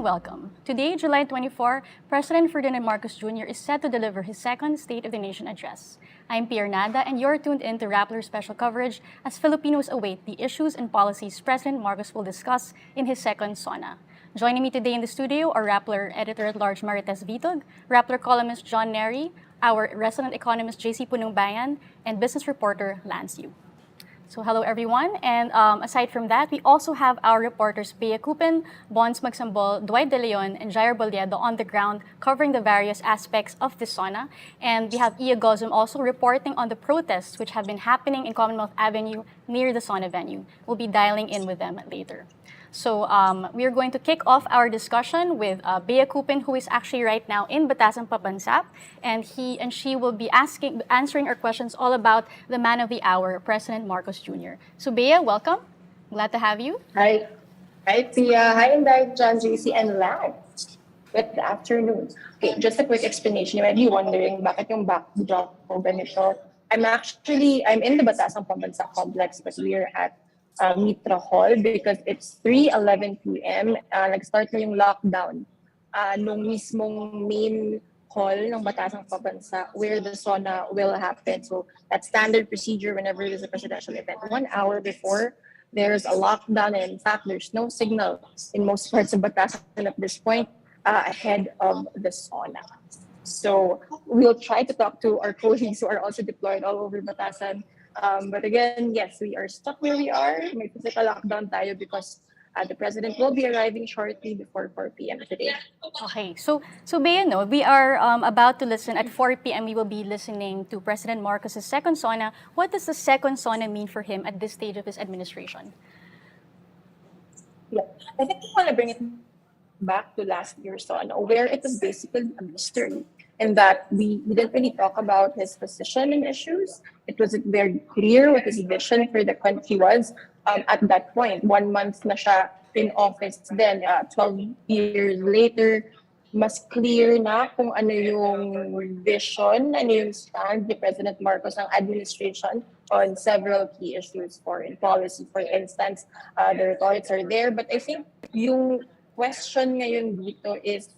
and welcome. Today, July 24, President Ferdinand Marcos Jr. is set to deliver his second State of the Nation address. I'm Pierre Nada, and you're tuned in to Rappler special coverage as Filipinos await the issues and policies President Marcos will discuss in his second SONA. Joining me today in the studio are Rappler Editor-at-Large Marites Vitog, Rappler columnist John Neri, our resident economist JC Punong-Bayan, and business reporter Lance Yu. So hello everyone, and aside from that, we also have our reporters Baya Bons Magsambol, Dwight De Leon, and Jair Boliedo on the ground covering the various aspects of the SONA. And we have Ia Gozum also reporting on the protests which have been happening in Commonwealth Avenue near the SONA venue. We'll be dialing in with them later. So we are going to kick off our discussion with Baya, who is actually right now in Batasang, Pambansa, and he and she will be answering our questions all about the man of the hour, President Marcos Jr. So Baya, welcome. Glad to have you. Hi. Hi, Pia. Hi, Inday, John, JC, and Lance. Good afternoon. Okay, just a quick explanation. You might be wondering, bakit yung backdrop ko ganito? I'm in the Batasang Pambansa complex, but we're at Mitra Hall because it's 3:11 p.m. Nag-start na yung lockdown nung mismong main hall ng Batasang Pambansa where the SONA will happen. So that's standard procedure whenever there's a presidential event. 1 hour before, there's a lockdown, and in fact, there's no signal in most parts of Batasang at this point ahead of the SONA. So we'll try to talk to our colleagues who are also deployed all over Batasan. But again, yes, we are stuck where we are. May physical lockdown tayo because the president will be arriving shortly before 4 p.m. today. Okay, so Bea, we are about to listen at 4 p.m. We will be listening to President Marcos' second SONA. What does the second SONA mean for him at this stage of his administration? Yeah, I think we want to bring it back to last year's SONA, where it was basically a mystery, in that we didn't really talk about his position in issues. It wasn't very clear what his vision for the country was at that point. 1 month na siya in office, then 12 years later, mas clear na kung ano yung vision, ano yung stand ni President Marcos ang administration on several key issues. Foreign policy, for instance, the rhetorics are there. But I think yung question ngayon dito is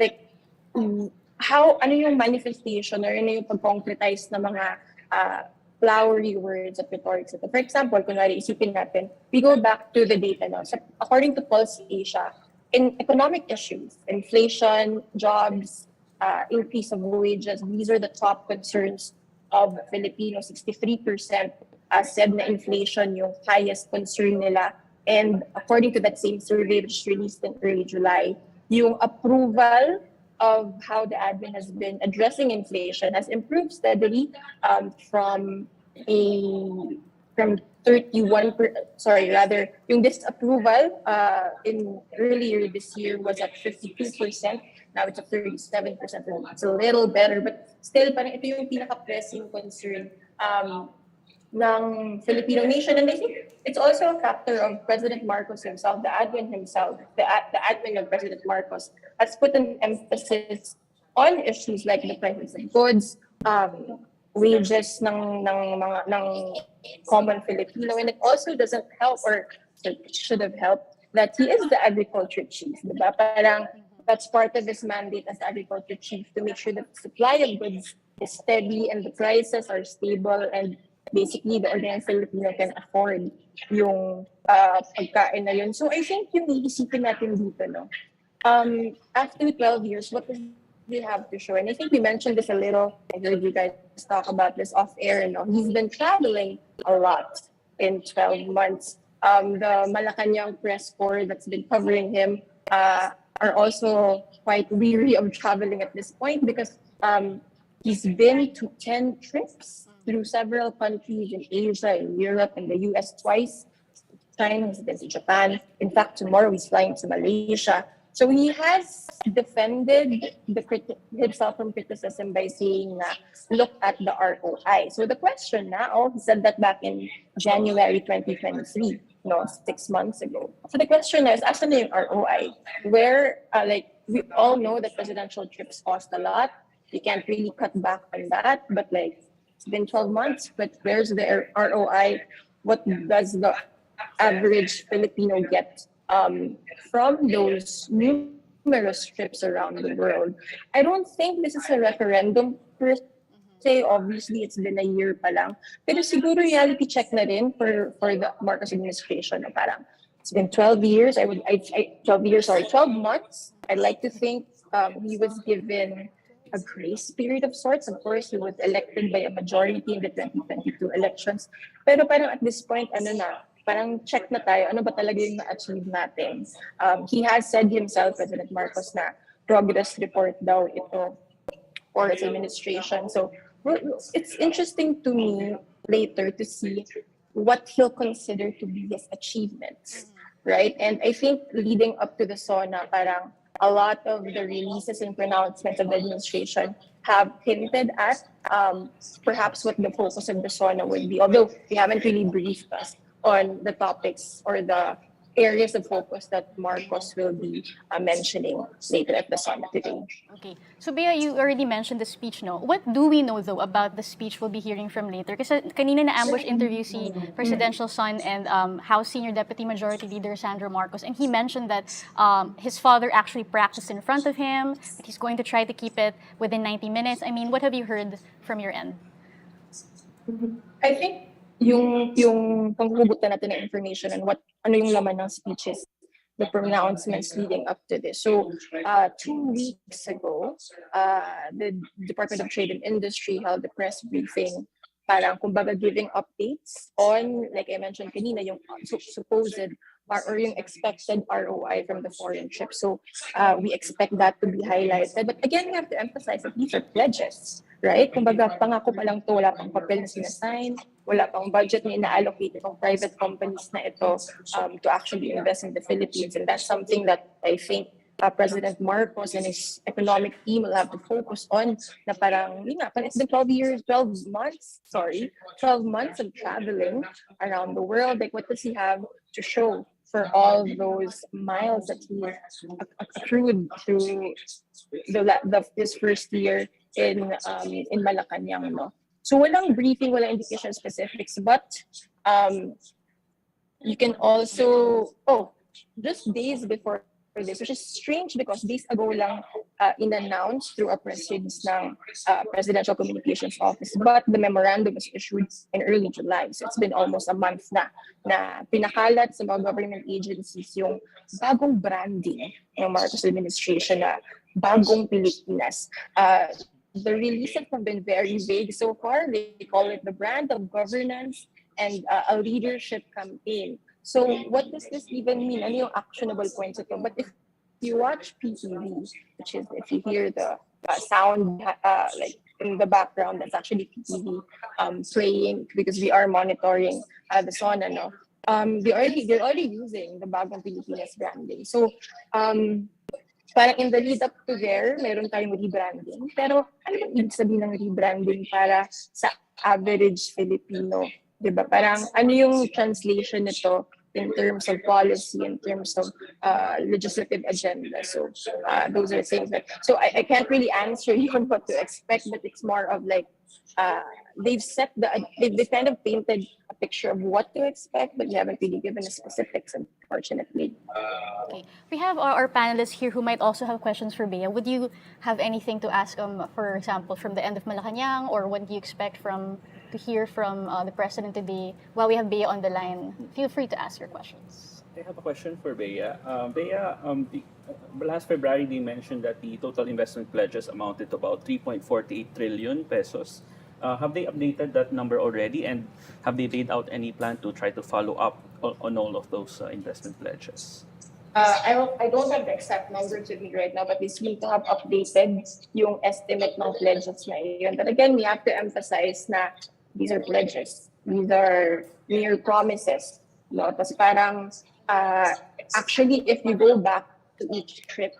like, ano yung manifestation or ano yung pag-concretize na mga flowery words at rhetorics. For example, kunwari isipin natin, we go back to the data now. So, according to Pulse Asia, in economic issues, inflation, jobs, increase of wages, these are the top concerns of Filipinos. 63% said na inflation yung highest concern nila. And according to that same survey, which was released in early July, yung approval of how the admin has been addressing inflation has improved steadily from 31 yung disapproval in earlier this year was at 52%. Now it's at 37%. It's a little better, but still parang ito yung pinaka-pressing concern ng Filipino nation. And I think it's also a factor of President Marcos himself, the admin himself, the admin of President Marcos has put an emphasis on issues like the prices of goods, wages ng common Filipino, and it also doesn't help, or it should have helped, that he is the agriculture chief. Diba? Parang that's part of his mandate as agriculture chief, to make sure that the supply of goods is steady and the prices are stable, and basically the ordinary Filipino can afford yung pagkain na yun. So I think yung iisipin natin dito, no? After 12 years, what does he have to show? And I think we mentioned this a little. I heard you guys talk about this off air. No? He's been traveling a lot in 12 months. The Malacanang press corps that's been covering him are also quite weary of traveling at this point because he's been to 10 trips through several countries in Asia, in Europe, and the US twice. China, he's been to Japan. In fact, tomorrow he's flying to Malaysia. So he has defended himself from criticism by saying, look at the ROI. So the question now, he said that back in January 2023, 6 months ago. So the question is, asan na yung ROI? Where, we all know that presidential trips cost a lot. You can't really cut back on that, but it's been 12 months, but where's the ROI? What does the average Filipino get from those numerous trips around the world. I don't think this is a referendum per se. Obviously, it's been a year pa lang. Pero siguro reality check na rin for the Marcos administration. Na parang, it's been 12 years. 12 years, sorry, 12 months. I'd like to think he was given a grace period of sorts. Of course, he was elected by a majority in the 2022 elections. Pero parang at this point, ano na, parang check na tayo, ano ba talaga yung na-achieve natin. He has said himself, President Marcos, na progress report daw ito for his administration. So it's interesting to me later to see what he'll consider to be his achievements, right? And I think leading up to the SONA, parang a lot of the releases and pronouncements of the administration have hinted at perhaps what the focus of the SONA would be, although we haven't really briefed us on the topics or the areas of focus that Marcos will be mentioning later at the summit today. Okay. So Bea, you already mentioned the speech, no? What do we know though about the speech we'll be hearing from later? Kasi kanina na-ambush interview si presidential son and House Senior Deputy Majority Leader Sandro Marcos, and he mentioned that his father actually practiced in front of him, that he's going to try to keep it within 90 minutes. I mean, what have you heard from your end? I think yung panghubutan natin ng information and ano yung laman ng speeches, the pronouncements leading up to this. So 2 weeks ago, the Department of Trade and Industry held a press briefing, parang kumbaga giving updates on, like I mentioned kanina, yung supposed or yung expected ROI from the foreign trip. So we expect that to be highlighted. But again, we have to emphasize that these are pledges, right? Kumbaga, pangako pa lang to, wala pang papel na sinasign, wala pang budget na ina-allocate itong private companies na ito to actually invest in the Philippines. And that's something that I think President Marcos and his economic team will have to focus on, na parang, yun nga, it's been 12 months of traveling around the world. Like, what does he have to show for all those miles that he accrued through his first year in Malacanang, no? So walang briefing, walang indication specifics, but you can also, just days before this, which is strange because days ago lang in-announced through a press release ng Presidential Communications Office, but the memorandum was issued in early July. So it's been almost a month na pinakalat sa mga government agencies yung bagong branding ng Marcos administration na bagong Pilipinas. The releases have been very vague so far. They call it the brand of governance and a leadership campaign. So what does this even mean? Ano yung actionable points ito? But if you watch PTV, which is if you hear the sound like in the background, that's actually PTV playing because we are monitoring the SONA, no? They're already using the bagong Pilipinas branding. So parang in the lead up to there, meron tayong rebranding. Pero ano yung ibig sabihin ng rebranding para sa average Filipino? Diba? Parang ano yung translation nito in terms of policy, in terms of legislative agenda? So those are things that, so I can't really answer you on what to expect, but it's more of like, they've kind of painted a picture of what to expect, but you haven't really given the specifics, unfortunately. Okay. We have our panelists here who might also have questions for Bea. Would you have anything to ask, for example, from the end of Malacanang, or what do you expect to hear from the president today? While we have Bea on the line, feel free to ask your questions. I have a question for Bea. Last February, they mentioned that the total investment pledges amounted to about 3.48 trillion pesos. Have they updated that number already, and have they laid out any plan to try to follow up on all of those investment pledges? I don't have the exact numbers with me right now, but they seem to have updated yung estimate ng pledges na yun. But again, we have to emphasize na these are pledges. These are mere promises. No? Tapos parang, actually, if you go back to each trip,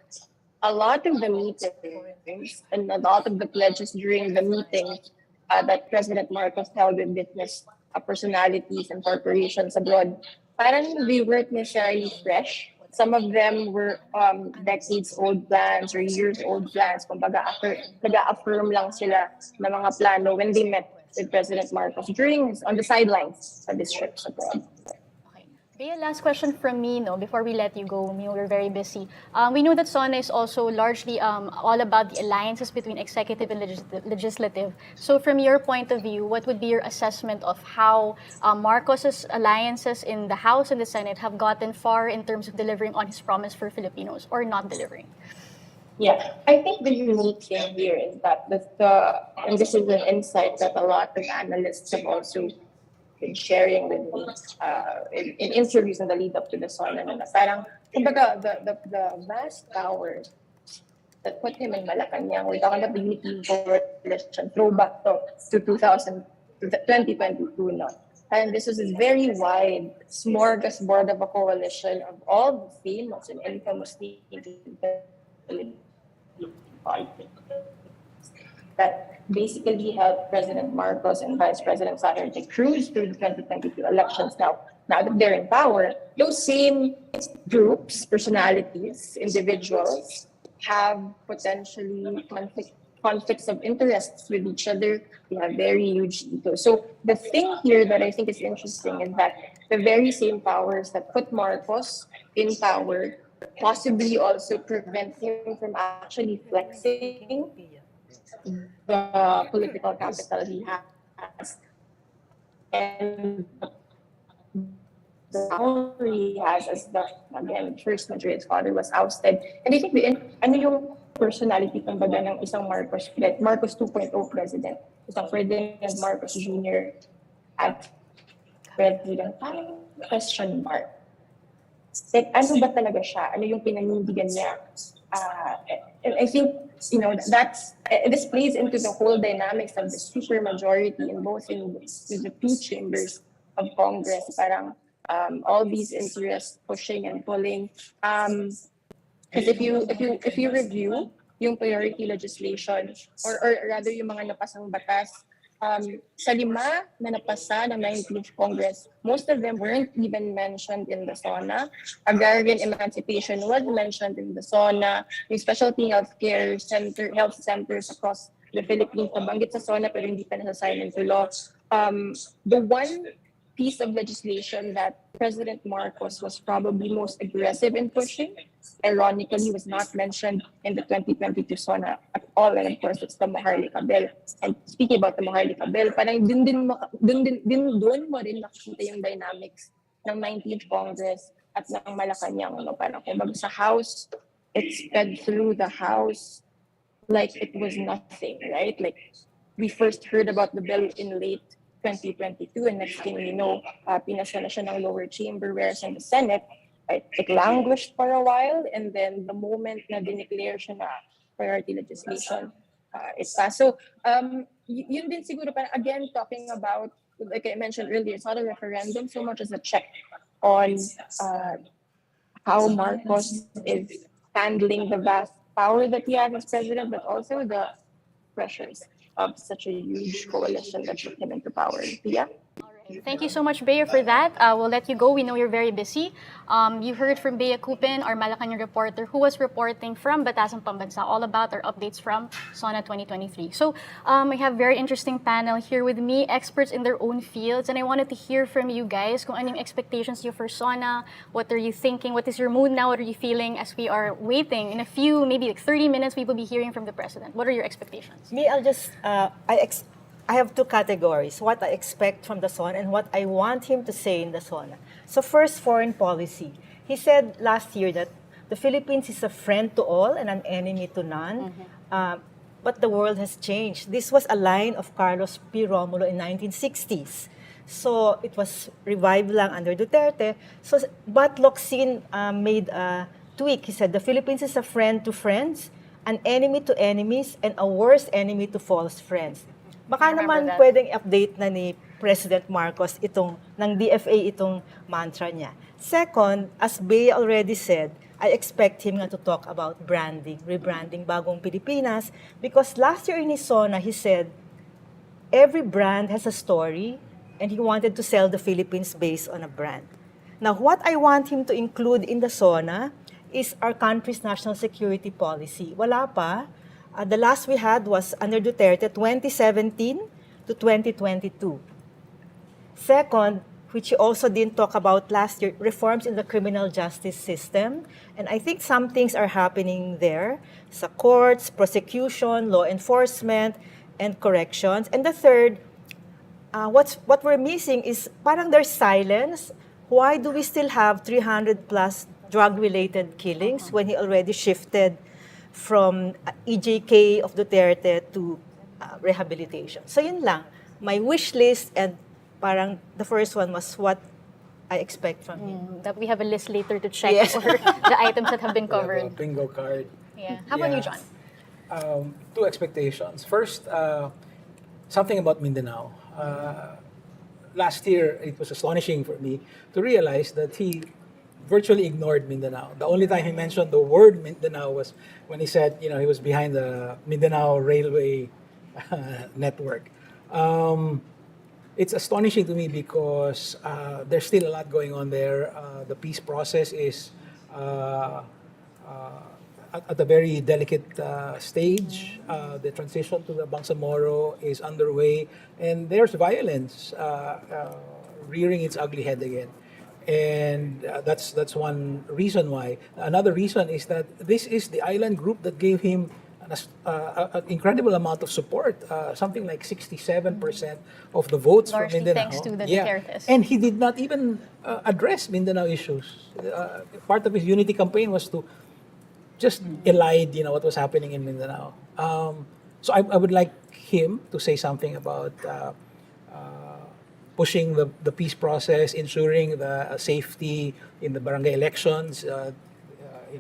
a lot of the meetings and a lot of the pledges during the meetings that President Marcos held with business personalities and corporations abroad, parang they weren't necessarily fresh. Some of them were decades-old plans or years-old plans. Kumbaga, nag-affirm lang sila ng mga plano when they met with President Marcos on the sidelines of his trips abroad. Bea, last question from me, no, before we let you go. We're very busy. We know that SONA is also largely all about the alliances between executive and legislative. So, from your point of view, what would be your assessment of how Marcos's alliances in the House and the Senate have gotten far in terms of delivering on his promise for Filipinos or not delivering? Yeah, I think the unique thing here is that and this is an insight that a lot of analysts have also been sharing with me in interviews in the lead up to the SONA na parang, kumbaga, the vast power that put him in Malacanang, we're talking about the Unity Coalition, throwback to 2022, no? And this was a very wide smorgasbord of a coalition of all the famous and infamous leaders that basically helped President Marcos and Vice President Sara to cruise through the 2022 elections. Now that they're in power, those same groups, personalities, individuals have potentially conflicts of interests with each other. They have very huge egos. So the thing here that I think is interesting is that the very same powers that put Marcos in power possibly also prevent him from actually flexing the political capital he has and the power he has as the, again, first Madrid's father was ousted. And I think ano yung personality kumbaga ng isang Marcos 2.0 president, isang Ferdinand Marcos Jr. at president, parang question mark. Like, ano ba talaga siya? Ano yung pinanindigan niya? And I think, this plays into the whole dynamics of the super majority in the two chambers of Congress. Parang all these interests pushing and pulling. Because if you review yung priority legislation or rather yung mga napasang batas, sa 5 na napasa ng 19th Congress, most of them weren't even mentioned in the SONA. Agrarian emancipation was mentioned in the SONA. Yung specialty health centers across the Philippines, nabanggit sa SONA pero hindi pa nasa-sign into law. The one piece of legislation that President Marcos was probably most aggressive in pushing, ironically, was not mentioned in the 2022 SONA at all. And of course, it's the Mahar Lake bill. And speaking about the Mahar Lake bill, parang doon mo rin nakikita yung dynamics ng 19th Congress at ng Malacanang. Parang kumbaga sa House, it sped through the House like it was nothing, right? Like, we first heard about the bill in late 2022, and next thing we know, pinasa na siya ng lower chamber, whereas in the Senate, it languished for a while, and then the moment na dineclare siya na priority legislation, it passed. So, yun din siguro, again, talking about, like I mentioned earlier, it's not a referendum so much as a check on how Marcos is handling the vast power that he has as president, but also the pressures of such a huge coalition that put him into power. Yeah. Thank you so much, Bea, for that. We'll let you go. We know you're very busy. You heard from Bea Cupin, our Malacanang reporter, who was reporting from Batasang, Pambansa, all about our updates from SONA 2023. So we have very interesting panel here with me, experts in their own fields, and I wanted to hear from you guys kung anong expectations you for SONA. What are you thinking? What is your mood now? What are you feeling as we are waiting? In a few, maybe like 30 minutes, we will be hearing from the president. What are your expectations? Me, I'll just, I have two categories, what I expect from the SONA and what I want him to say in the SONA. So first, foreign policy. He said last year that the Philippines is a friend to all and an enemy to none. But the world has changed. This was a line of Carlos P. Romulo in 1960s. So it was revived lang under Duterte. So, but Locsin made a tweak. He said the Philippines is a friend to friends, an enemy to enemies, and a worse enemy to false friends. Baka naman pwedeng update na ni President Marcos ng DFA itong mantra niya. Second, as Bea already said, I expect him to talk about rebranding Bagong Pilipinas, because last year in his SONA, he said, every brand has a story, and he wanted to sell the Philippines based on a brand. Now, what I want him to include in the SONA is our country's national security policy. Wala pa. The last we had was under Duterte, 2017 to 2022. Second, which he also didn't talk about last year, reforms in the criminal justice system. And I think some things are happening there sa courts, prosecution, law enforcement, and corrections. And the third, what we're missing is parang there's silence. Why do we still have 300 plus drug-related killings when he already shifted from EJK of Duterte to rehabilitation? So yun lang. My wish list, and parang the first one was what I expect from him. That we have a list later to check Yes. for the items that have been We have a covered. bingo card. Yeah. How about you, Yeah. John? Two expectations. First, something about Mindanao. Last year, it was astonishing for me to realize that he virtually ignored Mindanao. The only time he mentioned the word Mindanao was when he said, he was behind the Mindanao Railway network. It's astonishing to me because there's still a lot going on there. The peace process is at a very delicate stage. The transition to the Bangsamoro is underway, and there's violence rearing its ugly head again. And that's one reason why. Another reason is that this is the island group that gave him an incredible amount of support, something like 67% of the votes from Largely Mindanao. thanks to the Dutertes. And he did not even address Mindanao issues. Part of his unity campaign was to just elide, what was happening in Mindanao. So I would like him to say something about pushing the peace process, ensuring the safety in the barangay elections in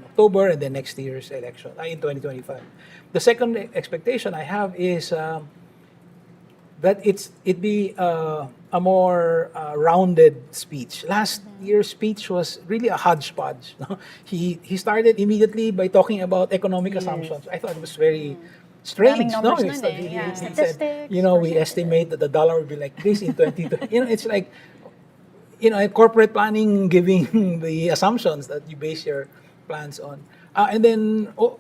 October and then next year's election, in 2025. The second expectation I have is that it be a more rounded speech. Last year's speech was really a hodgepodge. No? He started immediately by talking about economic assumptions. I thought it was very strange. Daming No, numbers It's nun like eh. Yeah. he said, Statistics, we percentages. estimate that the dollar will be like this in 2020. It's like, corporate planning giving the assumptions that you base your plans on. And then all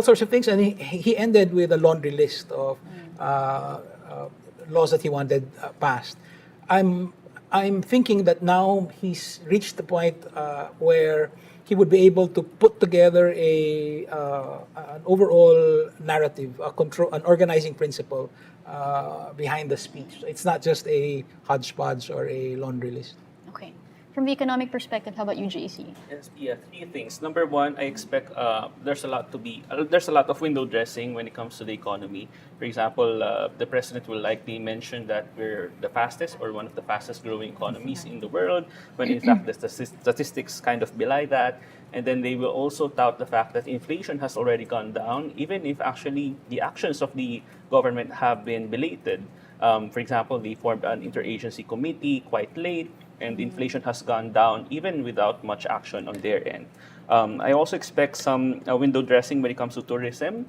sorts of things. And he ended with a laundry list of laws that he wanted passed. I'm thinking that now he's reached the point where he would be able to put together an overall narrative, an organizing principle behind the speech. It's not just a hodgepodge or a laundry list. Okay. From the economic perspective, how about you, JC? Yes, yeah, three things. Number one, I expect there's a lot of window dressing when it comes to the economy. For example, the president will likely mention that we're the fastest or one of the fastest growing economies in the world, when in fact the statistics kind of belie that. And then they will also tout the fact that inflation has already gone down, even if actually the actions of the government have been belated. For example, they formed an interagency committee quite late, and inflation has gone down even without much action on their end. I also expect some window dressing when it comes to tourism,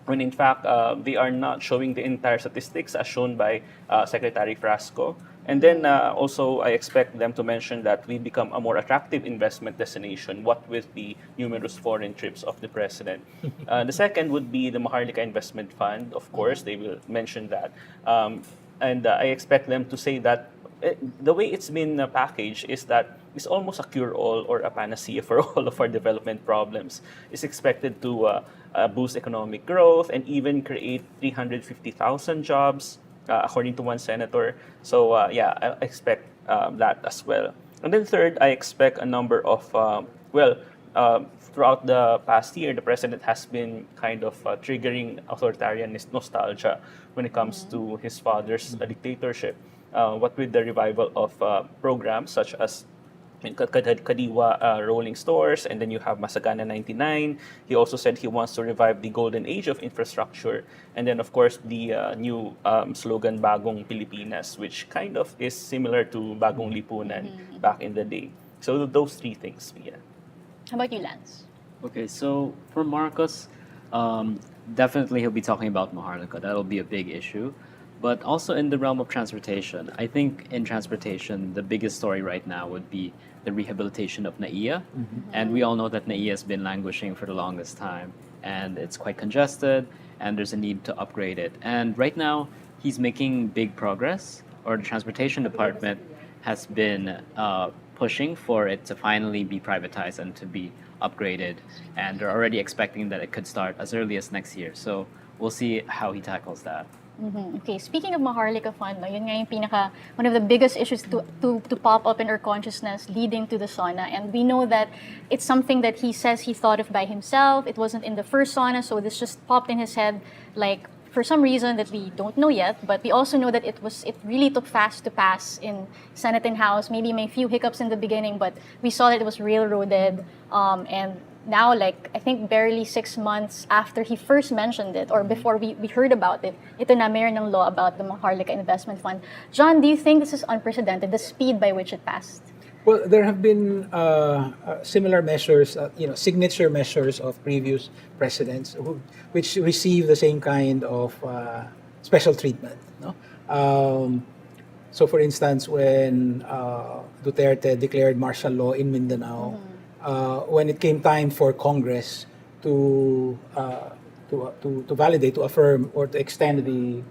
when in fact they are not showing the entire statistics as shown by Secretary Frasco. And then also I expect them to mention that we become a more attractive investment destination, what with the numerous foreign trips of the president. The second would be the Mahar Lake Investment Fund. Of course, they will mention that. And I expect them to say that the way it's been packaged is that it's almost a cure-all or a panacea for all of our development problems. It's expected to boost economic growth and even create 350,000 jobs, according to one senator. So yeah, I expect that as well. And then third, I expect a number of, throughout the past year, the president has been kind of triggering authoritarian nostalgia when it comes to his father's dictatorship. What with the revival of programs such as Kadiwa rolling stores, and then you have Masagana 99. He also said he wants to revive the golden age of infrastructure. And then, of course, the new slogan, Bagong Pilipinas, which kind of is similar to Bagong Lipunan back in the day. So those three things, yeah. How about you, Lance? Okay, so for Marcos, definitely he'll be talking about Mahar Lake. That'll be a big issue. But also in the realm of transportation, I think in transportation, the biggest story right now would be the rehabilitation of NAIA. And we all know that NAIA has been languishing for the longest time. And it's quite congested, and there's a need to upgrade it. And right now, he's making big progress, or the transportation department has been pushing for it to finally be privatized and to be upgraded, and they're already expecting that it could start as early as next year. So we'll see how he tackles that. Okay, speaking of Mahar Lake Fund, no, yun nga yung one of the biggest issues to pop up in our consciousness leading to the SONA. And we know that it's something that he says he thought of by himself. It wasn't in the first SONA, so this just popped in his head like for some reason that we don't know yet. But we also know that it really took fast to pass in Senate and House. Maybe may few hiccups in the beginning, but we saw that it was railroaded. And now, like, I think barely 6 months after he first mentioned it, or before we heard about it, ito na mayroon ng law about the Mahar Lake Investment Fund. John, do you think this is unprecedented, the speed by which it passed? Well, there have been similar measures, signature measures of previous presidents which receive the same kind of special treatment. No? So, for instance, when Duterte declared martial law in Mindanao, when it came time for Congress to validate, to affirm, or to extend the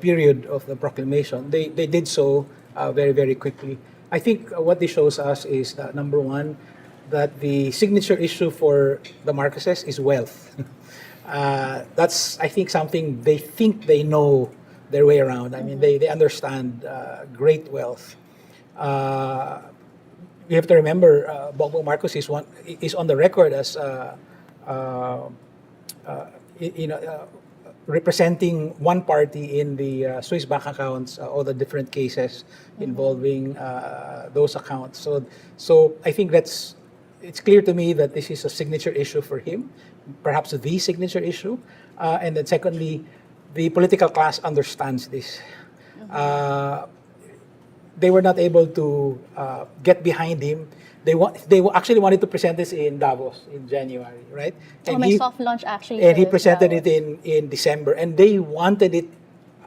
period of the proclamation, they did so very, very quickly. I think what this shows us is that, number one, that the signature issue for the Marcoses is wealth. That's, I think, something they think they know their way around. I mean, they understand great wealth. You have to remember, Bongbong Marcos is on the record as representing one party in the Swiss bank accounts, all the different cases involving those accounts. So I think it's clear to me that this is a signature issue for him, perhaps the signature issue. And then secondly, the political class understands this. They were not able to get behind him. They actually wanted to present this in Davos in January, right? And my soft launch actually. And he says presented Davos. it in December, and they wanted it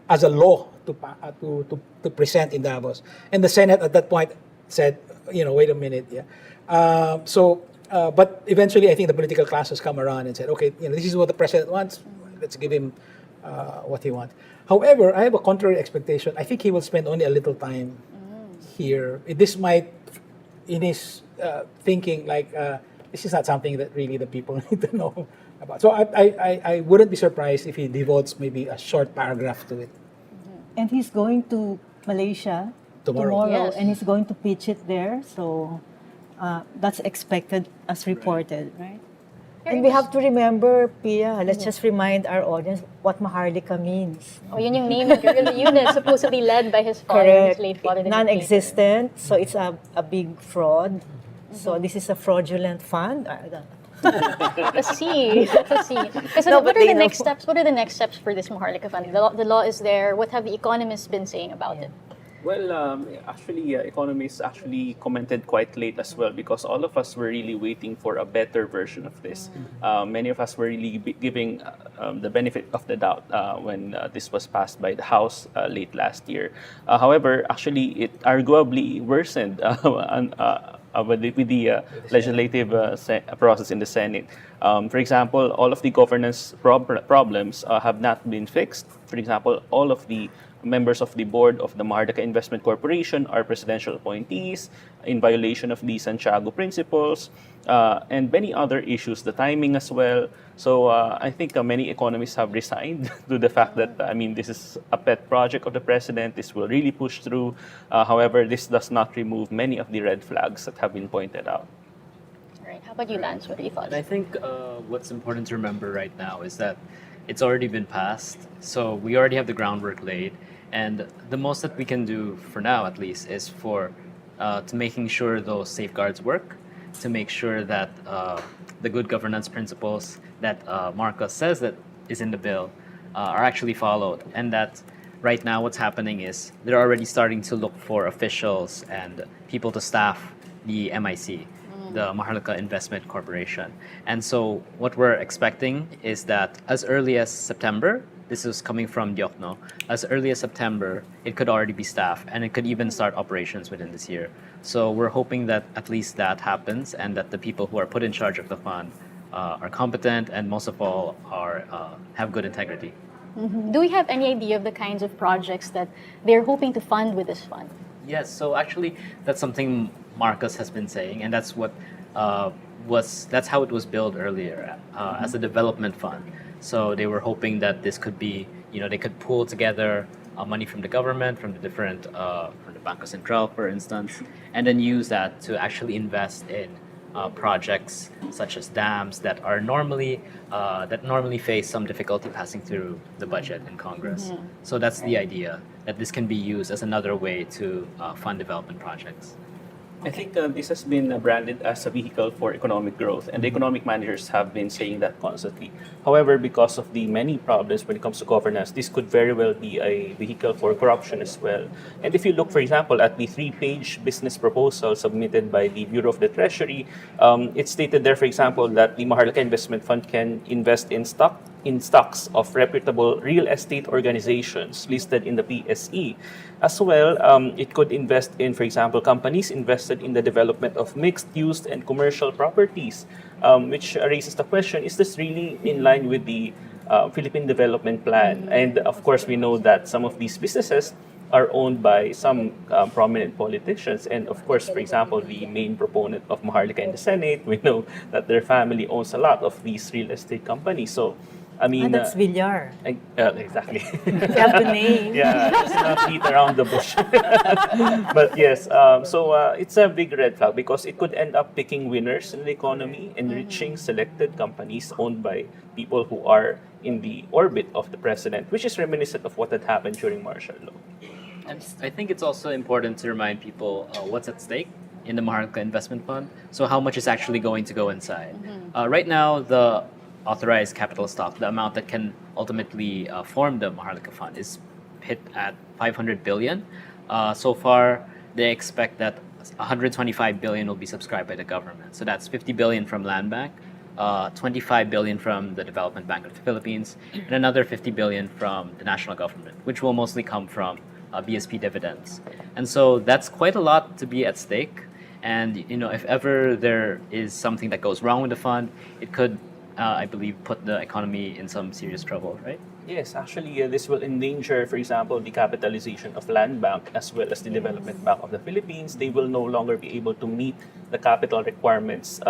as a law to present in Davos. And the Senate at that point said, wait a minute, yeah. But eventually, I think the political class has come around and said, okay, this is what the president wants. Let's give him what he wants. However, I have a contrary expectation. I think he will spend only a little time here. This might, in his thinking, this is not something that really the people need to know about. So I wouldn't be surprised if he devotes maybe a short paragraph to it. And he's going to Malaysia Tomorrow. Yes. and he's going to pitch it there. So that's expected as reported, right? And we have to remember, Pia, let's just remind our audience what Mahar Lake means. Oh, yun yung name of the unit supposedly led by his father, Correct. his late father. Non-existent, so it's a big fraud. So this is a fraudulent fund. Let's see. Kasi No, what but are they the know. next steps? What are the next steps for this Mahar Lake Fund? The law is there. What have the economists been saying about it? Well, economists actually commented quite late as well, because all of us were really waiting for a better version of this. Many of us were really giving the benefit of the doubt when this was passed by the House late last year. However, actually, it arguably worsened with the legislative process in the Senate. For example, all of the governance problems have not been fixed. For example, all of the members of the board of the Mahar Lake Investment Corporation are presidential appointees in violation of the Santiago principles, and many other issues, the timing as well. So I think many economists have resigned to the fact that, this is a pet project of the president. This will really push through. However, this does not remove many of the red flags that have been pointed out. Right. How about you, Lance? What are your thoughts? And I think what's important to remember right now is that it's already been passed, so we already have the groundwork laid, and the most that we can do for now, at least, is to making sure those safeguards work, to make sure that the good governance principles that Marcos says that is in the bill are actually followed, and that right now what's happening is they're already starting to look for officials and people to staff the MIC, the Mahar Lake Investment Corporation. And so what we're expecting is that as early as September, this is coming from Diokno, as early as September, it could already be staffed, and it could even start operations within this year. So we're hoping that at least that happens, and that the people who are put in charge of the fund are competent, and most of all have good integrity. Do we have any idea of the kinds of projects that they're hoping to fund with this fund? Yes, so actually that's something Marcos has been saying, and that's what that's how it was billed earlier as a development fund. So they were hoping that this could be, they could pool together money from the government, from the different, from the Banco Central, for instance, and then use that to actually invest in projects such as dams that normally face some difficulty passing through the budget in Congress. So that's the idea, that this can be used as another way to fund development projects. I think this has been branded as a vehicle for economic growth, and the economic managers have been saying that constantly. However, because of the many problems when it comes to governance, this could very well be a vehicle for corruption as well. And if you look, for example, at the 3-page business proposal submitted by the Bureau of the Treasury, it stated there, for example, that the Mahar Lake Investment Fund can invest in stocks of reputable real estate organizations listed in the PSE. As well, it could invest in, for example, companies invested in the development of mixed-use and commercial properties, which raises the question, is this really in line with the Philippine Development Plan? And of course, we know that some of these businesses are owned by some prominent politicians. And of course, for example, the main proponent of Mahar Lake in the Senate, we know that their family owns a lot of these real estate companies. So, I mean, That's Villar. exactly. You have the name. Yeah, let's not beat around the bush. But yes, it's a big red flag because it could end up picking winners in the economy, enriching selected companies owned by people who are in the orbit of the president, which is reminiscent of what had happened during martial law. And I think it's also important to remind people what's at stake in the Mahar Lake Investment Fund. So how much is actually going to go inside? Right now, the authorized capital stock, the amount that can ultimately form the Mahar Lake Fund, is hit at 500 billion. So far, they expect that 125 billion will be subscribed by the government. So that's 50 billion from Land Bank, 25 billion from the Development Bank of the Philippines, and another 50 billion from the national government, which will mostly come from BSP dividends. And so that's quite a lot to be at stake. And if ever there is something that goes wrong with the fund, it could, I believe, put the economy in some serious trouble, right? Yes, actually, this will endanger, for example, the capitalization of Land Bank as well as the Development Bank of the Philippines. They will no longer be able to meet the capital requirements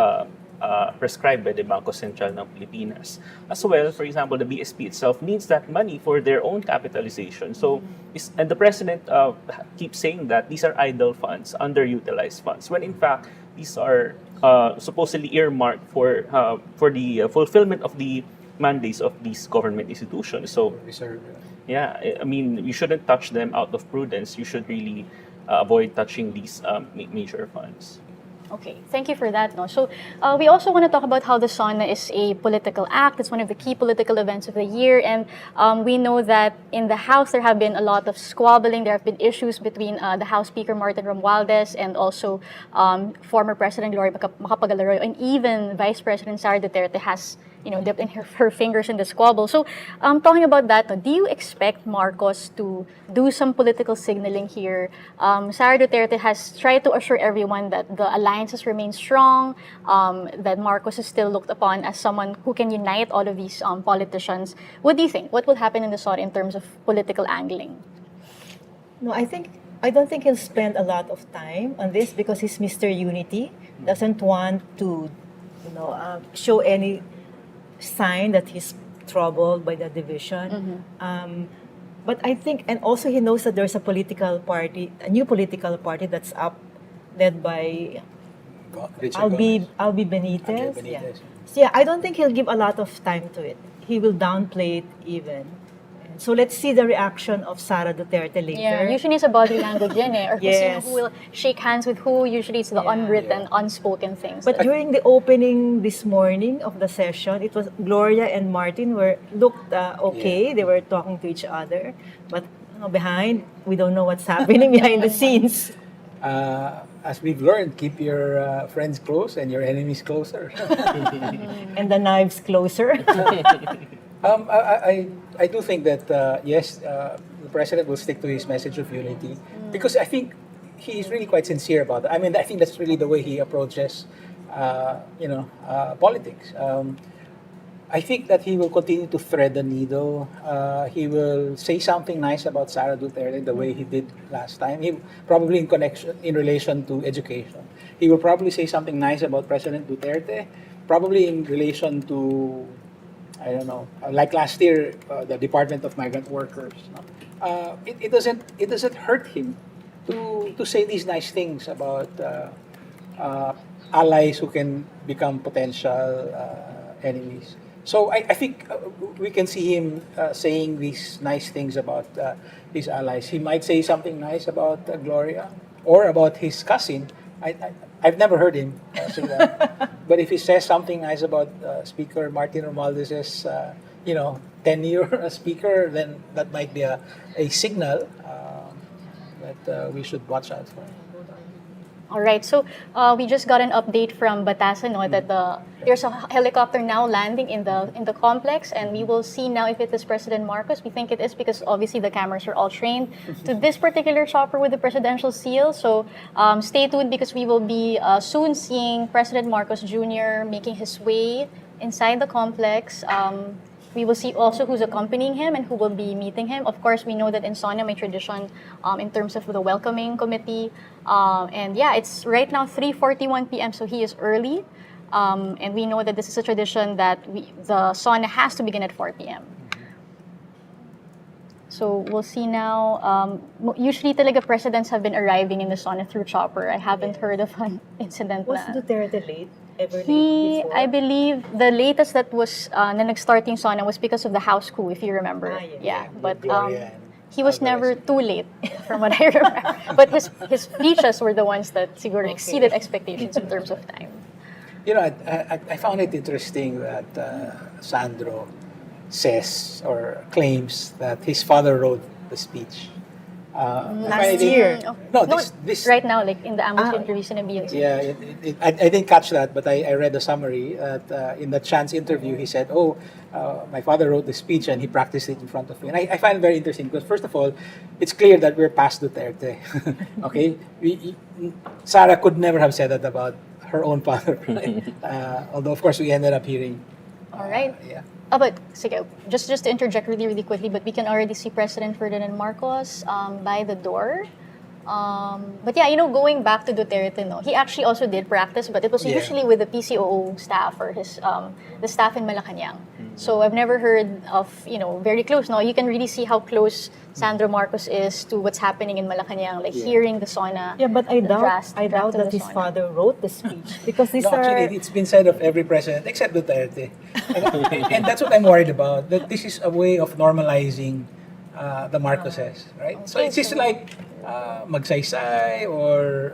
prescribed by the Bangko Sentral ng Pilipinas. As well, for example, the BSP itself needs that money for their own capitalization. So, and the president keeps saying that these are idle funds, underutilized funds, when in fact these are supposedly earmarked for the fulfillment of the mandates of these government institutions. So, yeah, I mean, you shouldn't touch them out of prudence. You should really avoid touching these major funds. Okay, thank you for that. No? So we also want to talk about how the SONA is a political act. It's one of the key political events of the year. And we know that in the House, there have been a lot of squabbling. There have been issues between the House Speaker, Martin Romualdez, and also former President Gloria Macapagal-Arroyo, and even Vice President Sara Duterte has dipped in her fingers in the squabble. So, talking about that, do you expect Marcos to do some political signaling here? Sara Duterte has tried to assure everyone that the alliances remain strong, that Marcos is still looked upon as someone who can unite all of these politicians. What do you think? What will happen in the SONA in terms of political angling? No, I don't think he'll spend a lot of time on this because he's Mr. Unity, doesn't want to, show any sign that he's troubled by the division. But I think, and also he knows that there's a new political party that's up, led by Albi Benitez. Benitez. Yeah. So yeah, I don't think he'll give a lot of time to it. He will downplay it even. So let's see the reaction of Sara Duterte later. Yeah, usually it's a body language yan eh. Or Yes. who will shake hands with who, usually it's the unwritten, unspoken things. But during the opening this morning of the session, it was Gloria and Martin looked okay. They were talking to each other. But behind, we don't know what's happening behind the scenes. As we've learned, keep your friends close and your enemies closer. And the knives closer. I do think that yes, the president will stick to his message of unity because I think he's really quite sincere about it. I mean, I think that's really the way he approaches, politics. I think that he will continue to thread the needle. He will say something nice about Sara Duterte the way he did last time. He probably in relation to education. He will probably say something nice about President Duterte, probably in relation to, I don't know, like last year, the Department of Migrant Workers. No? It doesn't hurt him to say these nice things about allies who can become potential enemies. So I think we can see him saying these nice things about his allies. He might say something nice about Gloria or about his cousin. I've never heard him say that. But if he says something nice about Speaker Martin Romualdez's, 10-year speaker, then that might be a signal that we should watch out for. All right, so we just got an update from Batasang that there's a helicopter now landing in the complex, and we will see now if it is President Marcos. We think it is because obviously the cameras are all trained to this particular chopper with the presidential seal. So stay tuned because we will be soon seeing President Marcos Jr. making his way inside the complex. We will see also who's accompanying him and who will be meeting him. Of course, we know that in SONA may tradition in terms of the welcoming committee. And yeah, it's right now 3:41 p.m., so he is early. And we know that this is a tradition that the SONA has to begin at 4 p.m. So we'll see now. Usually talaga presidents have been arriving in the SONA through chopper. I haven't heard of an incident Was na. Duterte late? Ever late before? I believe, the latest that was na nag-start yung SONA was because of the house coup, if you remember. Yeah. But Gloria and he was Alvarez. never too late, from what I remember. But his speeches were the ones that siguro exceeded expectations in terms of time. I found it interesting that Sandro says or claims that his father wrote the speech. Last year. No, this Right now, like in the ambush interviews in the Yeah, I didn't catch that, but I read the summary. That in the chance interview, he said, "Oh, my father wrote the speech and he practiced it in front of me." And I find it very interesting because, first of all, it's clear that we're past Duterte. Okay, Sara could never have said that about her own father, right? Although, of course, we ended up hearing. All right. Yeah. But sige, just to interject really quickly, but we can already see President Ferdinand Marcos by the door. But yeah, going back to Duterte, no, he actually also did practice, but it was Yeah. usually with the PCOO staff or his the staff in Malacanang. So I've never heard of very close. No, you can really see how close Sandro Marcos is to what's happening in Malacanang, like hearing the SONA. Yeah, but I the doubt draft to that the his SONA. father wrote the speech because these No, are actually, it's been said of every president except Duterte. And that's what I'm worried about, that this is a way of normalizing the Marcoses, right? So Okay, it's just so- like magsaysay or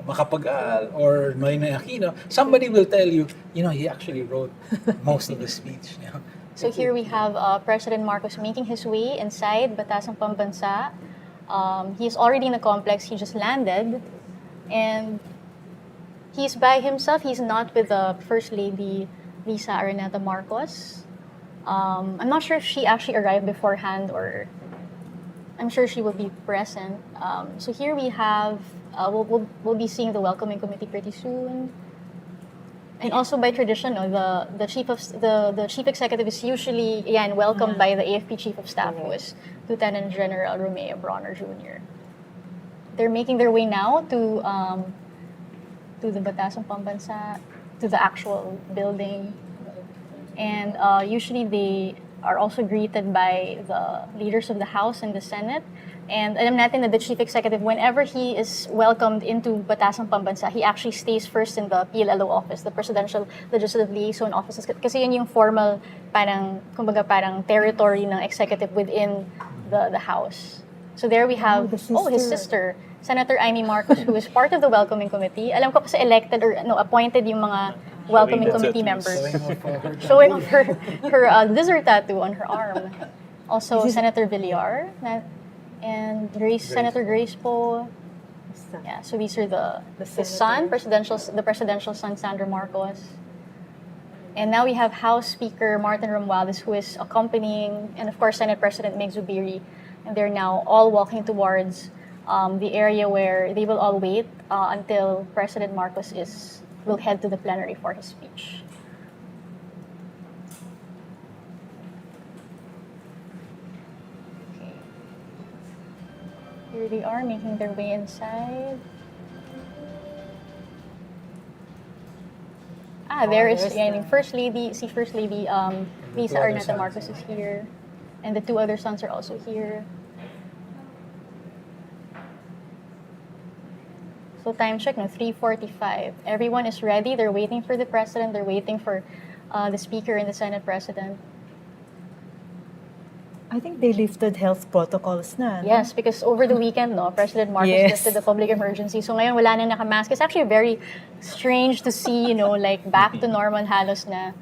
makapagal or Noynoy Aquino. Somebody will tell you, he actually wrote most of the speech. So here we have President Marcos making his way inside Batasang Pambansa. He's already in the complex. He just landed. And he's by himself. He's not with the First Lady, Lisa Araneta Marcos. I'm not sure if she actually arrived beforehand or I'm sure she will be present. So here we have, we'll be seeing the welcoming committee pretty soon. And also by tradition, the chief executive is usually welcomed by the AFP chief of staff, who is Lieutenant General Romeo Bronner Jr. They're making their way now to the Batasang Pambansa, to the actual building, and usually they are also greeted by the leaders of the House and the Senate. And alam natin na the chief executive, whenever he is welcomed into Batasang Pambansa, he actually stays first in the PLLO office, the Presidential Legislative Liaison Offices. Kasi yun yung formal, parang territory ng executive within the House. So there we have, his sister, Senator Amy Marcos, who is part of the welcoming committee. Alam ko kasi elected or appointed yung mga welcoming committee members. Showing off her lizard tattoo on her arm. Also, Senator Villar and Senator Grace po. Yeah, so these are the son, the presidential son, Sandro Marcos. And now we have House Speaker Martin Romualdez, who is accompanying, and of course, Senate President Mig Zubiri. And they're now all walking towards the area where they will all wait until President Marcos will head to the plenary for his speech. Here they are making their way inside. There is there's First Lady. See, First Lady Lisa two other Arnetta sons. Marcos is here. And the two other sons are also here. So time check, no, 3:45. Everyone is ready. They're waiting for the president. They're waiting for the speaker and the Senate president. I think they lifted health protocols na. No? Yes, because over the weekend, no, President Marcos Yes. lifted the public emergency. So ngayon wala na nakamask. It's actually very strange to see, like back to normal halos na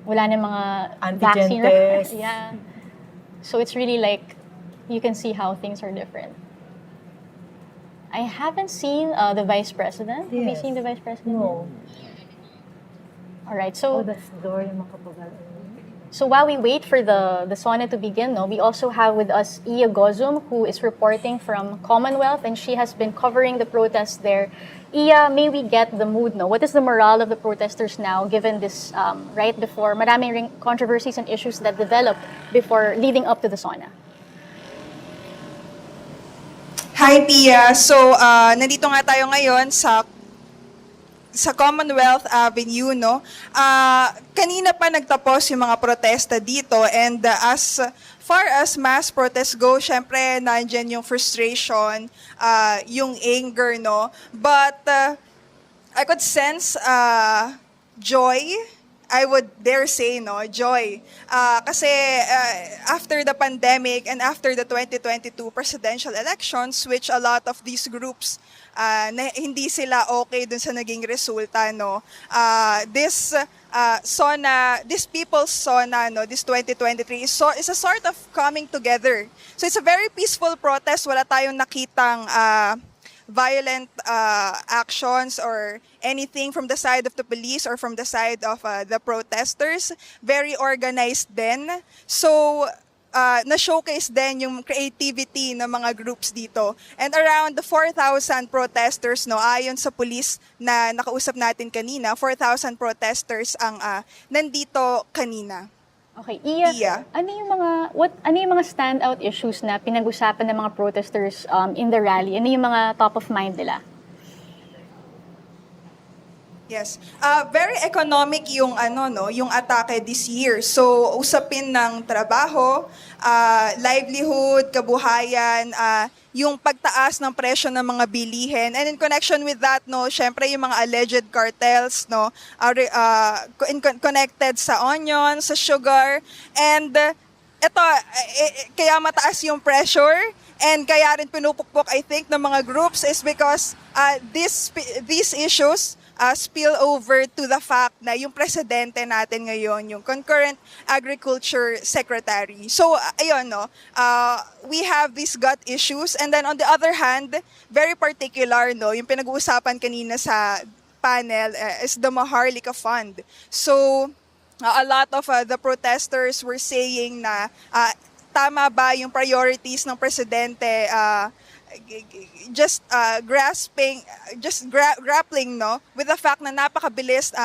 wala na mga Antigen vaccine. test. Yeah. So it's really like you can see how things are different. I haven't seen the vice president. Have you Yes. seen the vice president? No. All right. So That's Gloria Macapagal. So while we wait for the SONA to begin, we also have with us Iya Gozum, who is reporting from Commonwealth, and she has been covering the protests there. Iya, may we get the mood, no? What is the morale of the protesters now, given this, right before, maraming controversies and issues that developed before, leading up to the SONA? Hi, Pia. So, nandito nga tayo ngayon sa Commonwealth Avenue, no? Kanina pa nagtapos yung mga protesta dito, and as far as mass protests go, syempre nandyan yung frustration, yung anger, no? But I could sense joy. I would dare say, no, joy. Kasi after the pandemic and after the 2022 presidential elections, which a lot of these groups na hindi sila okay dun sa naging resulta, no, this SONA, this People's SONA, no, this 2023 is a sort of coming together. So it's a very peaceful protest. Wala tayong nakitang violent actions or anything from the side of the police or from the side of the protesters. Very organized din. So, na-showcase din yung creativity ng mga groups dito. And around the 4,000 protesters, no, ayon sa police na nakausap natin kanina, 4,000 protesters ang nandito kanina. Okay, Iya, Iya. ano yung mga standout issues na pinag-usapan ng mga protesters in the rally? Ano yung mga top of mind nila? Yes. Very economic yung yung atake this year. So usapin ng trabaho, livelihood, kabuhayan, yung pagtaas ng presyo ng mga bilihin. And in connection with that, no, syempre yung mga alleged cartels, no, connected sa onion, sa sugar, and ito, kaya mataas yung pressure and kaya rin pinupukpok, I think, ng mga groups is because these issues spill over to the fact na yung presidente natin ngayon, yung concurrent agriculture secretary. So, ayun, no, we have these gut issues, and then on the other hand, very particular, no, yung pinag-uusapan kanina sa panel is the Mahar Lake Fund. So, a lot of the protesters were saying na tama ba yung priorities ng presidente, grappling, no, with the fact na napakabilis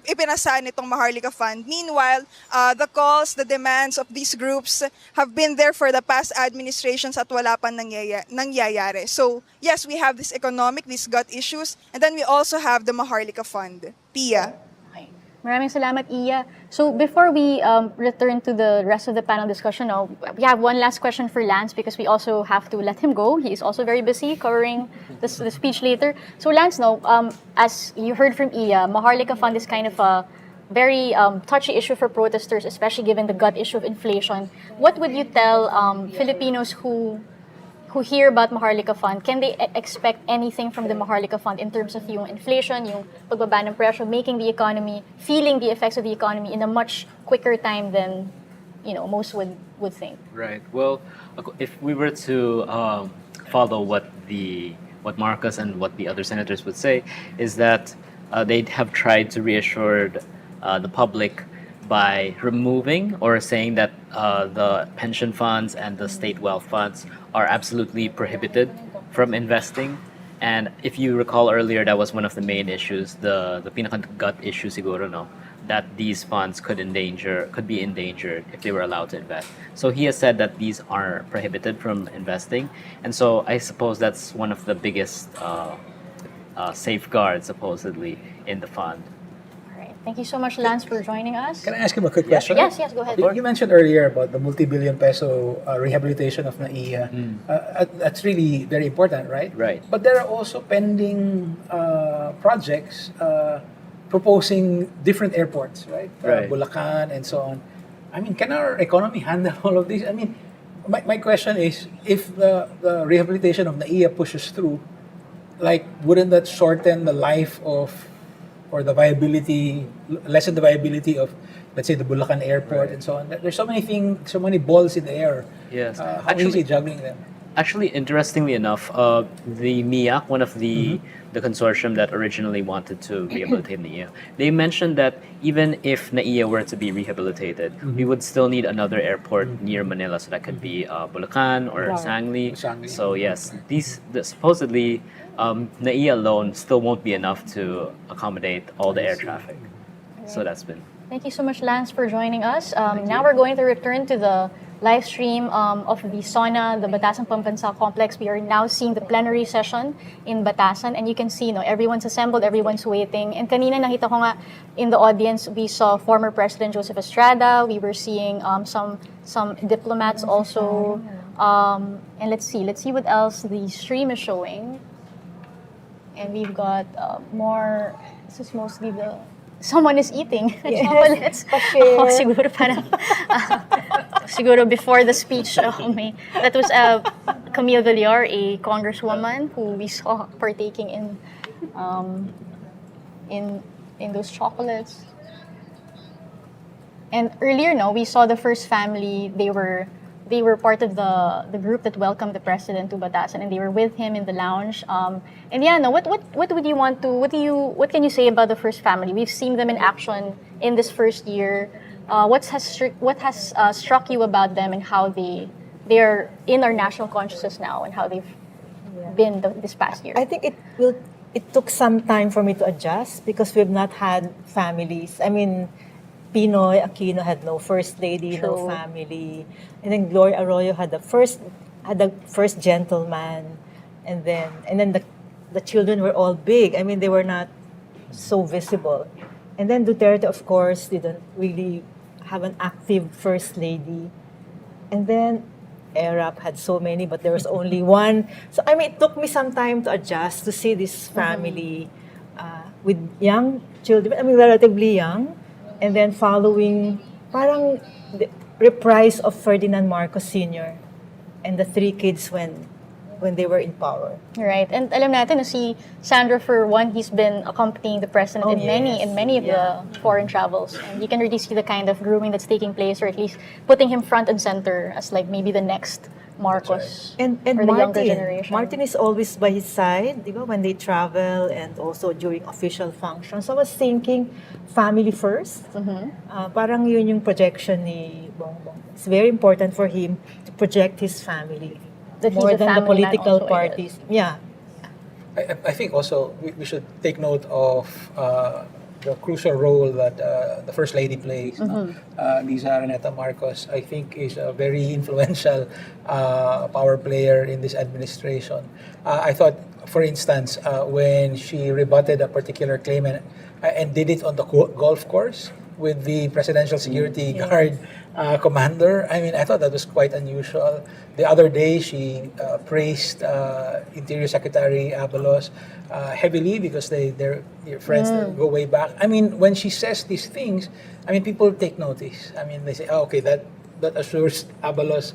ipinasa nitong Mahar Lake Fund. Meanwhile, the calls, the demands of these groups have been there for the past administrations at wala pa nangyayari. So, yes, we have this economic, these gut issues, and then we also have the Mahar Lake Fund. Pia? Okay. Maraming salamat, Iya. So before we return to the rest of the panel discussion, we have one last question for Lance because we also have to let him go. He is also very busy covering the speech later. So Lance, as you heard from Iya, Mahar Lake Fund is kind of a very touchy issue for protesters, especially given the gut issue of inflation. What would you tell Filipinos who hear about Mahar Lake Fund? Can they expect anything from the Mahar Lake Fund in terms of yung inflation, yung pagbaba ng presyo, making the economy, feeling the effects of the economy in a much quicker time than most would think? Right. Well, if we were to follow what Marcos and what the other senators would say, is that they'd have tried to reassure the public by removing or saying that the pension funds and the state wealth funds are absolutely prohibited from investing. And if you recall earlier, that was one of the main issues, the pinaka-gut issue siguro, no? that these funds could be endangered if they were allowed to invest. So he has said that these are prohibited from investing, and so I suppose that's one of the biggest safeguards supposedly in the fund. All right. Thank you so much, Lance, for joining us. Can I ask him a quick question? Yes, go ahead. You mentioned earlier about the multi-billion peso rehabilitation of NAIA. That's really very important, right? Right. But there are also pending projects proposing different airports, right? Right. Bulacan and so on. I mean, can our economy handle all of these? I mean, my question is, if the rehabilitation of NAIA pushes through, like, wouldn't that shorten the life of, or the viability, lessen the viability of, let's say, the Bulacan airport and so on? There's so many things, so many balls in the air. Yes. How easy juggling them? Actually, interestingly enough, the MIAC, one of the consortium that originally wanted to rehabilitate NAIA, they mentioned that even if NAIA were to be rehabilitated, we would still need another airport near Manila, so that could be Bulacan or Sangli. Sangli. So yes, supposedly NAIA alone still won't be enough to accommodate all the air traffic. So that's been. Thank you so much, Lance, for joining us. Now we're going to return to the live stream of the SONA, the Batasang Pambansa complex. We are now seeing the plenary session in Batasan, and you can see, everyone's assembled, everyone's waiting. And kanina nakita ko nga in the audience, we saw former President Joseph Estrada. We were seeing some diplomats also. And let's see what else the stream is showing. And we've got more. This is mostly someone is eating chocolates. Oh, siguro parang siguro before the speech, that was Camille Villar, a congresswoman who we saw partaking in those chocolates. And earlier, we saw the first family. They were part of the group that welcomed the president to Batasan, and they were with him in the lounge. And yeah, what would you want to? What can you say about the first family? We've seen them in action in this first year. What has struck you about them and how they're in our national consciousness now and how they've been this past year? I think it took some time for me to adjust because we've not had families. I mean, Pinoy Aquino had no first lady, no family, and then Gloria Arroyo had the first gentleman, and then the children were all big. I mean, they were not so visible, and then Duterte, of course, didn't really have an active first lady, and then Arab had so many, but there was only one. So I mean, it took me some time to adjust to see this family with young children. I mean, relatively young. And then following, parang the reprise of Ferdinand Marcos Sr. and the three kids when they were in power. Right. And alam natin na si Sandro, for one, he's been accompanying the president in many of the foreign travels. And you can really see the kind of grooming that's taking place, or at least putting him front and center as like maybe the next Marcos, and or the younger generation. Martin is always by his side, when they travel and also during official functions. So I was thinking, family first. Parang yun yung projection ni Bongbong. It's very important for him to project his family That he's more a than the family man political also, parties. Yeah. I think also we should take note of the crucial role that the First Lady plays. Liza Araneta Marcos, I think, is a very influential power player in this administration. I thought, for instance, when she rebutted a particular claim and did it on the golf course with the presidential security guard commander, I mean, I thought that was quite unusual. The other day, she praised Interior Secretary Abalos heavily because they're friends that go way back. I mean, when she says these things, I mean, people take notice. I mean, they say, oh, okay, that assures Abalos,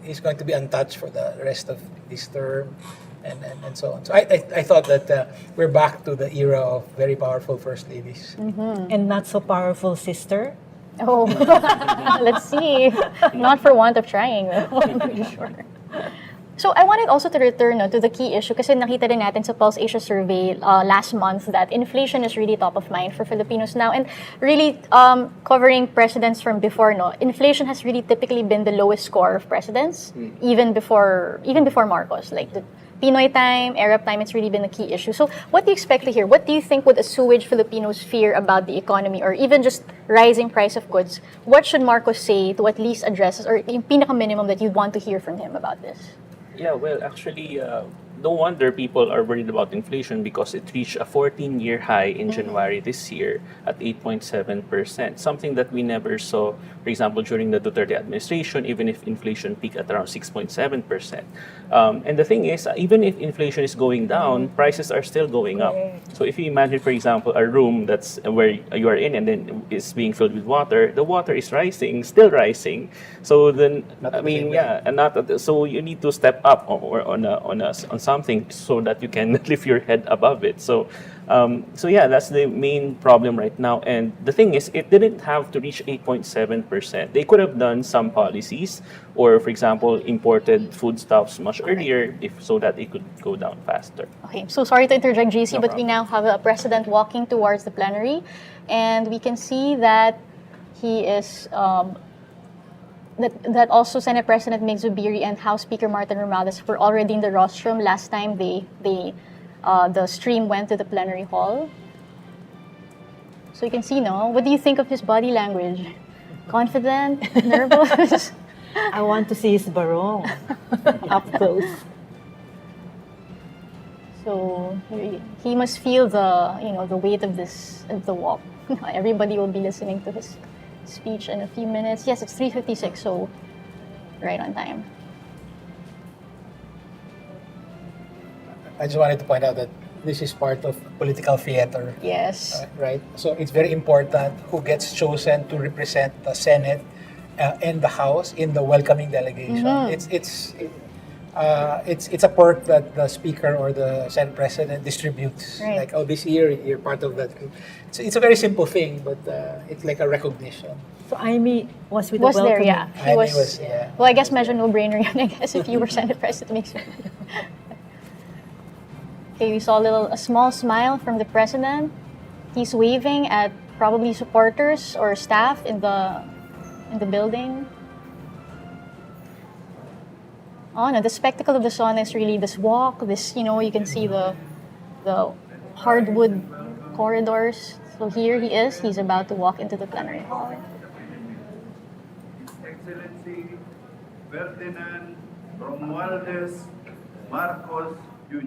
he's going to be untouched for the rest of this term. And so on. So I thought that we're back to the era of very powerful first ladies. And not so powerful sister. Oh, let's see. Not for want of trying, though, I'm pretty sure. So I wanted also to return to the key issue kasi nakita din natin sa Pulse Asia survey last month that inflation is really top of mind for Filipinos now, and really covering presidents from before, inflation has really typically been the lowest score of presidents, even before Marcos. Like Pinoy time, Arab time, it's really been a key issue. So what do you expect to hear? What do you think would assuage Filipinos' fear about the economy or even just rising price of goods? What should Marcos say to at least address this, or yung pinaka-minimum that you'd want to hear from him about this? Yeah, well, actually, no wonder people are worried about inflation because it reached a 14-year high in January this year at 8.7%, something that we never saw, for example, during the Duterte administration, even if inflation peaked at around 6.7%. And the thing is, even if inflation is going down, prices are still going up. So if you imagine, for example, a room that's where you are in and then is being filled with water, the water is rising, still rising. So then, I mean, yeah, and so you need to step up or on something so that you can lift your head above it. So yeah, that's the main problem right now. And the thing is, it didn't have to reach 8.7%. They could have done some policies, or for example, imported foodstuffs much earlier, so that it could go down faster. Okay, so sorry to interject, JC, No but we problem. now have a president walking towards the plenary, and we can see that he is that also Senate President Mig Zubiri and House Speaker Martin Romales were already in the rostrum last time the stream went to the plenary hall. So you can see, no? What do you think of his body language? Confident? Nervous? I want to see his barong up close. So he must feel the weight of the walk. Everybody will be listening to his speech in a few minutes. Yes, it's 3:56, so right on time. I just wanted to point out that this is part of political theater. Yes. Right? So it's very important who gets chosen to represent the Senate and the House in the welcoming delegation. It's a perk that the Speaker or the Senate President distributes. Right. Like, oh, this year you're part of that group. It's a very simple thing, but it's like a recognition. So Amy was with Was the there, welcoming. yeah. He Amy was, was, yeah. Well, I guess medyo no-brainer yun, I guess, if you were Senate President. Makes sense. Okay, we saw a small smile from the President. He's waving at probably supporters or staff in the building. Oh no, the spectacle of the SONA is really this walk, you can see the hardwood corridors. So here he is, he's about to walk into the plenary hall. Excellency Ferdinand Romualdez Marcos Jr.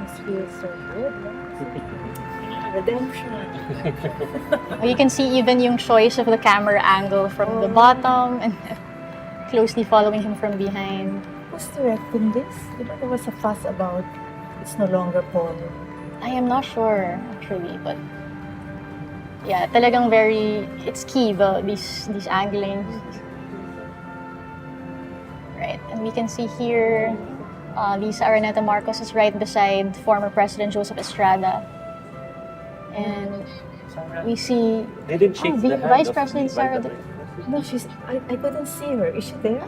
This feels so good, no? Redemption. Oh, you can see even yung choice of the camera angle from the bottom and closely following him from behind. Who's directing this? There was a fuss about it's no longer Paul. I am not sure actually, but yeah, talagang it's key these anglings. Right, and we can see here Lisa Araneta Marcos is right beside former President Joseph Estrada. And we see They didn't shake the hand Vice of President the Sara. No, I couldn't see her. Is she there?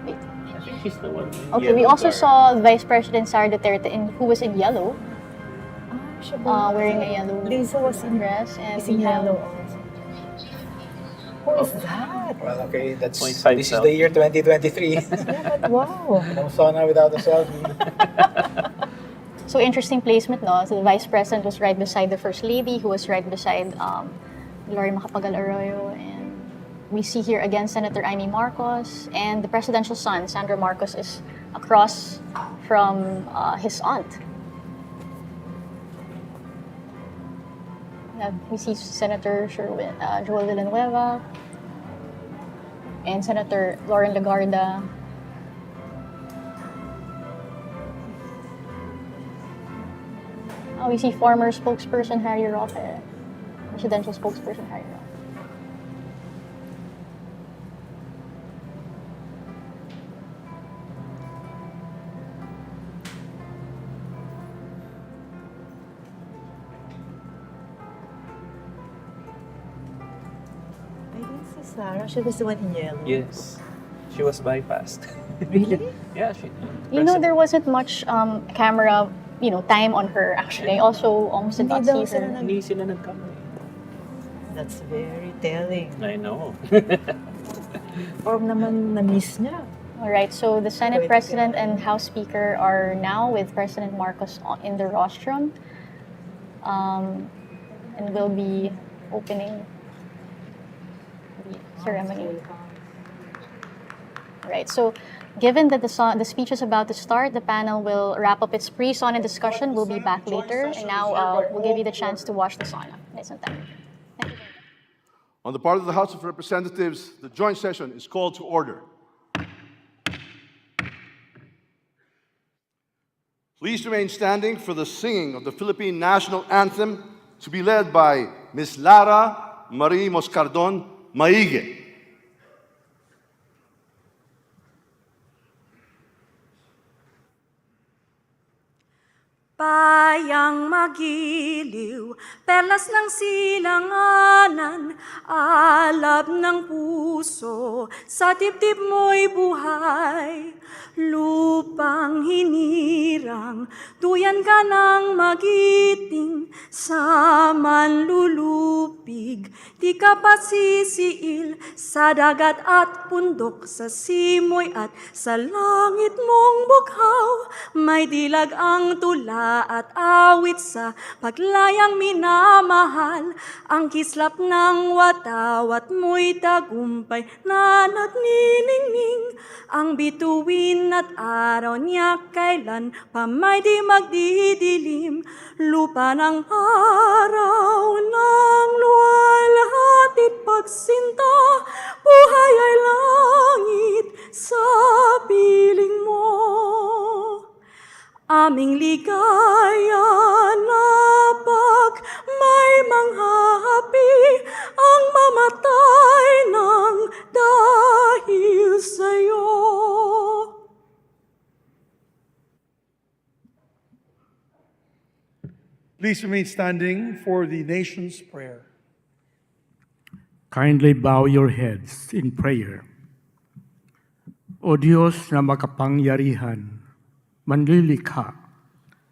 Wait. I think she's the one. Okay, we also saw Vice President Sara Duterte who was in yellow, wearing a yellow Lisa was in dress, and is in we have yellow also. Who is that? Well, okay, this 0.5 is the year 2023. Yeah, but wow. No SONA without a selfie. so interesting placement, no? So the Vice President was right beside the First Lady, who was right beside Gloria Macapagal Arroyo, and we see here again Senator Amy Marcos, and the presidential son, Sandro Marcos, is across from his aunt. We see Senator Joel Villanueva and Senator Lauren Legarda. We see former spokesperson Harry Roque, presidential spokesperson Harry Roque. I didn't see Sarah. She was the one in yellow. Yes, she was bypassed. Really? Yeah, she. There wasn't much camera, time on her actually. I also almost did not Hindi daw see sila her. Hindi sila nagkamali. That's very telling. I know. Or naman na-miss niya. All right, so the Senate Pwede President ka. and House Speaker are now with President Marcos in the rostrum, and will be opening the ceremony. Right, so given that the speech is about to start, the panel will wrap up its pre-SONA discussion. We'll be back later, and now we'll give you the chance to watch the SONA. Nice and time. Thank you. On the part of the House of Representatives, the joint session is called to order. Please remain standing for the singing of the Philippine National Anthem to be led by Ms. Lara Marie Moscardon Maige. Bayang magiliw, perlas ng silanganan, alab ng puso, sa dibdib mo'y buhay. Lupang hinirang, duyan ka ng magiting, sa manlulupig, di ka pasisiil, sa dagat at bundok, sa simoy at sa langit mong bughaw, may dilag ang tula at awit sa paglayang minamahal, ang kislap ng watawat mo'y tagumpay na nagniningning, ang bituin at araw niya kailan pa may di magdidilim, lupa ng araw ng luwalhatit pagsinta, buhay ay langit sa piling mo. Aming ligaya na pag may manghahapi ang mamatay ng dahil sa'yo. Please remain standing for the nation's prayer. Kindly bow your heads in prayer. O Diyos na makapangyarihan, manlilikha,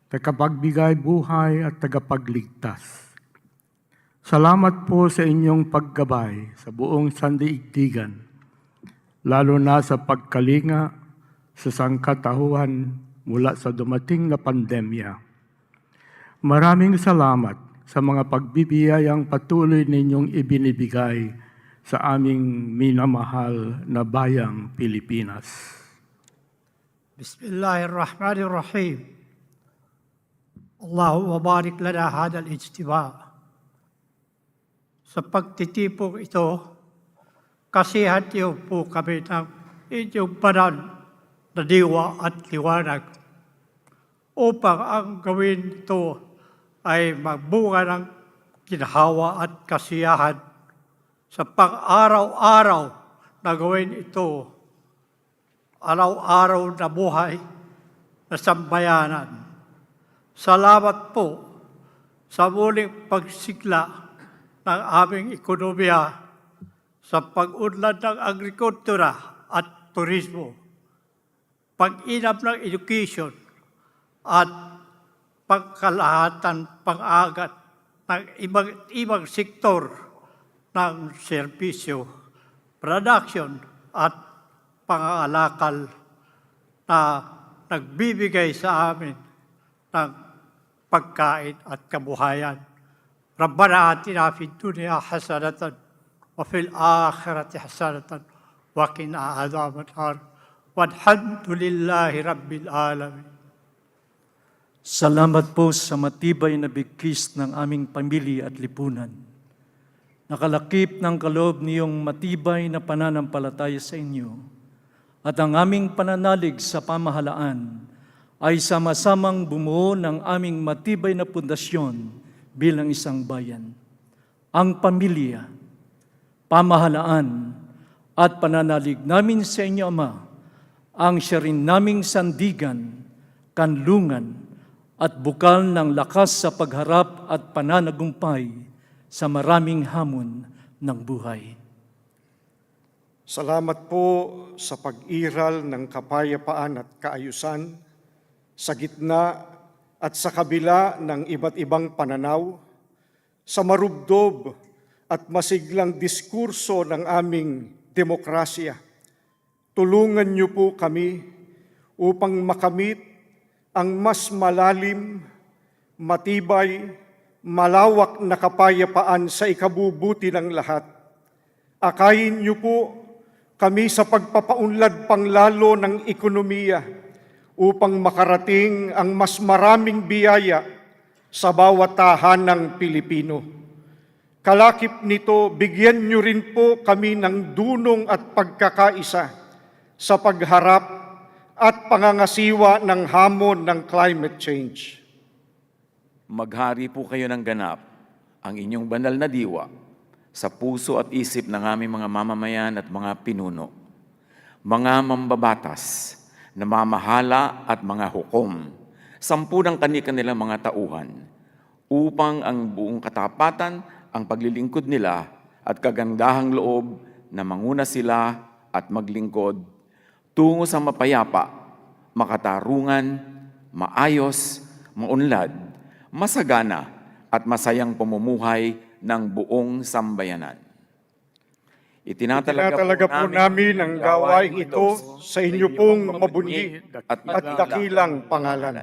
tagapagbigay buhay at tagapagligtas. Salamat po sa inyong paggabay sa buong sandaigdigan, lalo na sa pagkalinga sa sangkatauhan mula sa dumating na pandemya. Maraming salamat sa mga pagbibiyayang patuloy ninyong ibinibigay sa aming minamahal na bayang Pilipinas. Bismillahirrahmanirrahim. Allahumma barik lana hadal ijtima. Sa pagtitipong ito, kasihan niyo po kami ng inyong banal na diwa at liwanag upang ang gawin ito ay magbunga ng ginhawa at kasiyahan sa pang-araw-araw na gawin ito, araw-araw na buhay na sambayanan. Salamat po sa muling pagsigla ng aming ekonomiya sa pag-unlad ng agrikultura at turismo, pag-inam ng education at pangkalahatan pang-agat ng ibang sektor ng serbisyo, production at pangangalakal na nagbibigay sa amin ng pagkain at kabuhayan. Rabbana atina fid dunya hasanatan wa fil akhirati hasanatan wa qina adhaban nar. Walhamdulillahi rabbil alamin. Salamat po sa matibay na bigkis ng aming pamilya at lipunan. Nakalakip ng kaloob niyong matibay na pananampalataya sa inyo at ang aming pananalig sa pamahalaan ay sama-samang bumuo ng aming matibay na pundasyon bilang isang bayan. Ang pamilya, pamahalaan at pananalig namin sa inyo, Ama, ang siya rin naming sandigan, kanlungan, at bukal ng lakas sa pagharap at pananagumpay sa maraming hamon ng buhay. Salamat po sa pag-iral ng kapayapaan at kaayusan sa gitna at sa kabila ng iba't ibang pananaw, sa marubdob at masiglang diskurso ng aming demokrasya. Tulungan niyo po kami upang makamit ang mas malalim, matibay, malawak na kapayapaan sa ikabubuti ng lahat. Akayin niyo po kami sa pagpapaunlad panglalo ng ekonomiya upang makarating ang mas maraming biyaya sa bawat tahanang Pilipino. Kalakip nito, bigyan niyo rin po kami ng dunong at pagkakaisa sa pagharap at pangangasiwa ng hamon ng climate change. Maghari po kayo ng ganap ang inyong banal na diwa sa puso at isip ng aming mga mamamayan at mga pinuno, mga mambabatas, namamahala at mga hukom, 10 ng kanilang mga tauhan, upang ang buong katapatan, ang paglilingkod nila at kagandahang loob na manguna sila at maglingkod tungo sa mapayapa, makatarungan, maayos, maunlad, masagana at masayang pamumuhay ng buong sambayanan. Itinatalaga po namin ang gawain ito sa inyo pong mabunyi at dakilang pangalan.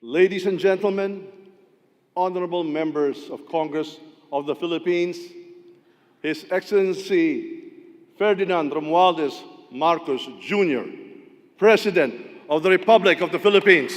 Ladies and gentlemen, honorable members of Congress of the Philippines, His Excellency Ferdinand Romualdez Marcos Jr., President of the Republic of the Philippines.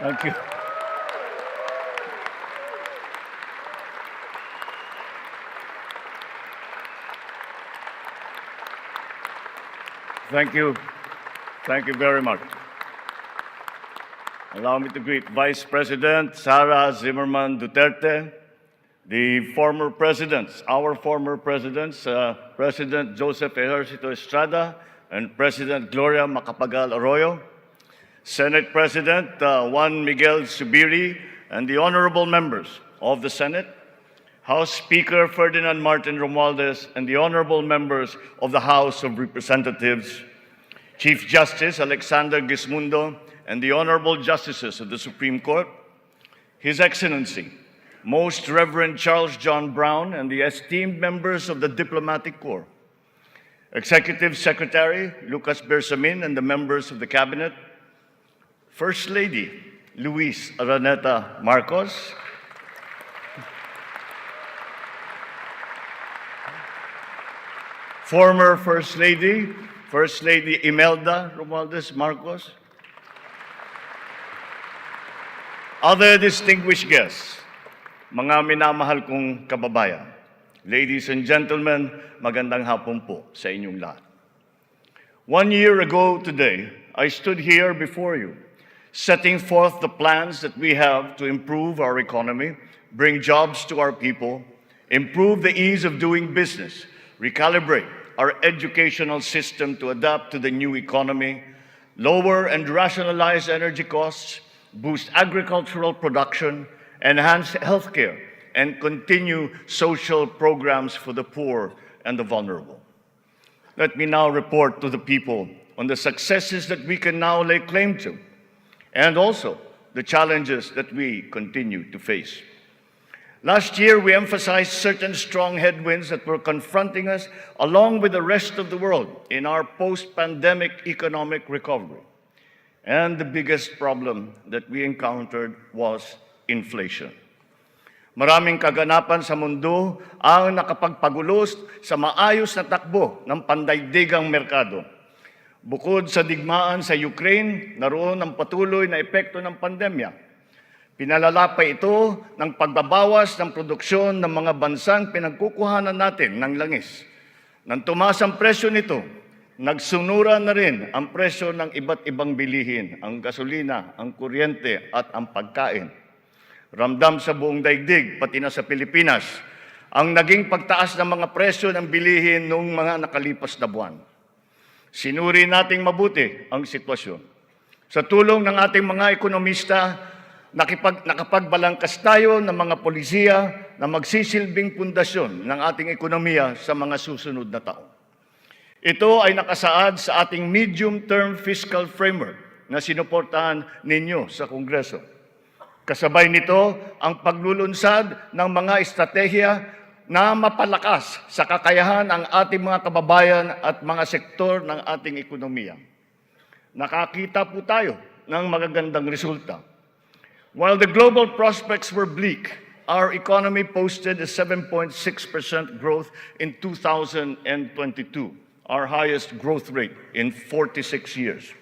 Thank you. Thank you. Thank you very much. Allow me to greet Vice President Sara Zimmerman Duterte, the former presidents, our former presidents, President Joseph Ejercito Estrada and President Gloria Macapagal Arroyo, Senate President Juan Miguel Zubiri, and the honorable members of the Senate, House Speaker Ferdinand Martin Romualdez, and the honorable members of the House of Representatives, Chief Justice Alexander Gismundo, and the honorable justices of the Supreme Court, His Excellency, Most Reverend Charles John Brown, and the esteemed members of the Diplomatic Corps, Executive Secretary Lucas Bersamin and the members of the Cabinet, First Lady Luis Araneta Marcos, former First Lady Imelda Romualdez Marcos, other distinguished guests, mga minamahal kong kababayan, ladies and gentlemen, magandang hapon po sa inyong lahat. 1 year ago today, I stood here before you, setting forth the plans that we have to improve our economy, bring jobs to our people, improve the ease of doing business, recalibrate our educational system to adapt to the new economy, lower and rationalize energy costs, boost agricultural production, enhance healthcare, and continue social programs for the poor and the vulnerable. Let me now report to the people on the successes that we can now lay claim to, and also the challenges that we continue to face. Last year, we emphasized certain strong headwinds that were confronting us along with the rest of the world in our post-pandemic economic recovery. And the biggest problem that we encountered was inflation. Maraming kaganapan sa mundo ang nakapagpagulos sa maayos na takbo ng pandaigdigang merkado. Bukod sa digmaan sa Ukraine, naroon ang patuloy na epekto ng pandemya. Pinalala pa ito ng pagbabawas ng produksyon ng mga bansang pinagkukuhanan natin ng langis. Nang tumaas ang presyo nito, Nagsunura na rin ang presyo ng iba't ibang bilihin, ang gasolina, ang kuryente at ang pagkain. Ramdam sa buong daigdig, pati na sa Pilipinas, ang naging pagtaas ng mga presyo ng bilihin noong mga nakalipas na buwan. Sinuri nating mabuti ang sitwasyon. Sa tulong ng ating mga ekonomista, nakapagbalangkas tayo ng mga polisiya na magsisilbing pundasyon ng ating ekonomiya sa mga susunod na taon. Ito ay nakasaad sa ating medium-term fiscal framework na sinuportahan ninyo sa Kongreso. Kasabay nito ang paglulunsad ng mga estratehiya na mapalakas sa kakayahan ang ating mga kababayan at mga sektor ng ating ekonomiya. Nakakita po tayo ng magagandang resulta. While the global prospects were bleak, our economy posted a 7.6% growth in 2022, our highest growth rate in 46 years.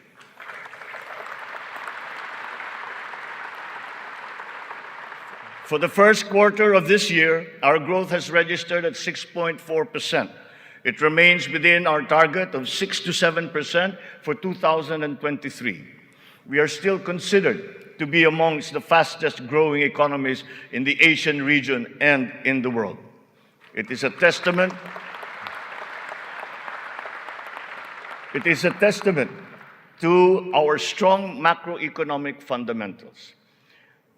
For the first quarter of this year, our growth has registered at 6.4%. It remains within our target of 6 to 7% for 2023. We are still considered to be amongst the fastest growing economies in the Asian region and in the world. It is a testament to our strong macroeconomic fundamentals.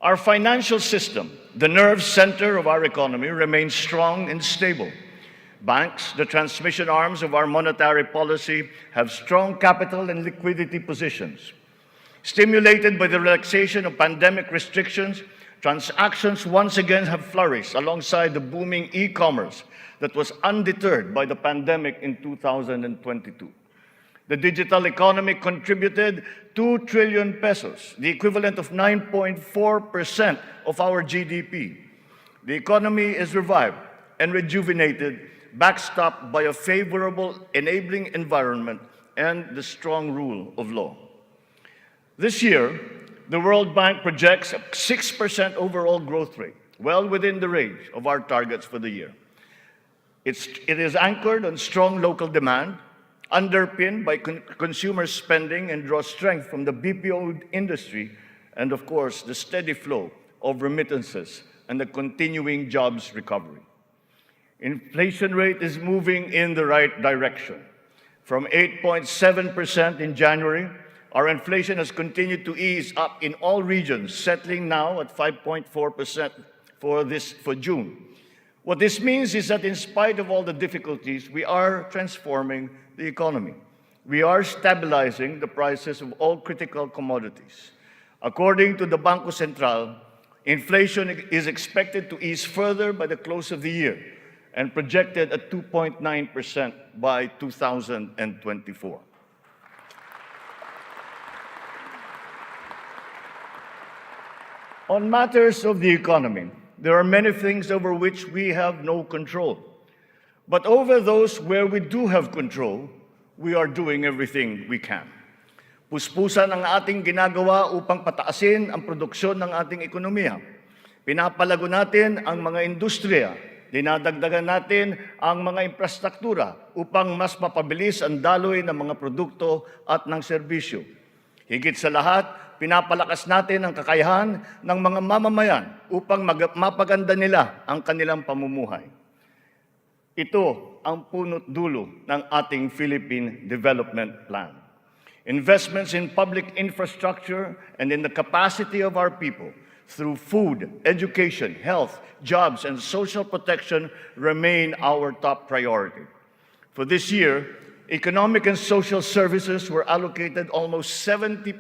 Our financial system, the nerve center of our economy, remains strong and stable. Banks, the transmission arms of our monetary policy, have strong capital and liquidity positions. Stimulated by the relaxation of pandemic restrictions, transactions once again have flourished alongside the booming e-commerce that was undeterred by the pandemic in 2022. The digital economy contributed 2 trillion pesos, the equivalent of 9.4% of our GDP. The economy is revived and rejuvenated, backstopped by a favorable enabling environment and the strong rule of law. This year, the World Bank projects a 6% overall growth rate, well within the range of our targets for the year. It is anchored on strong local demand, underpinned by consumer spending, and draws strength from the BPO industry and, of course, the steady flow of remittances and the continuing jobs recovery. Inflation rate is moving in the right direction. From 8.7% in January, our inflation has continued to ease up in all regions, settling now at 5.4% for June. What this means is that in spite of all the difficulties, we are transforming the economy. We are stabilizing the prices of all critical commodities. According to the Bangko Sentral, inflation is expected to ease further by the close of the year and projected at 2.9% by 2024. On matters of the economy, there are many things over which we have no control. But over those where we do have control, we are doing everything we can. Puspusan ang ating ginagawa upang pataasin ang produksyon ng ating ekonomiya. Pinapalago natin ang mga industriya. Dinadagdagan natin ang mga infrastruktura upang mas mapabilis ang daloy ng mga produkto at ng serbisyo. Higit sa lahat, pinapalakas natin ang kakayahan ng mga mamamayan upang mapaganda nila ang kanilang pamumuhay. Ito ang punot dulo ng ating Philippine Development Plan. Investments in public infrastructure and in the capacity of our people through food, education, health, jobs, and social protection remain our top priority. For this year, economic and social services were allocated almost 70%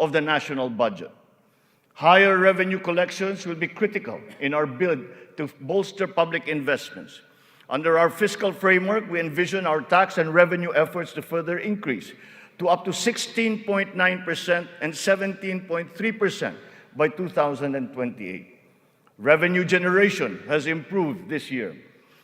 of the national budget. Higher revenue collections will be critical in our bid to bolster public investments. Under our fiscal framework, we envision our tax and revenue efforts to further increase to up to 16.9% and 17.3% by 2028. Revenue generation has improved this year.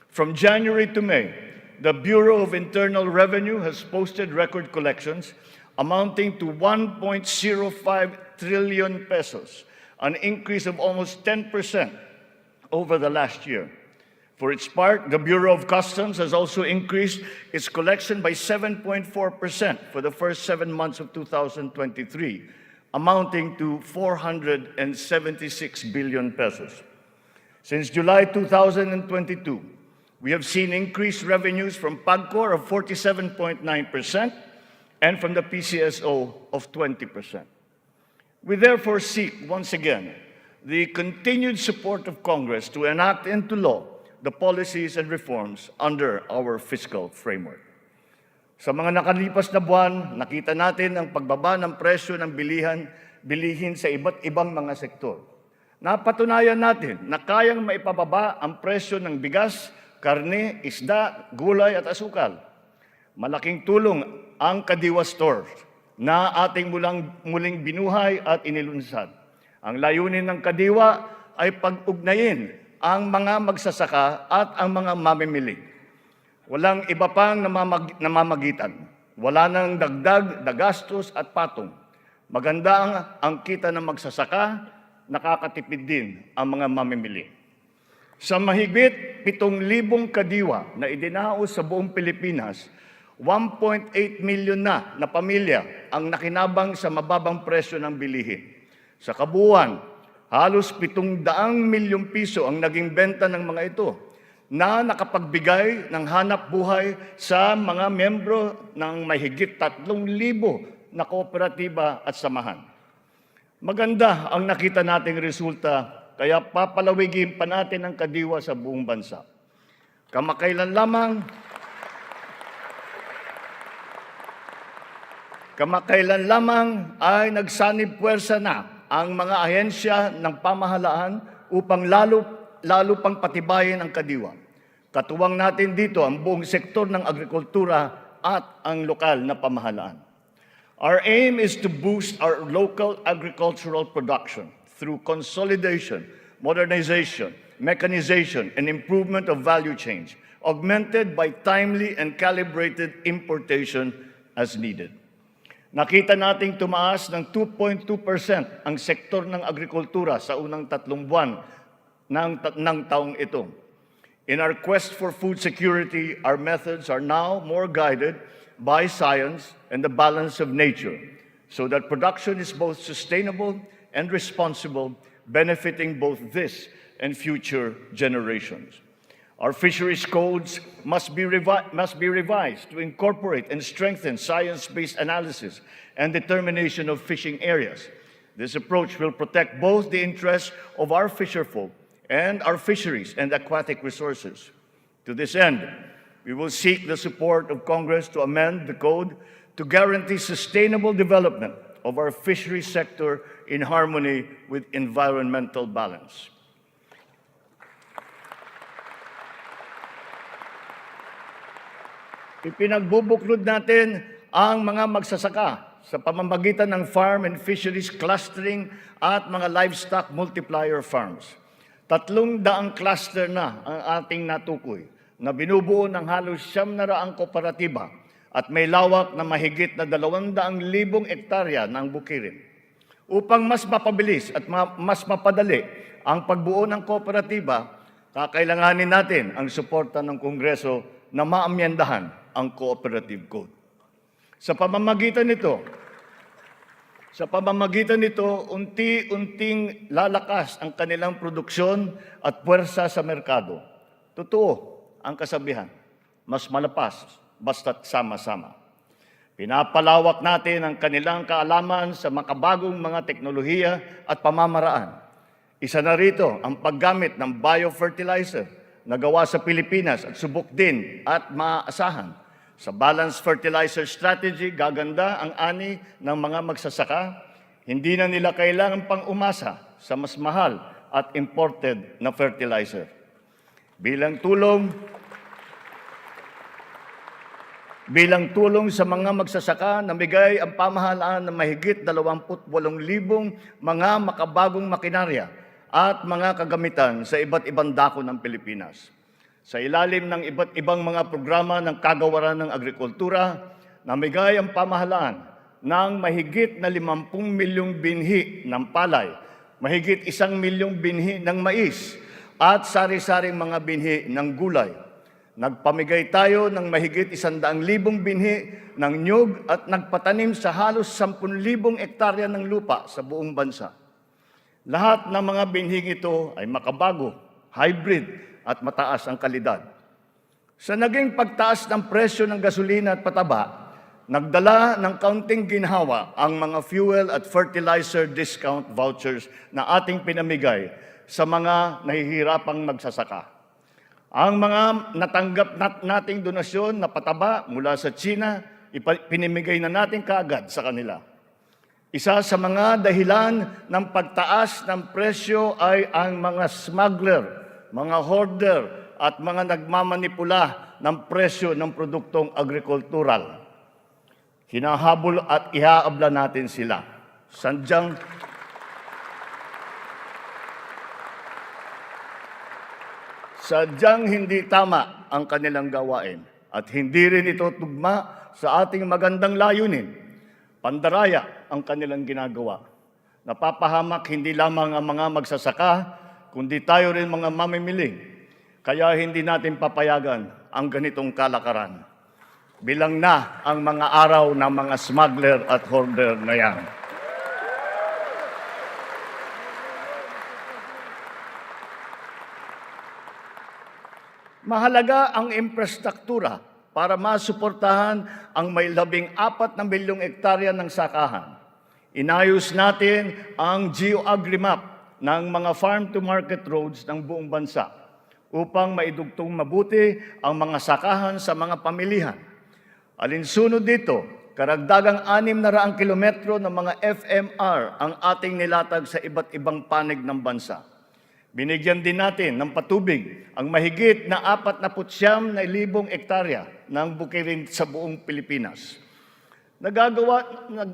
From January to May, the Bureau of Internal Revenue has posted record collections amounting to 1.05 trillion pesos, an increase of almost 10% over the last year. For its part, the Bureau of Customs has also increased its collection by 7.4% for the first 7 months of 2023, amounting to 476 billion pesos. Since July 2022, we have seen increased revenues from PAGCOR of 47.9% and from the PCSO of 20%. We therefore seek, once again, the continued support of Congress to enact into law the policies and reforms under our fiscal framework. Sa mga nakalipas na buwan, nakita natin ang pagbaba ng presyo ng bilihin sa iba't ibang mga sektor. Napatunayan natin na kayang maipababa ang presyo ng bigas, karne, isda, gulay at asukal. Malaking tulong ang Kadiwa Store na ating muling binuhay at inilunsad. Ang layunin ng Kadiwa ay pag-ugnayin ang mga magsasaka at ang mga mamimili. Walang iba pang namamagitan. Wala nang dagdag, dagastos at patong. Maganda ang kita ng magsasaka, nakakatipid din ang mga mamimili. Sa mahigit 7,000 kadiwa na idinaos sa buong Pilipinas, 1.8 million na pamilya ang nakinabang sa mababang presyo ng bilihin. Sa kabuuan, halos 700 milyong piso ang naging benta ng mga ito na nakapagbigay ng hanap buhay sa mga membro ng mahigit 3,000 na kooperatiba at samahan. Maganda ang nakita nating resulta, kaya papalawigin pa natin ang Kadiwa sa buong bansa. Kamakailan lamang ay nagsanib puwersa na ang mga ahensya ng pamahalaan upang lalo pang patibayin ang Kadiwa. Katuwang natin dito ang buong sektor ng agrikultura at ang lokal na pamahalaan. Our aim is to boost our local agricultural production through consolidation, modernization, mechanization, and improvement of value chains, augmented by timely and calibrated importation as needed. Nakita nating tumaas ng 2.2% ang sektor ng agrikultura sa unang 3 buwan ng taong ito. In our quest for food security, our methods are now more guided by science and the balance of nature, so that production is both sustainable and responsible, benefiting both this and future generations. Our fisheries codes must be revised to incorporate and strengthen science-based analysis and determination of fishing areas. This approach will protect both the interests of our fisherfolk and our fisheries and aquatic resources. To this end, we will seek the support of Congress to amend the code to guarantee sustainable development of our fisheries sector in harmony with environmental balance. Ipinagbubuklod natin ang mga magsasaka sa pamamagitan ng farm and fisheries clustering at mga livestock multiplier farms. 300 cluster na ang ating natukoy na binubuo ng halos 900 kooperatiba at may lawak na mahigit na 200,000 hektarya ng bukirin. Upang mas mapabilis at mas mapadali ang pagbuo ng kooperatiba, kakailanganin natin ang suporta ng Kongreso na maamyendahan ang Cooperative Code. Sa pamamagitan nito, unti-unting lalakas ang kanilang produksyon at puwersa sa merkado. Totoo ang kasabihan, mas malapas basta't sama-sama. Pinapalawak natin ang kanilang kaalaman sa makabagong mga teknolohiya at pamamaraan. Isa na rito ang paggamit ng biofertilizer na gawa sa Pilipinas at subok din at maaasahan. Sa balanced fertilizer strategy, gaganda ang ani ng mga magsasaka. Hindi na nila kailangan pang umasa sa mas mahal at imported na fertilizer. Bilang tulong sa mga magsasaka, namigay ang pamahalaan ng mahigit 28,000 mga makabagong makinarya at mga kagamitan sa iba't ibang dako ng Pilipinas. Sa ilalim ng iba't ibang mga programa ng kagawaran ng agrikultura, namigay ang pamahalaan ng mahigit na 50 milyong binhi ng palay, mahigit 1 milyong binhi ng mais, at sari-saring mga binhi ng gulay. Nagpamigay tayo ng mahigit 100,000 binhi ng nyug at nagpatanim sa halos 10,000 hektarya ng lupa sa buong bansa. Lahat ng mga binhing ito ay makabago, hybrid at mataas ang kalidad. Sa naging pagtaas ng presyo ng gasolina at pataba, nagdala ng kaunting ginhawa ang mga fuel at fertilizer discount vouchers na ating pinamigay sa mga nahihirapang magsasaka. Ang mga natanggap nating donasyon na pataba mula sa China, pinimigay na natin kaagad sa kanila. Isa sa mga dahilan ng pagtaas ng presyo ay ang mga smuggler, mga hoarder at mga nagmamanipula ng presyo ng produktong agrikultural. Hinahabol at ihaabla natin sila. Sadyang hindi tama ang kanilang gawain at hindi rin ito tugma sa ating magandang layunin. Pandaraya ang kanilang ginagawa. Napapahamak hindi lamang ang mga magsasaka, kundi tayo rin mga mamimili. Kaya hindi natin papayagan ang ganitong kalakaran. Bilang na ang mga araw ng mga smuggler at hoarder na yan. Mahalaga ang infrastruktura para masuportahan ang may 14 na milyong hektarya ng sakahan. Inayos natin ang geo-agri-map ng mga farm-to-market roads ng buong bansa upang maidugtong mabuti ang mga sakahan sa mga pamilihan. Alinsunod dito, karagdagang 600 kilometro ng mga FMR ang ating nilatag sa iba't ibang panig ng bansa. Binigyan din natin ng patubig ang mahigit na 49,000 hektarya ng bukirin sa buong Pilipinas.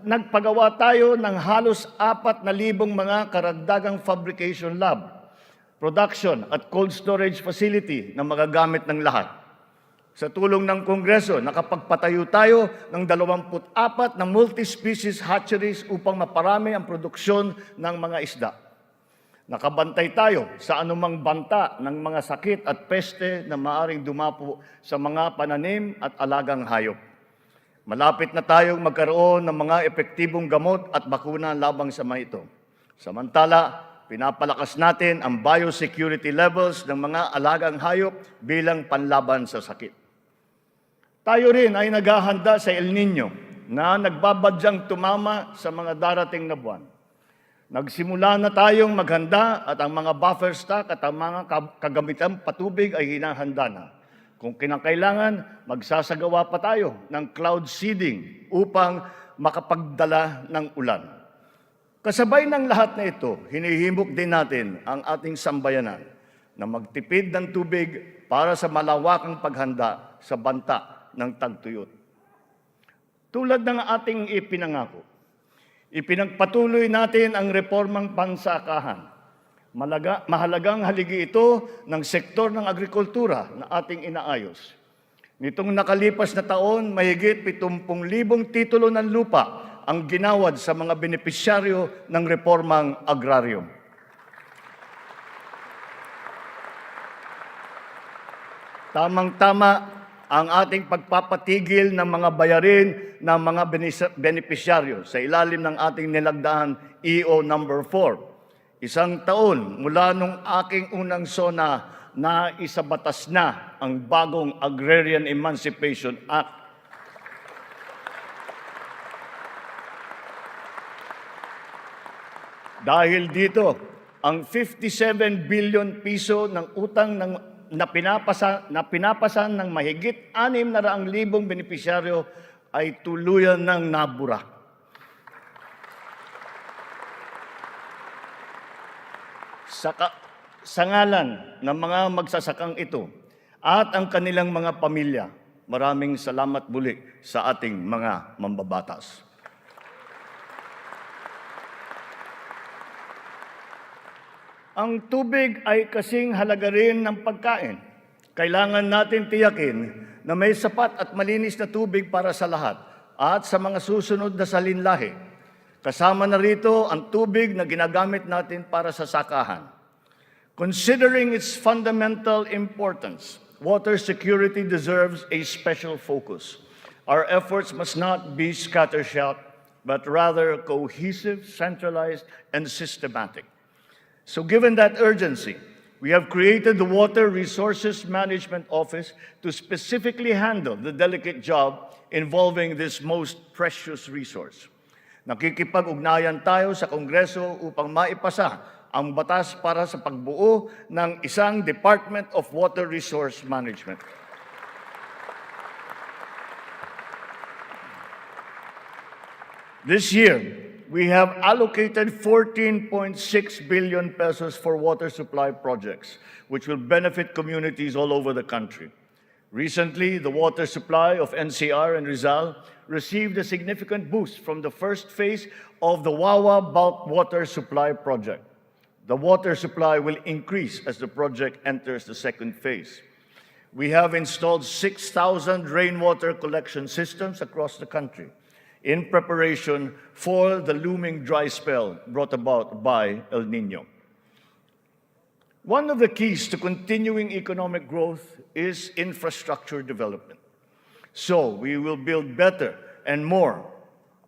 Nagpagawa tayo ng halos 4,000 mga karagdagang fabrication lab, production at cold storage facility na magagamit ng lahat. Sa tulong ng Kongreso, nakapagpatayo tayo ng 24 na multi-species hatcheries upang maparami ang produksyon ng mga isda. Nakabantay tayo sa anumang banta ng mga sakit at peste na maaring dumapo sa mga pananim at alagang hayop. Malapit na tayong magkaroon ng mga epektibong gamot at bakuna labang sa mga ito. Samantala, pinapalakas natin ang biosecurity levels ng mga alagang hayop bilang panlaban sa sakit. Tayo rin ay naghahanda sa El Nino na nagbabadyang tumama sa mga darating na buwan. Nagsimula na tayong maghanda at ang mga buffer stock at ang mga kagamitang patubig ay hinahanda na. Kung kinakailangan, magsasagawa pa tayo ng cloud seeding upang makapagdala ng ulan. Kasabay ng lahat na ito, hinihimok din natin ang ating sambayanan na magtipid ng tubig para sa malawakang paghanda sa banta ng tagtuyot. Tulad ng ating ipinangako, ipinagpatuloy natin ang reformang pansakahan. Mahalagang haligi ito ng sektor ng agrikultura na ating inaayos. Nitong nakalipas na taon, mahigit 70,000 titulo ng lupa ang ginawad sa mga benepisyaryo ng reformang agraryum. Tamang-tama ang ating pagpapatigil ng mga bayarin ng mga benepisyaryo sa ilalim ng ating nilagdaan EO number 4. 1 taon mula nung aking unang SONA na isabatas na ang bagong Agrarian Emancipation Act. Dahil dito, ang 57 billion piso ng utang na pinapasan ng mahigit 600,000 benepisyaryo ay tuluyan ng nabura. Sa ngalan ng mga magsasakang ito at ang kanilang mga pamilya, maraming salamat muli sa ating mga mambabatas. Ang tubig ay kasing halaga rin ng pagkain. Kailangan natin tiyakin na may sapat at malinis na tubig para sa lahat at sa mga susunod na salinlahi. Kasama na rito ang tubig na ginagamit natin para sa sakahan. Considering its fundamental importance, water security deserves a special focus. Our efforts must not be scattershot, but rather cohesive, centralized, and systematic. So given that urgency, we have created the Water Resources Management Office to specifically handle the delicate job involving this most precious resource. Nakikipag-ugnayan tayo sa Kongreso upang maipasa ang batas para sa pagbuo ng isang Department of Water Resource Management. This year, we have allocated 14.6 billion pesos for water supply projects, which will benefit communities all over the country. Recently, the water supply of NCR and Rizal received a significant boost from the first phase of the Wawa Bulk Water Supply Project. The water supply will increase as the project enters the second phase. We have installed 6,000 rainwater collection systems across the country in preparation for the looming dry spell brought about by El Nino. One of the keys to continuing economic growth is infrastructure development. So we will build better and more.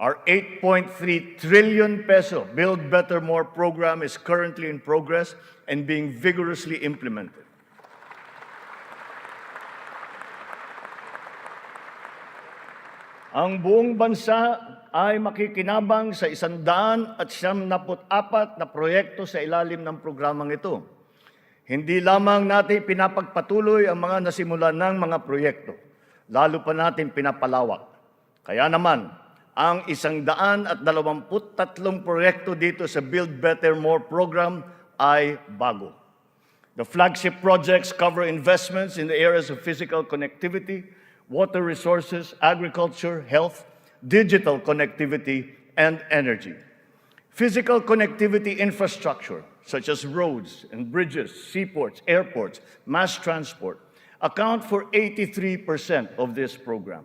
Our 8.3 trillion peso Build Better More program is currently in progress and being vigorously implemented. Ang buong bansa ay makikinabang sa 174 na proyekto sa ilalim ng programang ito. Hindi lamang natin pinapagpatuloy ang mga nasimulan ng mga proyekto, lalo pa natin pinapalawak. Kaya naman, ang 123 proyekto dito sa Build Better More program ay bago. The flagship projects cover investments in the areas of physical connectivity, water resources, agriculture, health, digital connectivity, and energy. Physical connectivity infrastructure, such as roads and bridges, seaports, airports, mass transport, account for 83% of this program.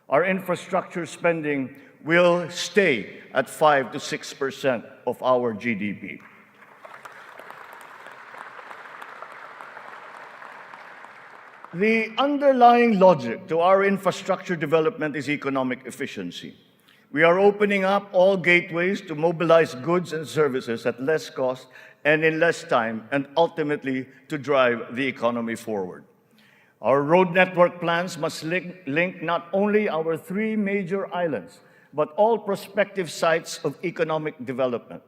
Our infrastructure spending will stay at 5 to 6% of our GDP. The underlying logic to our infrastructure development is economic efficiency. We are opening up all gateways to mobilize goods and services at less cost and in less time, and ultimately to drive the economy forward. Our road network plans must link not only our 3 major islands, but all prospective sites of economic development.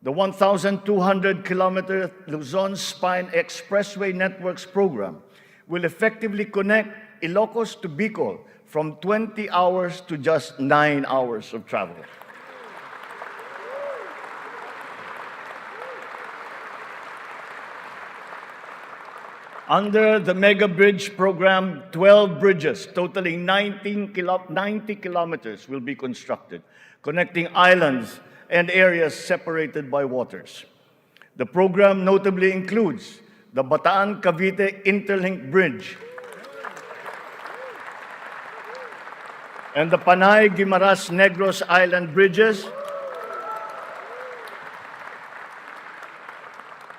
The 1,200-kilometer Luzon Spine Expressway Networks program will effectively connect Ilocos to Bicol from 20 hours to just 9 hours of travel. Under the Mega Bridge program, 12 bridges totaling 90 kilometers will be constructed, connecting islands and areas separated by waters. The program notably includes the Bataan-Cavite Interlink Bridge and the Panay-Guimaras-Negros Island bridges,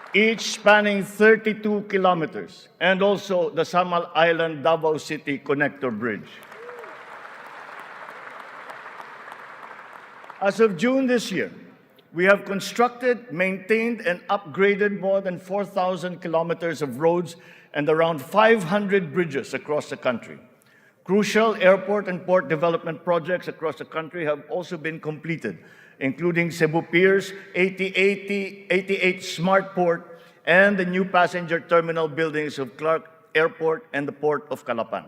each spanning 32 kilometers, and also the Samal Island Davao City Connector Bridge. As of June this year, we have constructed, maintained, and upgraded more than 4,000 kilometers of roads and around 500 bridges across the country. Crucial airport and port development projects across the country have also been completed, including Cebu Pier's 88 Smart Port and the new passenger terminal buildings of Clark Airport and the Port of Calapan.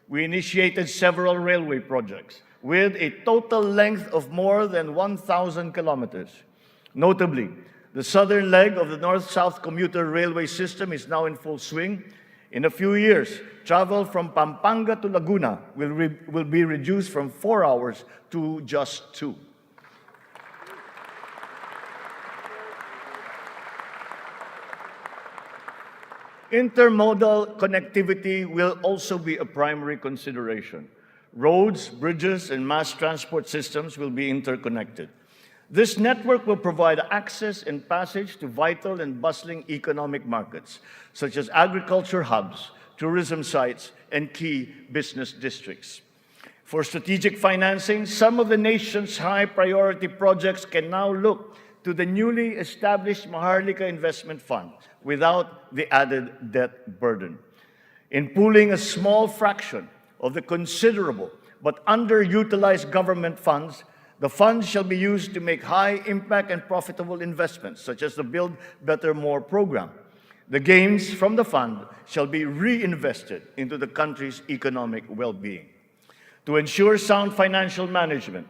We initiated several railway projects with a total length of more than 1,000 kilometers. Notably, the southern leg of the North-South commuter railway system is now in full swing. In a few years, travel from Pampanga to Laguna will be reduced from 4 hours to just 2. Intermodal connectivity will also be a primary consideration. Roads, bridges, and mass transport systems will be interconnected. This network will provide access and passage to vital and bustling economic markets, such as agriculture hubs, tourism sites, and key business districts. For strategic financing, some of the nation's high-priority projects can now look to the newly established Mahar Lake Investment Fund without the added debt burden. In pooling a small fraction of the considerable but underutilized government funds, the funds shall be used to make high-impact and profitable investments, such as the Build Better More program. The gains from the fund shall be reinvested into the country's economic well-being. To ensure sound financial management,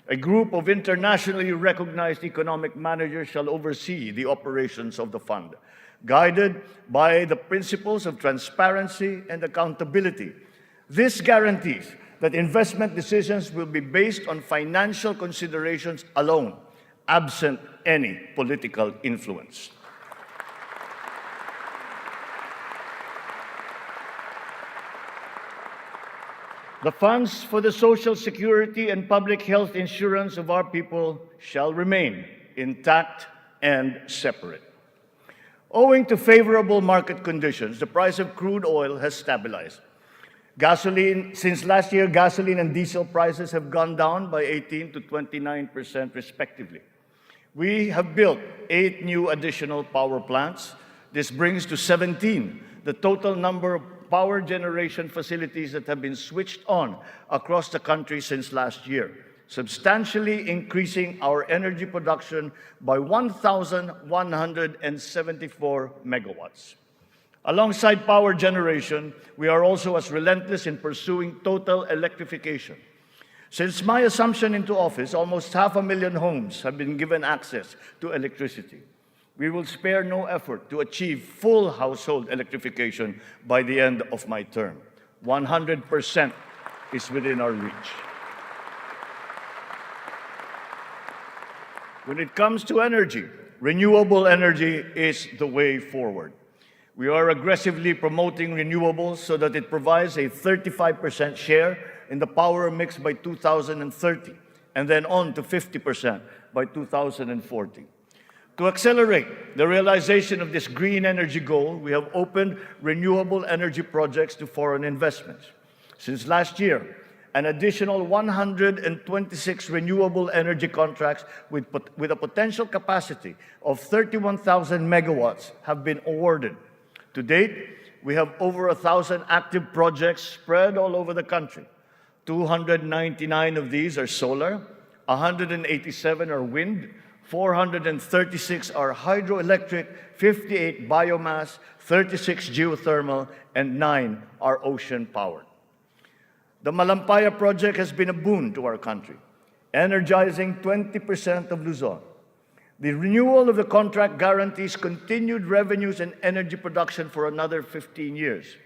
a group of internationally recognized economic managers shall oversee the operations of the fund, guided by the principles of transparency and accountability. This guarantees that investment decisions will be based on financial considerations alone, absent any political influence. The funds for the social security and public health insurance of our people shall remain intact and separate. Owing to favorable market conditions, the price of crude oil has stabilized. Since last year, gasoline and diesel prices have gone down by 18% to 29% respectively. We have built 8 new additional power plants. This brings to 17 the total number of power generation facilities that have been switched on across the country since last year, substantially increasing our energy production by 1,174 megawatts. Alongside power generation, we are also as relentless in pursuing total electrification. Since my assumption into office, almost 500,000 homes have been given access to electricity. We will spare no effort to achieve full household electrification by the end of my term. 100% is within our reach. When it comes to energy, renewable energy is the way forward. We are aggressively promoting renewables so that it provides a 35% share in the power mix by 2030, and then on to 50% by 2040. To accelerate the realization of this green energy goal, we have opened renewable energy projects to foreign investments. Since last year, an additional 126 renewable energy contracts with a potential capacity of 31,000 megawatts have been awarded. To date, we have over 1,000 active projects spread all over the country. 299 of these are solar, 187 are wind, 436 are hydroelectric, 58 biomass, 36 geothermal, and 9 are ocean-powered. The Malampaya project has been a boon to our country, energizing 20% of Luzon. The renewal of the contract guarantees continued revenues and energy production for another 15 years.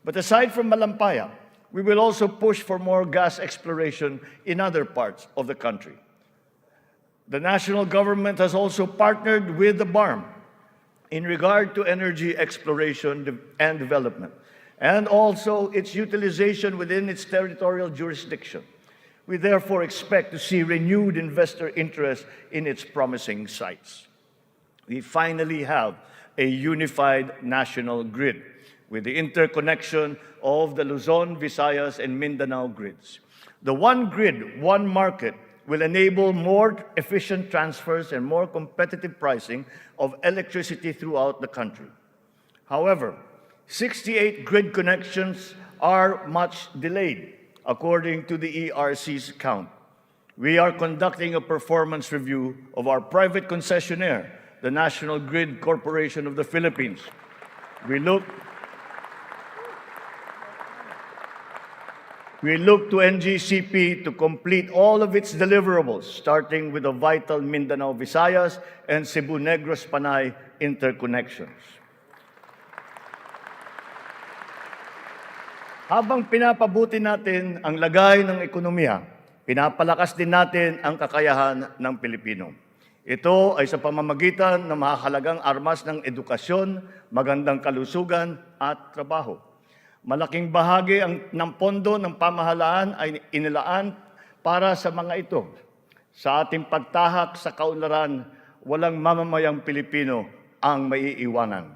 But aside from Malampaya, we will also push for more gas exploration in other parts of the country. The national government has also partnered with the BARM in regard to energy exploration and development, and also its utilization within its territorial jurisdiction. We therefore expect to see renewed investor interest in its promising sites. We finally have a unified national grid with the interconnection of the Luzon, Visayas, and Mindanao grids. The one grid, one market will enable more efficient transfers and more competitive pricing of electricity throughout the country. However, 68 grid connections are much delayed, according to the ERC's count. We are conducting a performance review of our private concessionaire, the National Grid Corporation of the Philippines. We look to NGCP to complete all of its deliverables, starting with the vital Mindanao, Visayas, and Cebu Negros Panay interconnections. Habang pinapabuti natin ang lagay ng ekonomiya, pinapalakas din natin ang kakayahan ng Pilipino. Ito ay sa pamamagitan ng mahalagang armas ng edukasyon, magandang kalusugan at trabaho. Malaking bahagi ng pondo ng pamahalaan ay inilaan para sa mga ito. Sa ating pagtahak sa kaunlaran, walang mamamayang Pilipino ang maiiwanan.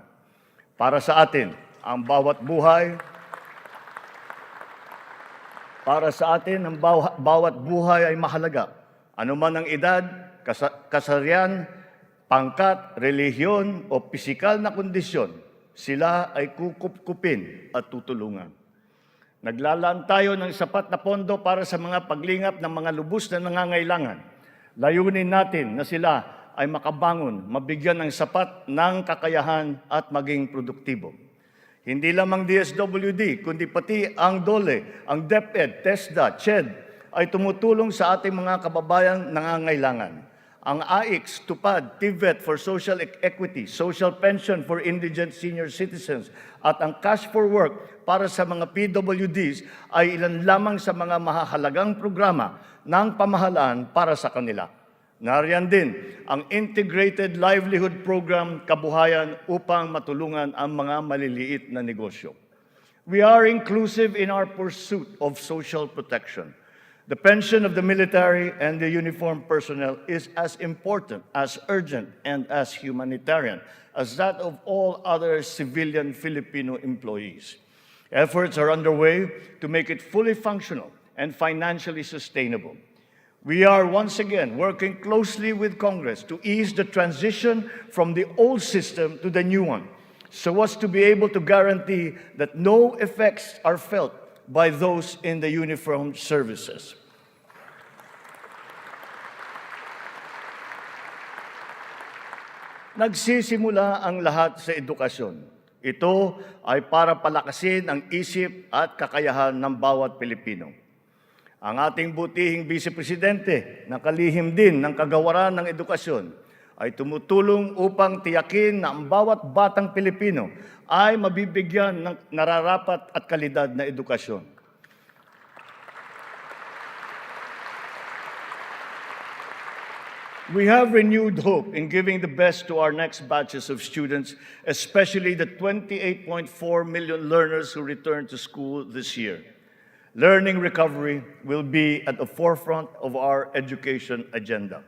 Para sa atin, ang bawat buhay ay mahalaga. Ano man ang edad, kasarian, pangkat, relihiyon o pisikal na kondisyon, sila ay kukupkupin at tutulungan. Naglalaan tayo ng sapat na pondo para sa mga paglingap ng mga lubos na nangangailangan. Layunin natin na sila ay makabangon, mabigyan ng sapat ng kakayahan at maging produktibo. Hindi lamang DSWD, kundi pati ang DOLE, ang DepEd, TESDA, CHED ay tumutulong sa ating mga kababayang nangangailangan. Ang AIX, TUPAD, TVET for Social Equity, Social Pension for Indigent Senior Citizens, at ang Cash for Work para sa mga PWDs ay ilan lamang sa mga mahahalagang programa ng pamahalaan para sa kanila. Nariyan din ang Integrated Livelihood Program Kabuhayan upang matulungan ang mga maliliit na negosyo. We are inclusive in our pursuit of social protection. The pension of the military and the uniformed personnel is as important, as urgent, and as humanitarian as that of all other civilian Filipino employees. Efforts are underway to make it fully functional and financially sustainable. We are once again working closely with Congress to ease the transition from the old system to the new one, so as to be able to guarantee that no effects are felt by those in the uniformed services. Nagsisimula ang lahat sa edukasyon. Ito ay para palakasin ang isip at kakayahan ng bawat Pilipino. Ang ating butihing Vice Presidente na kalihim din ng kagawaran ng edukasyon ay tumutulong upang tiyakin na ang bawat batang Pilipino ay mabibigyan ng nararapat at kalidad na edukasyon. We have renewed hope in giving the best to our next batches of students, especially the 28.4 million learners who return to school this year. Learning recovery will be at the forefront of our education agenda.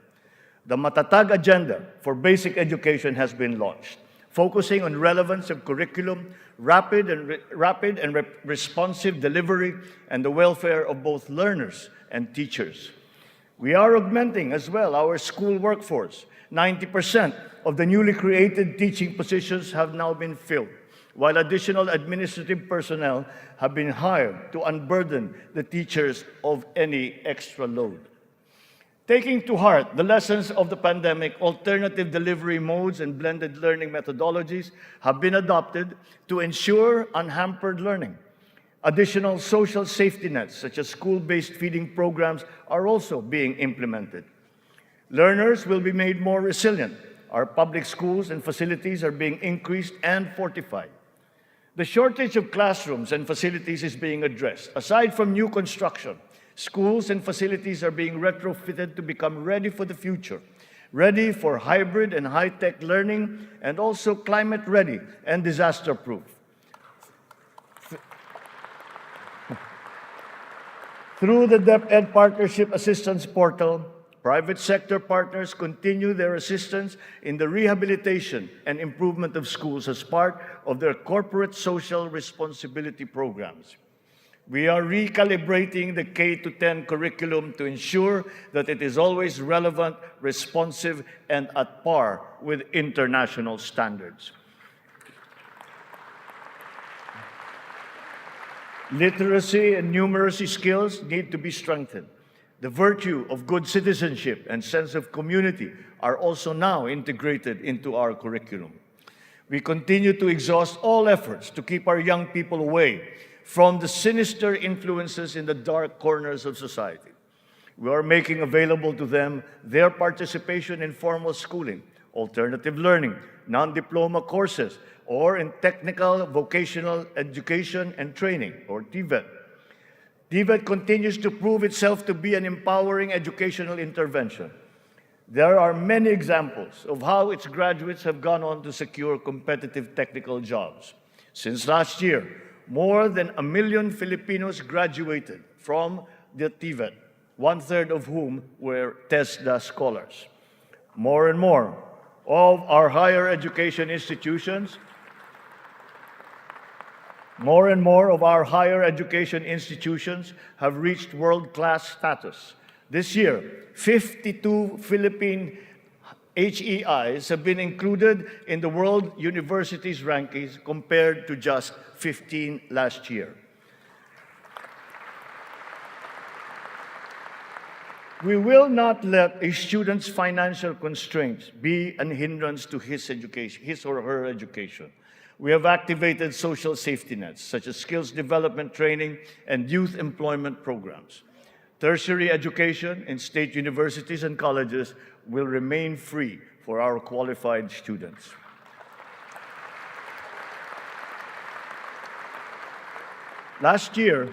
The Matatag Agenda for Basic Education has been launched, focusing on relevance of curriculum, rapid and responsive delivery, and the welfare of both learners and teachers. We are augmenting as well our school workforce. 90% of the newly created teaching positions have now been filled, while additional administrative personnel have been hired to unburden the teachers of any extra load. Taking to heart the lessons of the pandemic, alternative delivery modes and blended learning methodologies have been adopted to ensure unhampered learning. Additional social safety nets, such as school-based feeding programs, are also being implemented. Learners will be made more resilient. Our public schools and facilities are being increased and fortified. The shortage of classrooms and facilities is being addressed. Aside from new construction, schools and facilities are being retrofitted to become ready for the future, ready for hybrid and high-tech learning, and also climate-ready and disaster-proof. Through the DepEd Partnership Assistance Portal, private sector partners continue their assistance in the rehabilitation and improvement of schools as part of their corporate social responsibility programs. We are recalibrating the K-10 curriculum to ensure that it is always relevant, responsive, and at par with international standards. Literacy and numeracy skills need to be strengthened. The virtue of good citizenship and sense of community are also now integrated into our curriculum. We continue to exhaust all efforts to keep our young people away from the sinister influences in the dark corners of society. We are making available to them their participation in formal schooling, alternative learning, non-diploma courses, or in technical vocational education and training, or TVET. TVET continues to prove itself to be an empowering educational intervention. There are many examples of how its graduates have gone on to secure competitive technical jobs. Since last year, more than 1 million Filipinos graduated from the TVET. one-third of whom were TESDA scholars. More and more of our higher education institutions have reached world-class status. This year, 52 Philippine HEIs have been included in the World Universities rankings compared to just 15 last year. We will not let a student's financial constraints be an hindrance to his or her education. We have activated social safety nets, such as skills development training and youth employment programs. Tertiary education in state universities and colleges will remain free for our qualified students. Last year,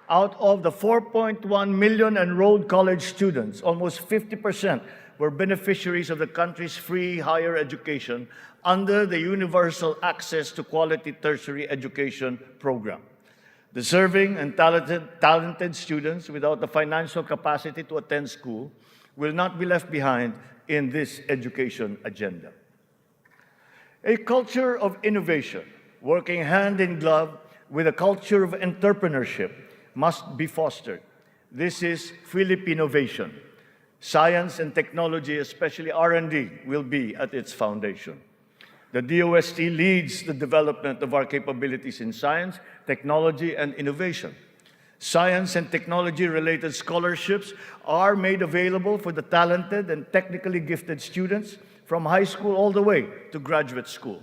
out of the 4.1 million enrolled college students, almost 50% were beneficiaries of the country's free higher education under the Universal Access to Quality Tertiary Education program. Deserving and talented students without the financial capacity to attend school will not be left behind in this education agenda. A culture of innovation, working hand in glove with a culture of entrepreneurship, must be fostered. This is Philippinovation. Science and technology, especially R&D, will be at its foundation. The DOST leads the development of our capabilities in science, technology, and innovation. Science and technology-related scholarships are made available for the talented and technically gifted students from high school all the way to graduate school.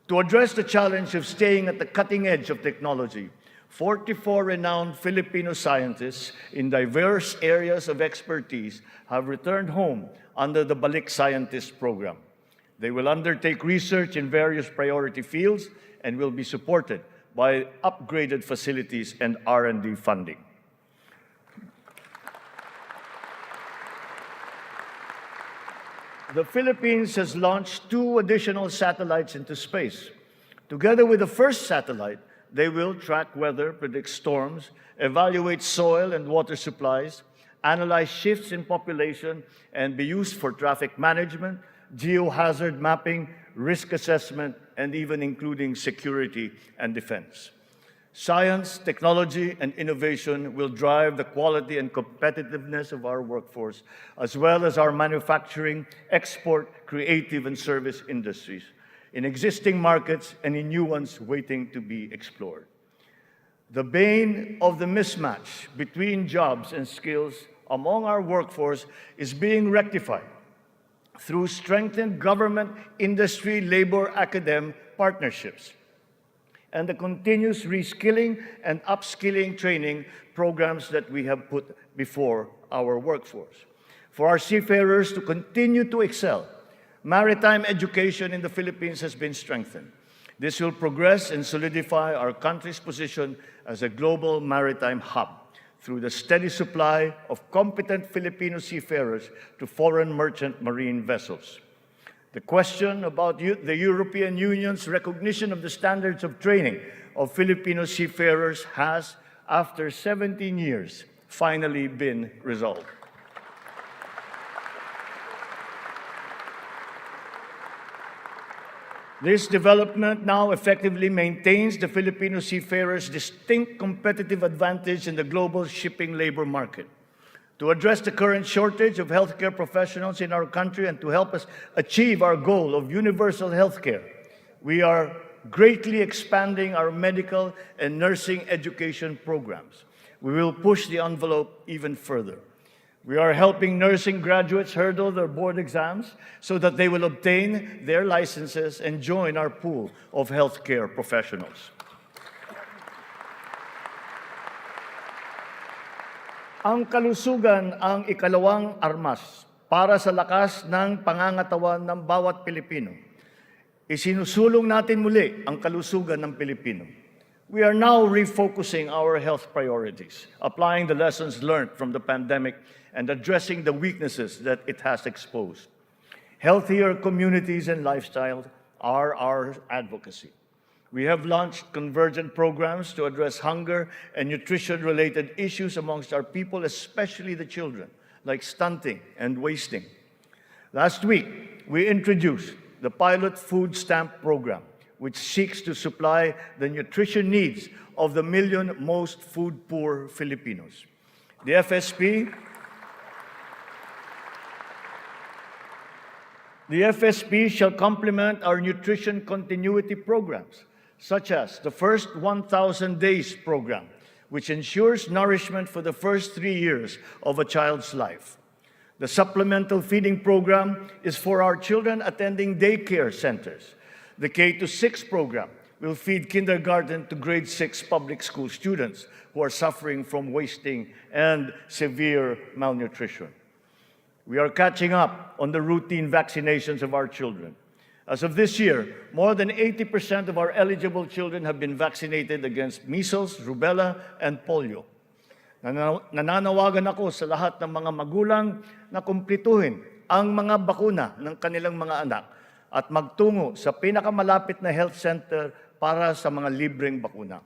To address the challenge of staying at the cutting edge of technology, 44 renowned Filipino scientists in diverse areas of expertise have returned home under the Balik Scientist program. They will undertake research in various priority fields and will be supported by upgraded facilities and R&D funding. The Philippines has launched 2 additional satellites into space. Together with the first satellite, they will track weather, predict storms, evaluate soil and water supplies, analyze shifts in population, and be used for traffic management, geohazard mapping, risk assessment, and even including security and defense. Science, technology, and innovation will drive the quality and competitiveness of our workforce, as well as our manufacturing, export, creative, and service industries, in existing markets and in new ones waiting to be explored. The bane of the mismatch between jobs and skills among our workforce is being rectified through strengthened government, industry, labor, academe partnerships, and the continuous reskilling and upskilling training programs that we have put before our workforce. For our seafarers to continue to excel, maritime education in the Philippines has been strengthened. This will progress and solidify our country's position as a global maritime hub through the steady supply of competent Filipino seafarers to foreign merchant marine vessels. The question about the European Union's recognition of the standards of training of Filipino seafarers has, after 17 years, finally been resolved. This development now effectively maintains the Filipino seafarers' distinct competitive advantage in the global shipping labor market. To address the current shortage of healthcare professionals in our country and to help us achieve our goal of universal healthcare, we are greatly expanding our medical and nursing education programs. We will push the envelope even further. We are helping nursing graduates hurdle their board exams so that they will obtain their licenses and join our pool of healthcare professionals. Ang kalusugan ang ikalawang armas para sa lakas ng pangangatawan ng bawat Pilipino. Isinusulong natin muli ang kalusugan ng Pilipino. We are now refocusing our health priorities, applying the lessons learned from the pandemic and addressing the weaknesses that it has exposed. Healthier communities and lifestyles are our advocacy. We have launched convergent programs to address hunger and nutrition-related issues amongst our people, especially the children, like stunting and wasting. Last week, we introduced the pilot food stamp program, which seeks to supply the nutrition needs of the million most food-poor Filipinos. The FSP shall complement our nutrition continuity programs, such as the First 1,000 Days program, which ensures nourishment for the first 3 years of a child's life. The supplemental feeding program is for our children attending daycare centers. The K-6 program will feed kindergarten to grade 6 public school students who are suffering from wasting and severe malnutrition. We are catching up on the routine vaccinations of our children. As of this year, more than 80% of our eligible children have been vaccinated against measles, rubella, and polio. Nananawagan ako sa lahat ng mga magulang na kumplituhin ang mga bakuna ng kanilang mga anak at magtungo sa pinakamalapit na health center para sa mga libreng bakuna.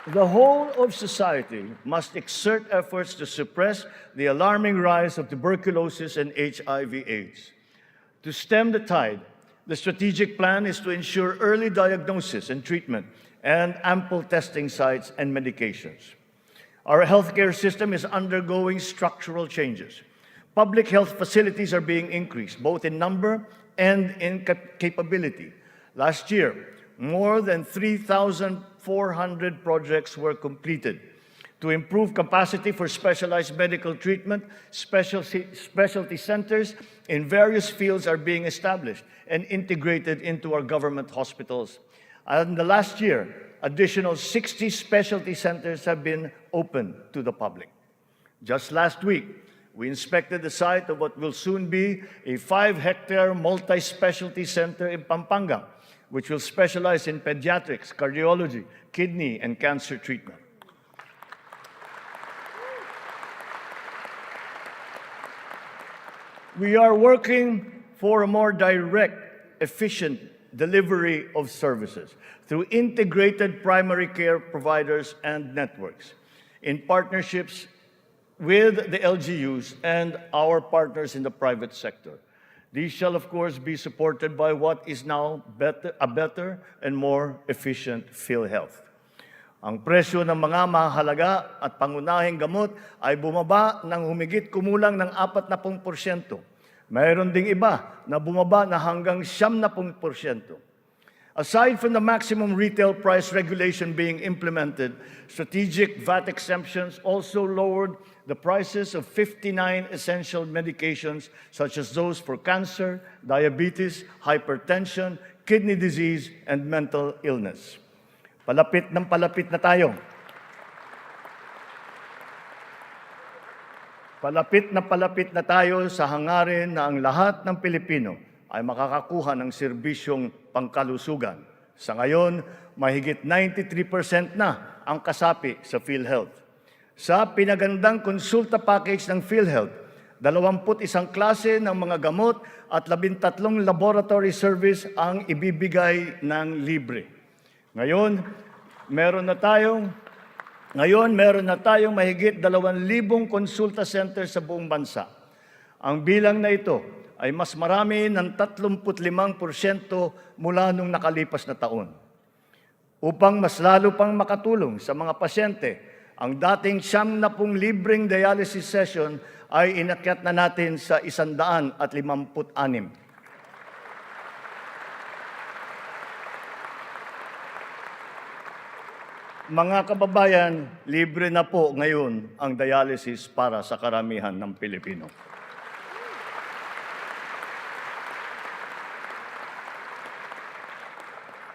The whole of society must exert efforts to suppress the alarming rise of tuberculosis and HIV/AIDS. To stem the tide, the strategic plan is to ensure early diagnosis and treatment and ample testing sites and medications. Our healthcare system is undergoing structural changes. Public health facilities are being increased, both in number and in capability. Last year, more than 3,400 projects were completed. To improve capacity for specialized medical treatment, specialty centers in various fields are being established and integrated into our government hospitals. And the last year, additional 60 specialty centers have been opened to the public. Just last week, we inspected the site of what will soon be a 5-hectare multi-specialty center in Pampanga, which will specialize in pediatrics, cardiology, kidney, and cancer treatment. We are working for a more direct, efficient delivery of services through integrated primary care providers and networks in partnerships with the LGUs and our partners in the private sector. These shall, of course, be supported by what is now a better and more efficient PhilHealth. Ang presyo ng mga mahalaga at pangunahing gamot ay bumaba ng humigit kumulang ng 40%. Mayroon ding iba na bumaba na hanggang 70%. Aside from the maximum retail price regulation being implemented, strategic VAT exemptions also lowered the prices of 59 essential medications such as those for cancer, diabetes, hypertension, kidney disease, and mental illness. Palapit na tayo. Palapit na tayo sa hangarin na ang lahat ng Pilipino ay makakakuha ng serbisyong pangkalusugan. Sa ngayon, mahigit 93% na ang kasapi sa PhilHealth. Sa pinagandang konsulta package ng PhilHealth, 21 klase ng mga gamot at 13 laboratory service ang ibibigay ng libre. Ngayon, meron na tayong mahigit 2,000 konsulta center sa buong bansa. Ang bilang na ito ay mas marami ng 35% mula nung nakalipas na taon. Upang mas lalo pang makatulong sa mga pasyente, ang dating 70 libreng dialysis session ay inakyat na natin sa 156. Mga kababayan, libre na po ngayon ang dialysis para sa karamihan ng Pilipino.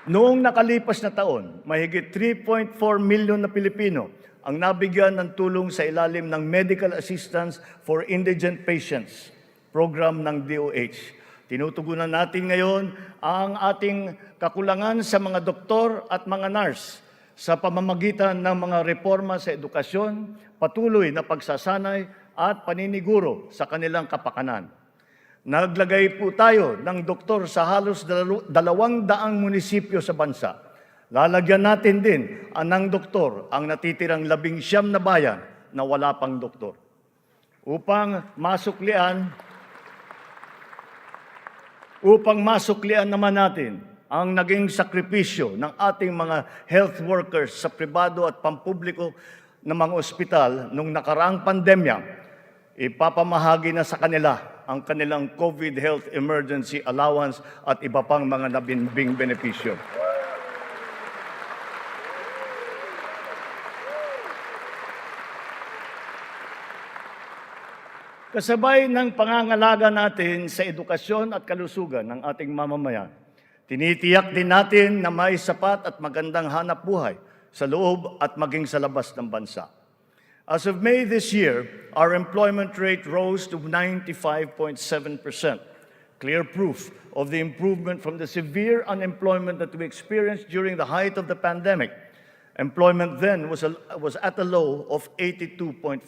Noong nakalipas na taon, mahigit 3.4 million na Pilipino ang nabigyan ng tulong sa ilalim ng Medical Assistance for Indigent Patients program ng DOH. Tinutugunan natin ngayon ang ating kakulangan sa mga doktor at mga nurse sa pamamagitan ng mga reforma sa edukasyon, patuloy na pagsasanay at paniniguro sa kanilang kapakanan. Naglagay po tayo ng doktor sa halos 200 munisipyo sa bansa. Lalagyan natin din ng doktor ang natitirang 19 na bayan na wala pang doktor. Upang masuklian naman natin ang naging sakripisyo ng ating mga health workers sa pribado at pampubliko ng mga ospital nung nakaraang pandemya, ipapamahagi na sa kanila ang kanilang COVID Health Emergency Allowance at iba pang mga nabinbing benepisyo. Kasabay ng pangangalaga natin sa edukasyon at kalusugan ng ating mamamayan, tinitiyak din natin na may sapat at magandang hanap buhay sa loob at maging sa labas ng bansa. As of May this year, our employment rate rose to 95.7%, clear proof of the improvement from the severe unemployment that we experienced during the height of the pandemic. Employment then was at a low of 82.4%.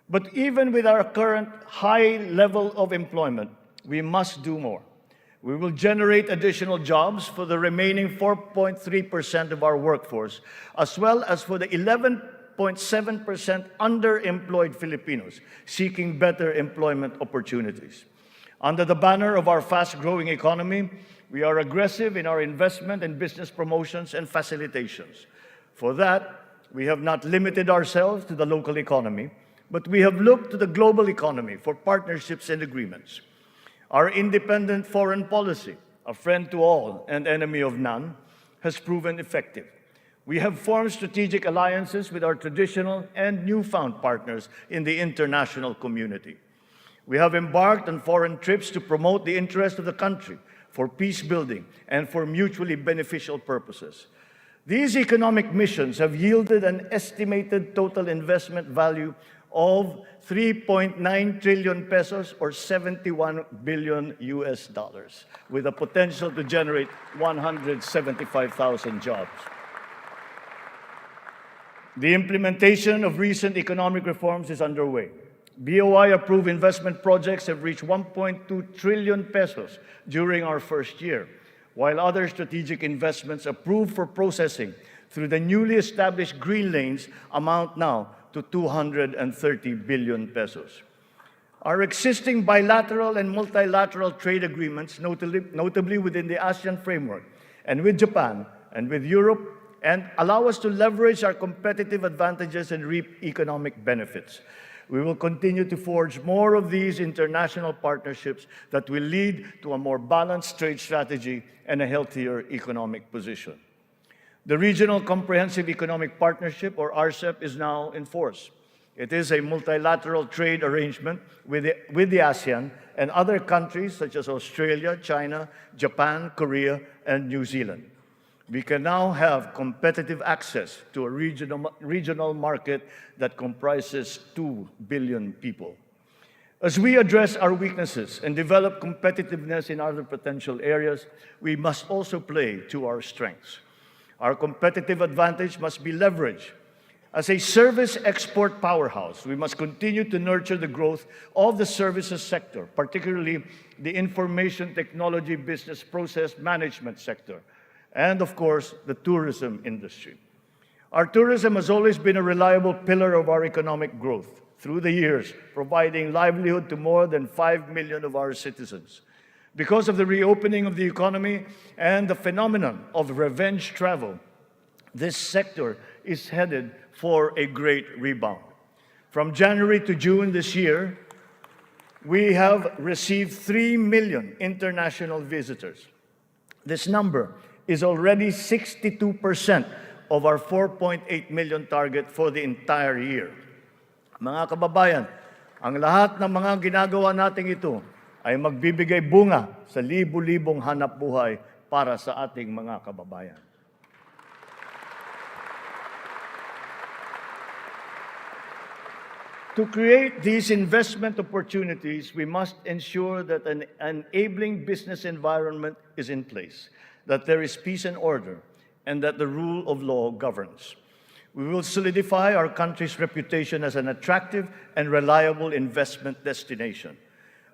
But even with our current high level of employment, we must do more. We will generate additional jobs for the remaining 4.3% of our workforce, as well as for the 11.7% underemployed Filipinos seeking better employment opportunities. Under the banner of our fast-growing economy, we are aggressive in our investment and business promotions and facilitations. For that, we have not limited ourselves to the local economy, but we have looked to the global economy for partnerships and agreements. Our independent foreign policy, a friend to all and enemy of none, has proven effective. We have formed strategic alliances with our traditional and newfound partners in the international community. We have embarked on foreign trips to promote the interest of the country for peace building and for mutually beneficial purposes. These economic missions have yielded an estimated total investment value of 3.9 trillion pesos or 71 billion US dollars, with a potential to generate 175,000 jobs. The implementation of recent economic reforms is underway. BOI-approved investment projects have reached 1.2 trillion pesos during our first year, while other strategic investments approved for processing through the newly established green lanes amount now to 230 billion pesos. Our existing bilateral and multilateral trade agreements, notably within the ASEAN framework, and with Japan and with Europe, and allow us to leverage our competitive advantages and reap economic benefits. We will continue to forge more of these international partnerships that will lead to a more balanced trade strategy and a healthier economic position. The Regional Comprehensive Economic Partnership, or RCEP, is now in force. It is a multilateral trade arrangement with the ASEAN and other countries such as Australia, China, Japan, Korea, and New Zealand. We can now have competitive access to a regional market that comprises 2 billion people. As we address our weaknesses and develop competitiveness in other potential areas, we must also play to our strengths. Our competitive advantage must be leveraged. As a service export powerhouse, we must continue to nurture the growth of the services sector, particularly the information technology business process management sector, and of course, the tourism industry. Our tourism has always been a reliable pillar of our economic growth through the years, providing livelihood to more than 5 million of our citizens. Because of the reopening of the economy and the phenomenon of revenge travel, this sector is headed for a great rebound. From January to June this year, we have received 3 million international visitors. This number is already 62% of our 4.8 million target for the entire year. Mga kababayan, ang lahat ng mga ginagawa nating ito ay magbibigay bunga sa libu-libong hanap buhay para sa ating mga kababayan. To create these investment opportunities, we must ensure that an enabling business environment is in place, that there is peace and order, and that the rule of law governs. We will solidify our country's reputation as an attractive and reliable investment destination.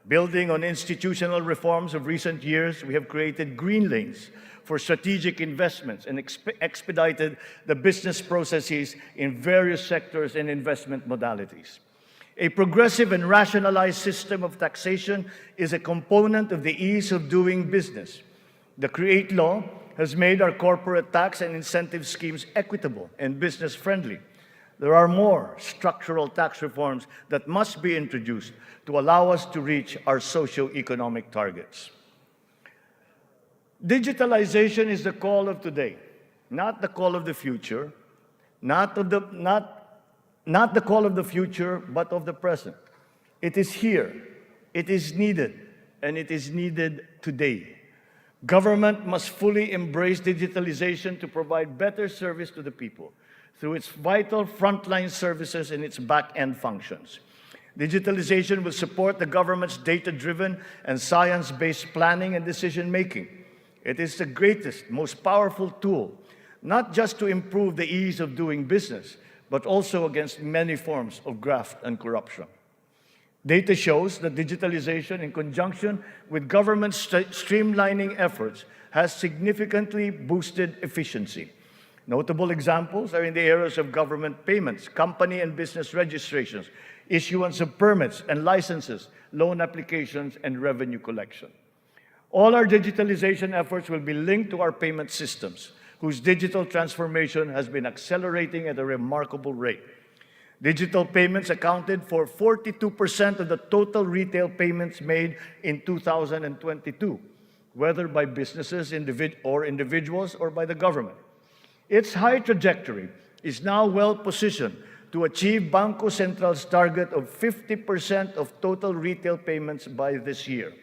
Building on institutional reforms of recent years, we have created green lanes for strategic investments and expedited the business processes in various sectors and investment modalities. A progressive and rationalized system of taxation is a component of the ease of doing business. The CREATE law has made our corporate tax and incentive schemes equitable and business-friendly. There are more structural tax reforms that must be introduced to allow us to reach our socio-economic targets. Digitalization is the call of today, not the call of the future, not the call of the future, but of the present. It is here, it is needed, and it is needed today. Government must fully embrace digitalization to provide better service to the people through its vital frontline services and its back-end functions. Digitalization will support the government's data-driven and science-based planning and decision-making. It is the greatest, most powerful tool, not just to improve the ease of doing business, but also against many forms of graft and corruption. Data shows that digitalization, in conjunction with government streamlining efforts, has significantly boosted efficiency. Notable examples are in the areas of government payments, company and business registrations, issuance of permits and licenses, loan applications, and revenue collection. All our digitalization efforts will be linked to our payment systems, whose digital transformation has been accelerating at a remarkable rate. Digital payments accounted for 42% of the total retail payments made in 2022, whether by businesses or individuals or by the government. Its high trajectory is now well positioned to achieve Bangko Central's target of 50% of total retail payments by this year.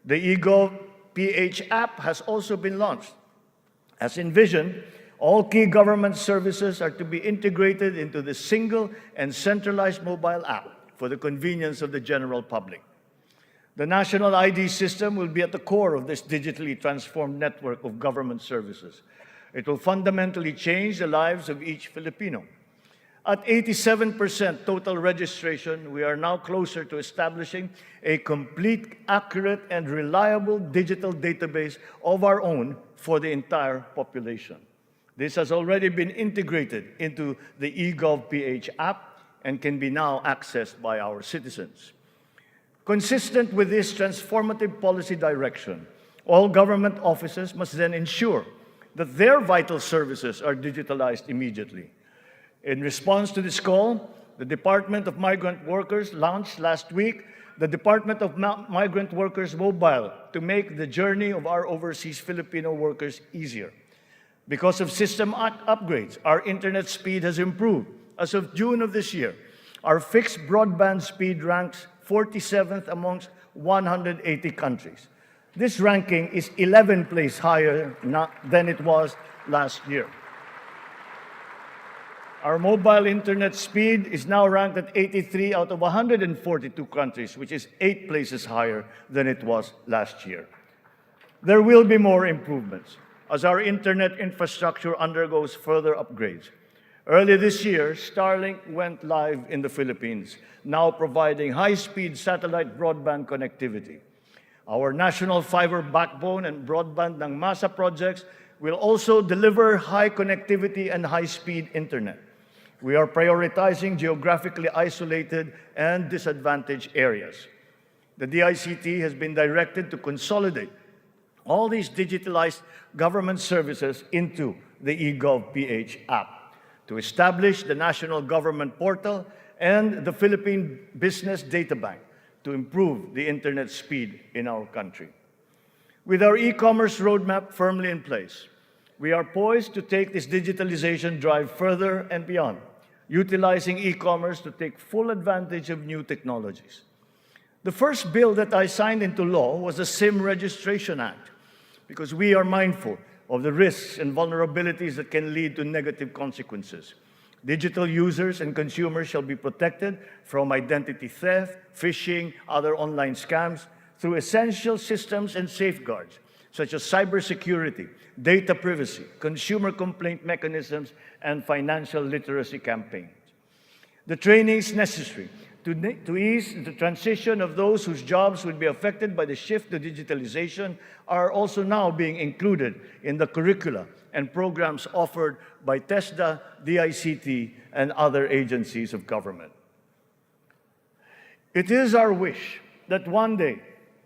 The eGov PH app has also been launched. As envisioned, all key government services are to be integrated into the single and centralized mobile app for the convenience of the general public. The national ID system will be at the core of this digitally transformed network of government services. It will fundamentally change the lives of each Filipino. At 87% total registration, we are now closer to establishing a complete, accurate, and reliable digital database of our own for the entire population. This has already been integrated into the eGov PH app and can be now accessed by our citizens. Consistent with this transformative policy direction, all government offices must then ensure that their vital services are digitalized immediately. In response to this call, the Department of Migrant Workers launched last week the Department of Migrant Workers Mobile to make the journey of our overseas Filipino workers easier. Because of system upgrades, our internet speed has improved. As of June of this year, our fixed broadband speed ranks 47th amongst 180 countries. This ranking is 11 places higher than it was last year. Our mobile internet speed is now ranked at 83 out of 142 countries, which is 8 places higher than it was last year. There will be more improvements as our internet infrastructure undergoes further upgrades. Early this year, Starlink went live in the Philippines, now providing high-speed satellite broadband connectivity. Our national fiber backbone and broadband ng MASA projects will also deliver high connectivity and high-speed internet. We are prioritizing geographically isolated and disadvantaged areas. The DICT has been directed to consolidate all these digitalized government services into the eGov PH app, to establish the National Government Portal and the Philippine Business Data Bank to improve the internet speed in our country. With our e-commerce roadmap firmly in place, we are poised to take this digitalization drive further and beyond, utilizing e-commerce to take full advantage of new technologies. The first bill that I signed into law was the SIM Registration Act, because we are mindful of the risks and vulnerabilities that can lead to negative consequences. Digital users and consumers shall be protected from identity theft, phishing, other online scams through essential systems and safeguards, such as cybersecurity, data privacy, consumer complaint mechanisms, and financial literacy campaigns. The trainings necessary to ease the transition of those whose jobs would be affected by the shift to digitalization are also now being included in the curricula and programs offered by TESDA, DICT, and other agencies of government. It is our wish that one day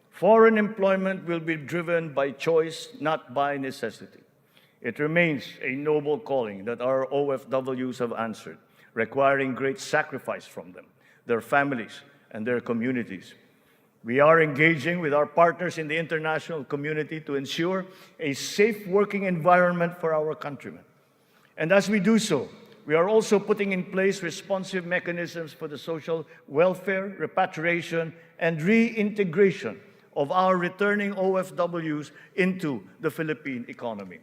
foreign employment will be driven by choice, not by necessity. It remains a noble calling that our OFWs have answered, requiring great sacrifice from them, their families, and their communities. We are engaging with our partners in the international community to ensure a safe working environment for our countrymen. And as we do so, we are also putting in place responsive mechanisms for the social welfare, repatriation, and reintegration of our returning OFWs into the Philippine economy.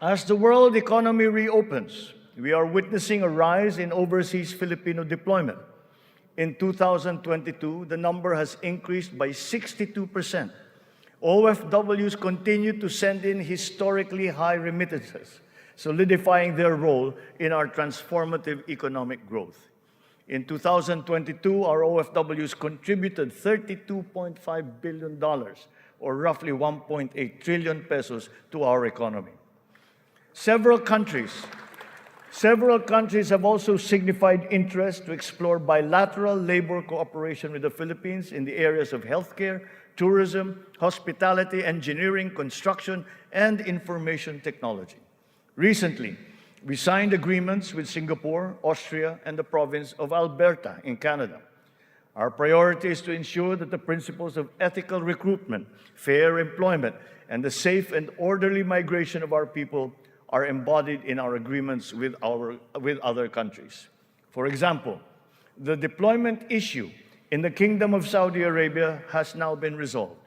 As the world economy reopens, we are witnessing a rise in overseas Filipino deployment. In 2022, the number has increased by 62%. OFWs continue to send in historically high remittances, solidifying their role in our transformative economic growth. In 2022, our OFWs contributed $32.5 billion, or roughly 1.8 trillion pesos, to our economy. Several countries have also signified interest to explore bilateral labor cooperation with the Philippines in the areas of healthcare, tourism, hospitality, engineering, construction, and information technology. Recently, we signed agreements with Singapore, Austria, and the province of Alberta in Canada. Our priority is to ensure that the principles of ethical recruitment, fair employment, and the safe and orderly migration of our people are embodied in our agreements with other countries. For example, the deployment issue in the Kingdom of Saudi Arabia has now been resolved.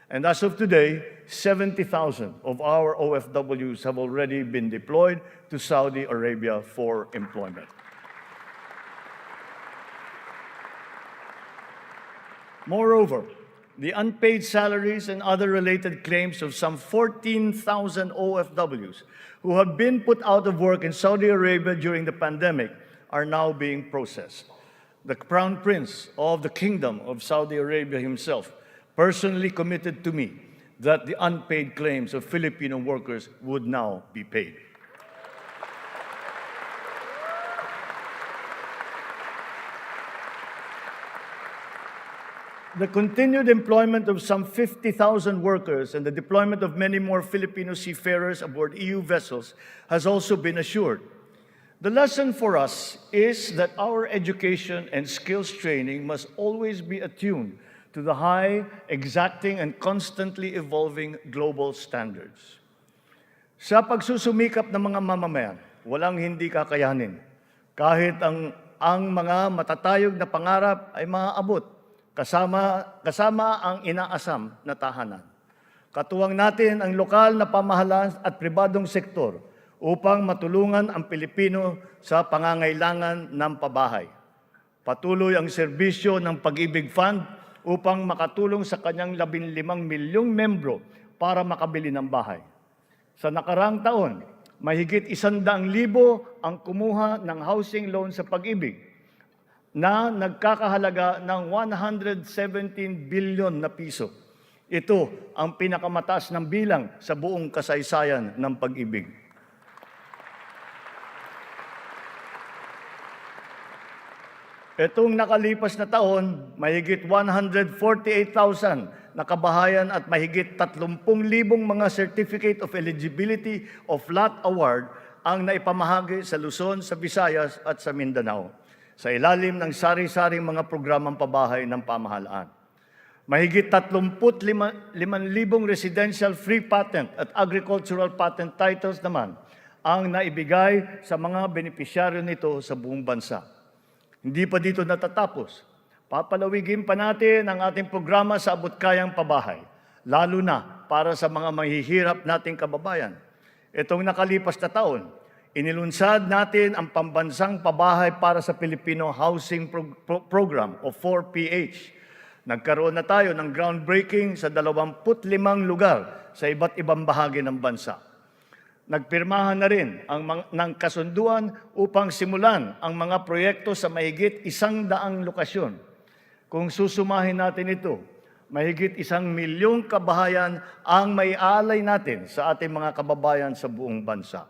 And as of today, 70,000 of our OFWs have already been deployed to Saudi Arabia for employment. Moreover, the unpaid salaries and other related claims of some 14,000 OFWs who have been put out of work in Saudi Arabia during the pandemic are now being processed. The Crown Prince of the Kingdom of Saudi Arabia himself personally committed to me that the unpaid claims of Filipino workers would now be paid. The continued employment of some 50,000 workers and the deployment of many more Filipino seafarers aboard EU vessels has also been assured. The lesson for us is that our education and skills training must always be attuned to the high, exacting, and constantly evolving global standards. Sa pagsusumikap ng mga mamamayan, walang hindi kakayanin. Kahit ang mga matatayog na pangarap ay maaabot, kasama ang inaasam na tahanan. Katuwang natin ang lokal na pamahalaan at pribadong sektor upang matulungan ang Pilipino sa pangangailangan ng pabahay. Patuloy ang serbisyo ng Pag-ibig Fund upang makatulong sa kanyang 15 milyong membro para makabili ng bahay. Sa nakaraang taon, mahigit 100,000 ang kumuha ng housing loan sa Pag-ibig na nagkakahalaga ng 117 billion na piso. Ito ang pinakamataas ng bilang sa buong kasaysayan ng Pag-ibig. Itong nakalipas na taon, mahigit 148,000 na kabahayan at mahigit 30,000 mga Certificate of Eligibility of Lot Award ang naipamahagi sa Luzon, sa Visayas at sa Mindanao sa ilalim ng sari-saring mga programang pabahay ng pamahalaan. Mahigit 35,000 residential free patent at agricultural patent titles naman ang naibigay sa mga benepisyaryo nito sa buong bansa. Hindi pa dito natatapos. Papalawigin pa natin ang ating programa sa abot-kayang pabahay, lalo na para sa mga mahihirap nating kababayan. Itong nakalipas na taon, inilunsad natin ang Pambansang Pabahay para sa Pilipino Housing Program o 4PH. Nagkaroon na tayo ng groundbreaking sa 25 lugar sa iba't ibang bahagi ng bansa. Nagpirmahan na rin ng kasunduan upang simulan ang mga proyekto sa mahigit 100 lokasyon. Kung susumahin natin ito, mahigit 1 milyong kabahayan ang may alay natin sa ating mga kababayan sa buong bansa.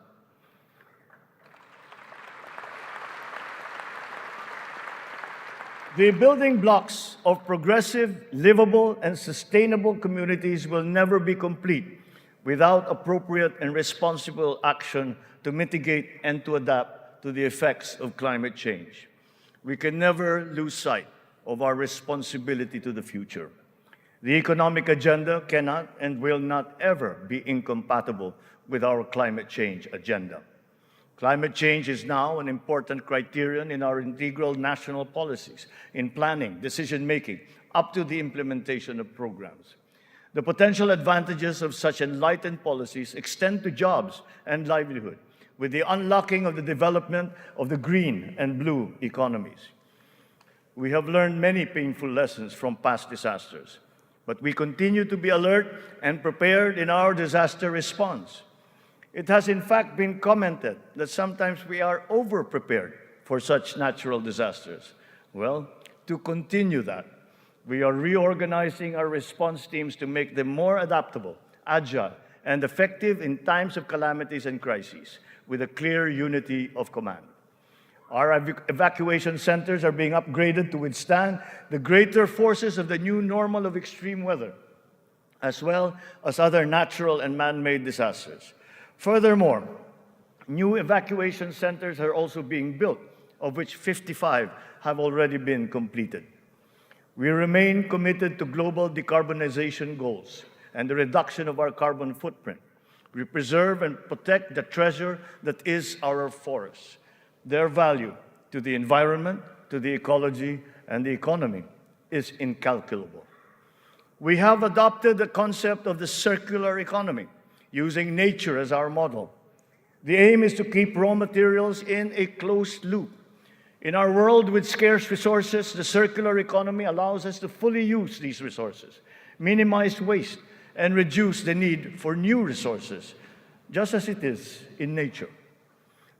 The building blocks of progressive, livable, and sustainable communities will never be complete without appropriate and responsible action to mitigate and to adapt to the effects of climate change. We can never lose sight of our responsibility to the future. The economic agenda cannot and will not ever be incompatible with our climate change agenda. Climate change is now an important criterion in our integral national policies, in planning, decision-making, up to the implementation of programs. The potential advantages of such enlightened policies extend to jobs and livelihood, with the unlocking of the development of the green and blue economies. We have learned many painful lessons from past disasters, but we continue to be alert and prepared in our disaster response. It has in fact been commented that sometimes we are over-prepared for such natural disasters. Well, to continue that, we are reorganizing our response teams to make them more adaptable, agile, and effective in times of calamities and crises, with a clear unity of command. Our evacuation centers are being upgraded to withstand the greater forces of the new normal of extreme weather, as well as other natural and man-made disasters. Furthermore, new evacuation centers are also being built, of which 55 have already been completed. We remain committed to global decarbonization goals and the reduction of our carbon footprint. We preserve and protect the treasure that is our forests. Their value to the environment, to the ecology, and the economy is incalculable. We have adopted the concept of the circular economy, using nature as our model. The aim is to keep raw materials in a closed loop. In our world with scarce resources, the circular economy allows us to fully use these resources, minimize waste, and reduce the need for new resources, just as it is in nature.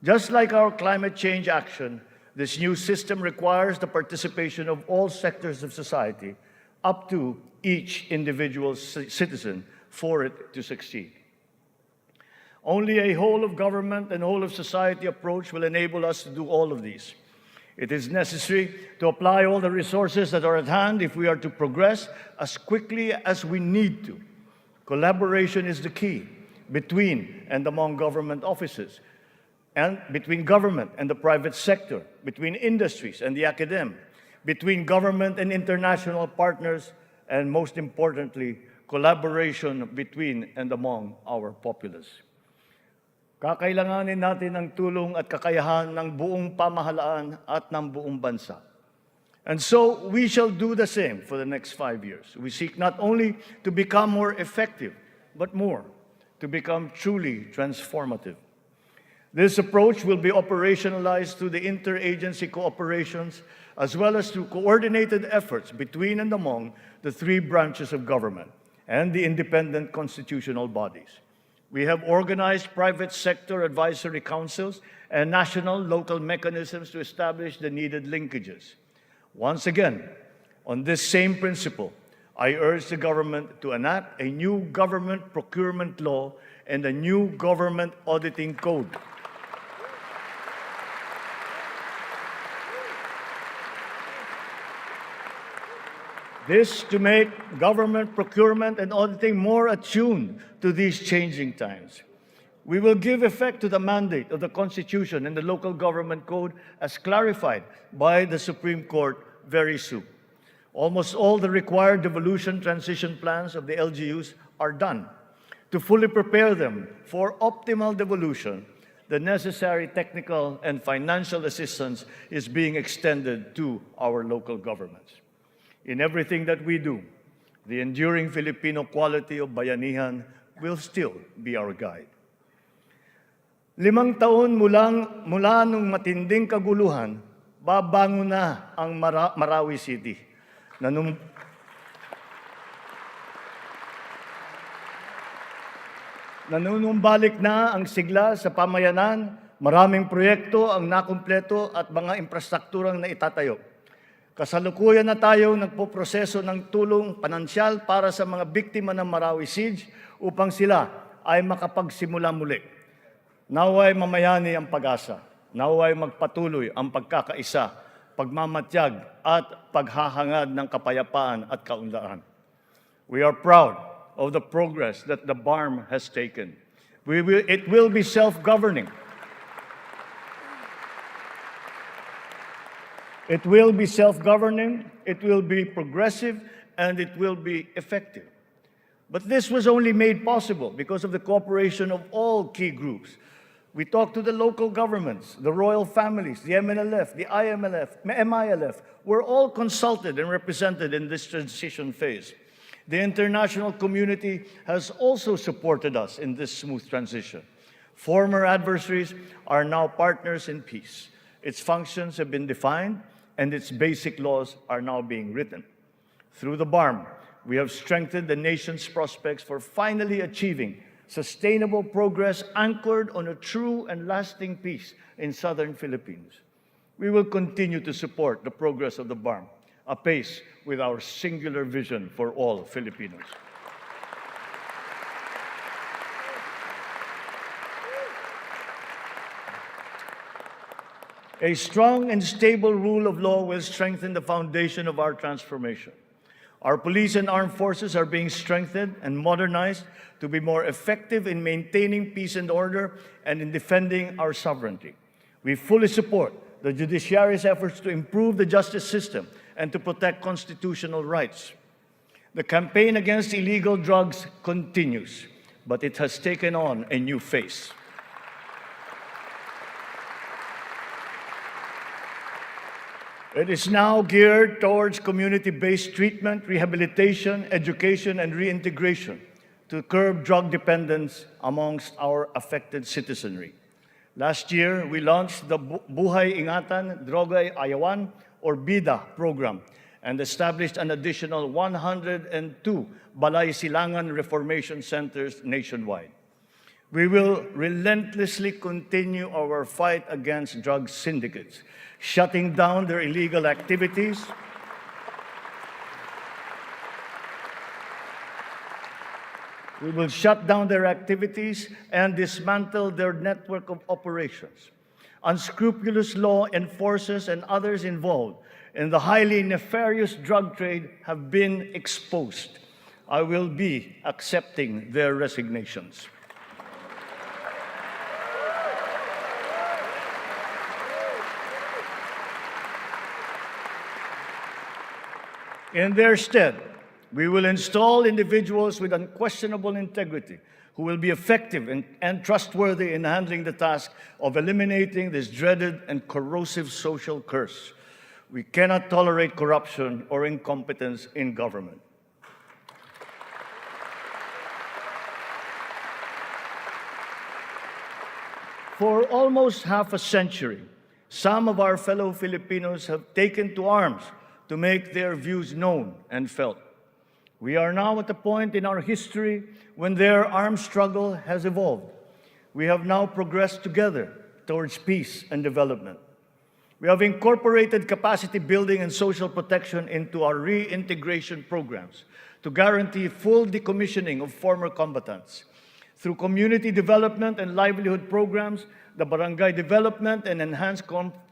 Just like our climate change action, this new system requires the participation of all sectors of society, up to each individual citizen, for it to succeed. Only a whole of government and whole of society approach will enable us to do all of these. It is necessary to apply all the resources that are at hand if we are to progress as quickly as we need to. Collaboration is the key between and among government offices, and between government and the private sector, between industries and the academe, between government and international partners, and most importantly, collaboration between and among our populace. Kakailanganin natin ang tulong at kakayahan ng buong pamahalaan at ng buong bansa. And so, we shall do the same for the next 5 years. We seek not only to become more effective, but more, to become truly transformative. This approach will be operationalized through the interagency cooperations, as well as through coordinated efforts between and among the 3 branches of government and the independent constitutional bodies. We have organized private sector advisory councils and national local mechanisms to establish the needed linkages. Once again, on this same principle, I urge the government to enact a new government procurement law and a new government auditing code. This to make government procurement and auditing more attuned to these changing times. We will give effect to the mandate of the Constitution and the Local Government Code as clarified by the Supreme Court very soon. Almost all the required devolution transition plans of the LGUs are done. To fully prepare them for optimal devolution, the necessary technical and financial assistance is being extended to our local governments. In everything that we do, the enduring Filipino quality of bayanihan will still be our guide. 5 taon mula nung matinding kaguluhan, babangon na ang Marawi City. Nanunumbalik na ang sigla sa pamayanan, maraming proyekto ang nakumpleto at mga infrastrukturang naitatayo. Kasalukuyan na tayo nagpoproseso ng tulong pinansyal para sa mga biktima ng Marawi Siege upang sila ay makapagsimula muli. Naway mamayani ang pag-asa. Naway magpatuloy ang pagkakaisa, pagmamatyag at paghahangad ng kapayapaan at kaunlaran. We are proud of the progress that the BARM has taken. It will be self-governing. It will be self-governing, it will be progressive, and it will be effective. But this was only made possible because of the cooperation of all key groups. We talked to the local governments, the royal families, the MNLF, the MILF. We're all consulted and represented in this transition phase. The international community has also supported us in this smooth transition. Former adversaries are now partners in peace. Its functions have been defined, and its basic laws are now being written. Through the BARM, we have strengthened the nation's prospects for finally achieving sustainable progress anchored on a true and lasting peace in southern Philippines. We will continue to support the progress of the BARM, apace with our singular vision for all Filipinos. A strong and stable rule of law will strengthen the foundation of our transformation. Our police and armed forces are being strengthened and modernized to be more effective in maintaining peace and order and in defending our sovereignty. We fully support the judiciary's efforts to improve the justice system and to protect constitutional rights. The campaign against illegal drugs continues, but it has taken on a new face. It is now geared towards community-based treatment, rehabilitation, education, and reintegration to curb drug dependence amongst our affected citizenry. Last year, we launched the Buhay Ingatan, Droga'y Ayawan, or BIDA program, and established an additional 102 Balay Silangan Reformation Centers nationwide. We will relentlessly continue our fight against drug syndicates, shutting down their illegal activities, we will shut down their activities and dismantle their network of operations. Unscrupulous law enforcers and others involved in the highly nefarious drug trade have been exposed. I will be accepting their resignations. In their stead, we will install individuals with unquestionable integrity who will be effective and trustworthy in handling the task of eliminating this dreaded and corrosive social curse. We cannot tolerate corruption or incompetence in government. For almost half a century, some of our fellow Filipinos have taken to arms to make their views known and felt. We are now at a point in our history when their armed struggle has evolved. We have now progressed together towards peace and development. We have incorporated capacity building and social protection into our reintegration programs to guarantee full decommissioning of former combatants. Through community development and livelihood programs, the barangay development and enhanced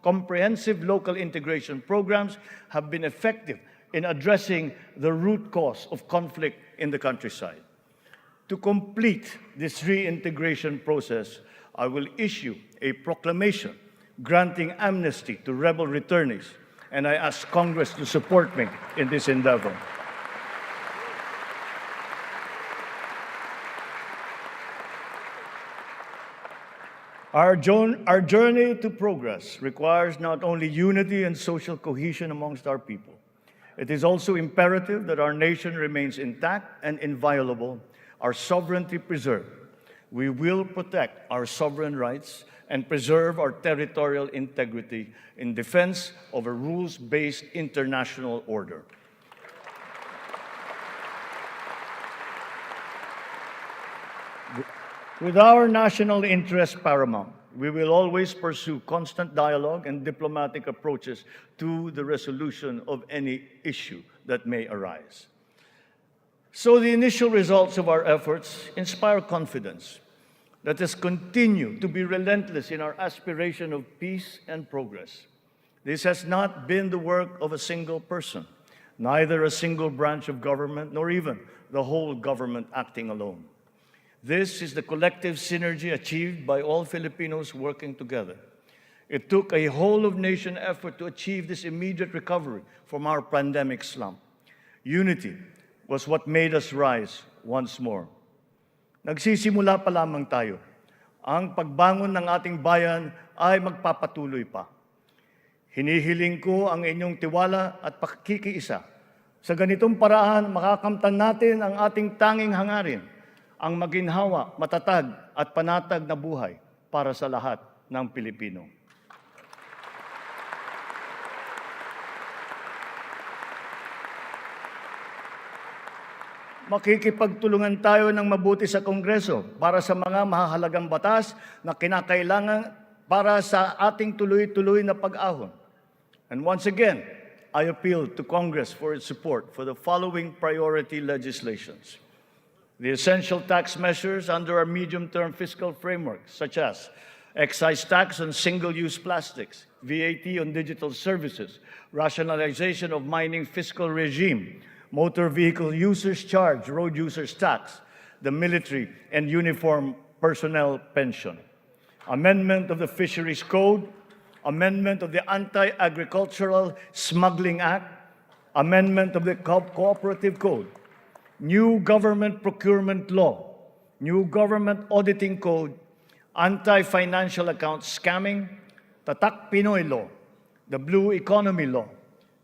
comprehensive local integration programs have been effective in addressing the root cause of conflict in the countryside. To complete this reintegration process, I will issue a proclamation granting amnesty to rebel returnees, and I ask Congress to support me in this endeavor. Our journey to progress requires not only unity and social cohesion amongst our people. It is also imperative that our nation remains intact and inviolable, our sovereignty preserved. We will protect our sovereign rights and preserve our territorial integrity in defense of a rules-based international order. With our national interest paramount, we will always pursue constant dialogue and diplomatic approaches to the resolution of any issue that may arise. So the initial results of our efforts inspire confidence. Let us continue to be relentless in our aspiration of peace and progress. This has not been the work of a single person, neither a single branch of government, nor even the whole government acting alone. This is the collective synergy achieved by all Filipinos working together. It took a whole-of-nation effort to achieve this immediate recovery from our pandemic slump. Unity was what made us rise once more. Nagsisimula pa lamang tayo. Ang pagbangon ng ating bayan ay magpapatuloy pa. Hinihiling ko ang inyong tiwala at pakikiisa. Sa ganitong paraan, makakamtan natin ang ating tanging hangarin, ang maginhawa, matatag at panatag na buhay para sa lahat ng Pilipino. Makikipagtulungan tayo ng mabuti sa Kongreso para sa mga mahahalagang batas na kinakailangan para sa ating tuloy-tuloy na pag-ahon. And once again, I appeal to Congress for its support for the following priority legislations. The essential tax measures under our medium-term fiscal framework, such as excise tax on single-use plastics, VAT on digital services, rationalization of mining fiscal regime, motor vehicle users charge, road users tax, the military and uniform personnel pension, amendment of the Fisheries Code, amendment of the Anti-Agricultural Smuggling Act, amendment of the Cooperative Code, new government procurement law, new government auditing code, anti-financial account scamming, Tatak Pinoy law, the blue economy law,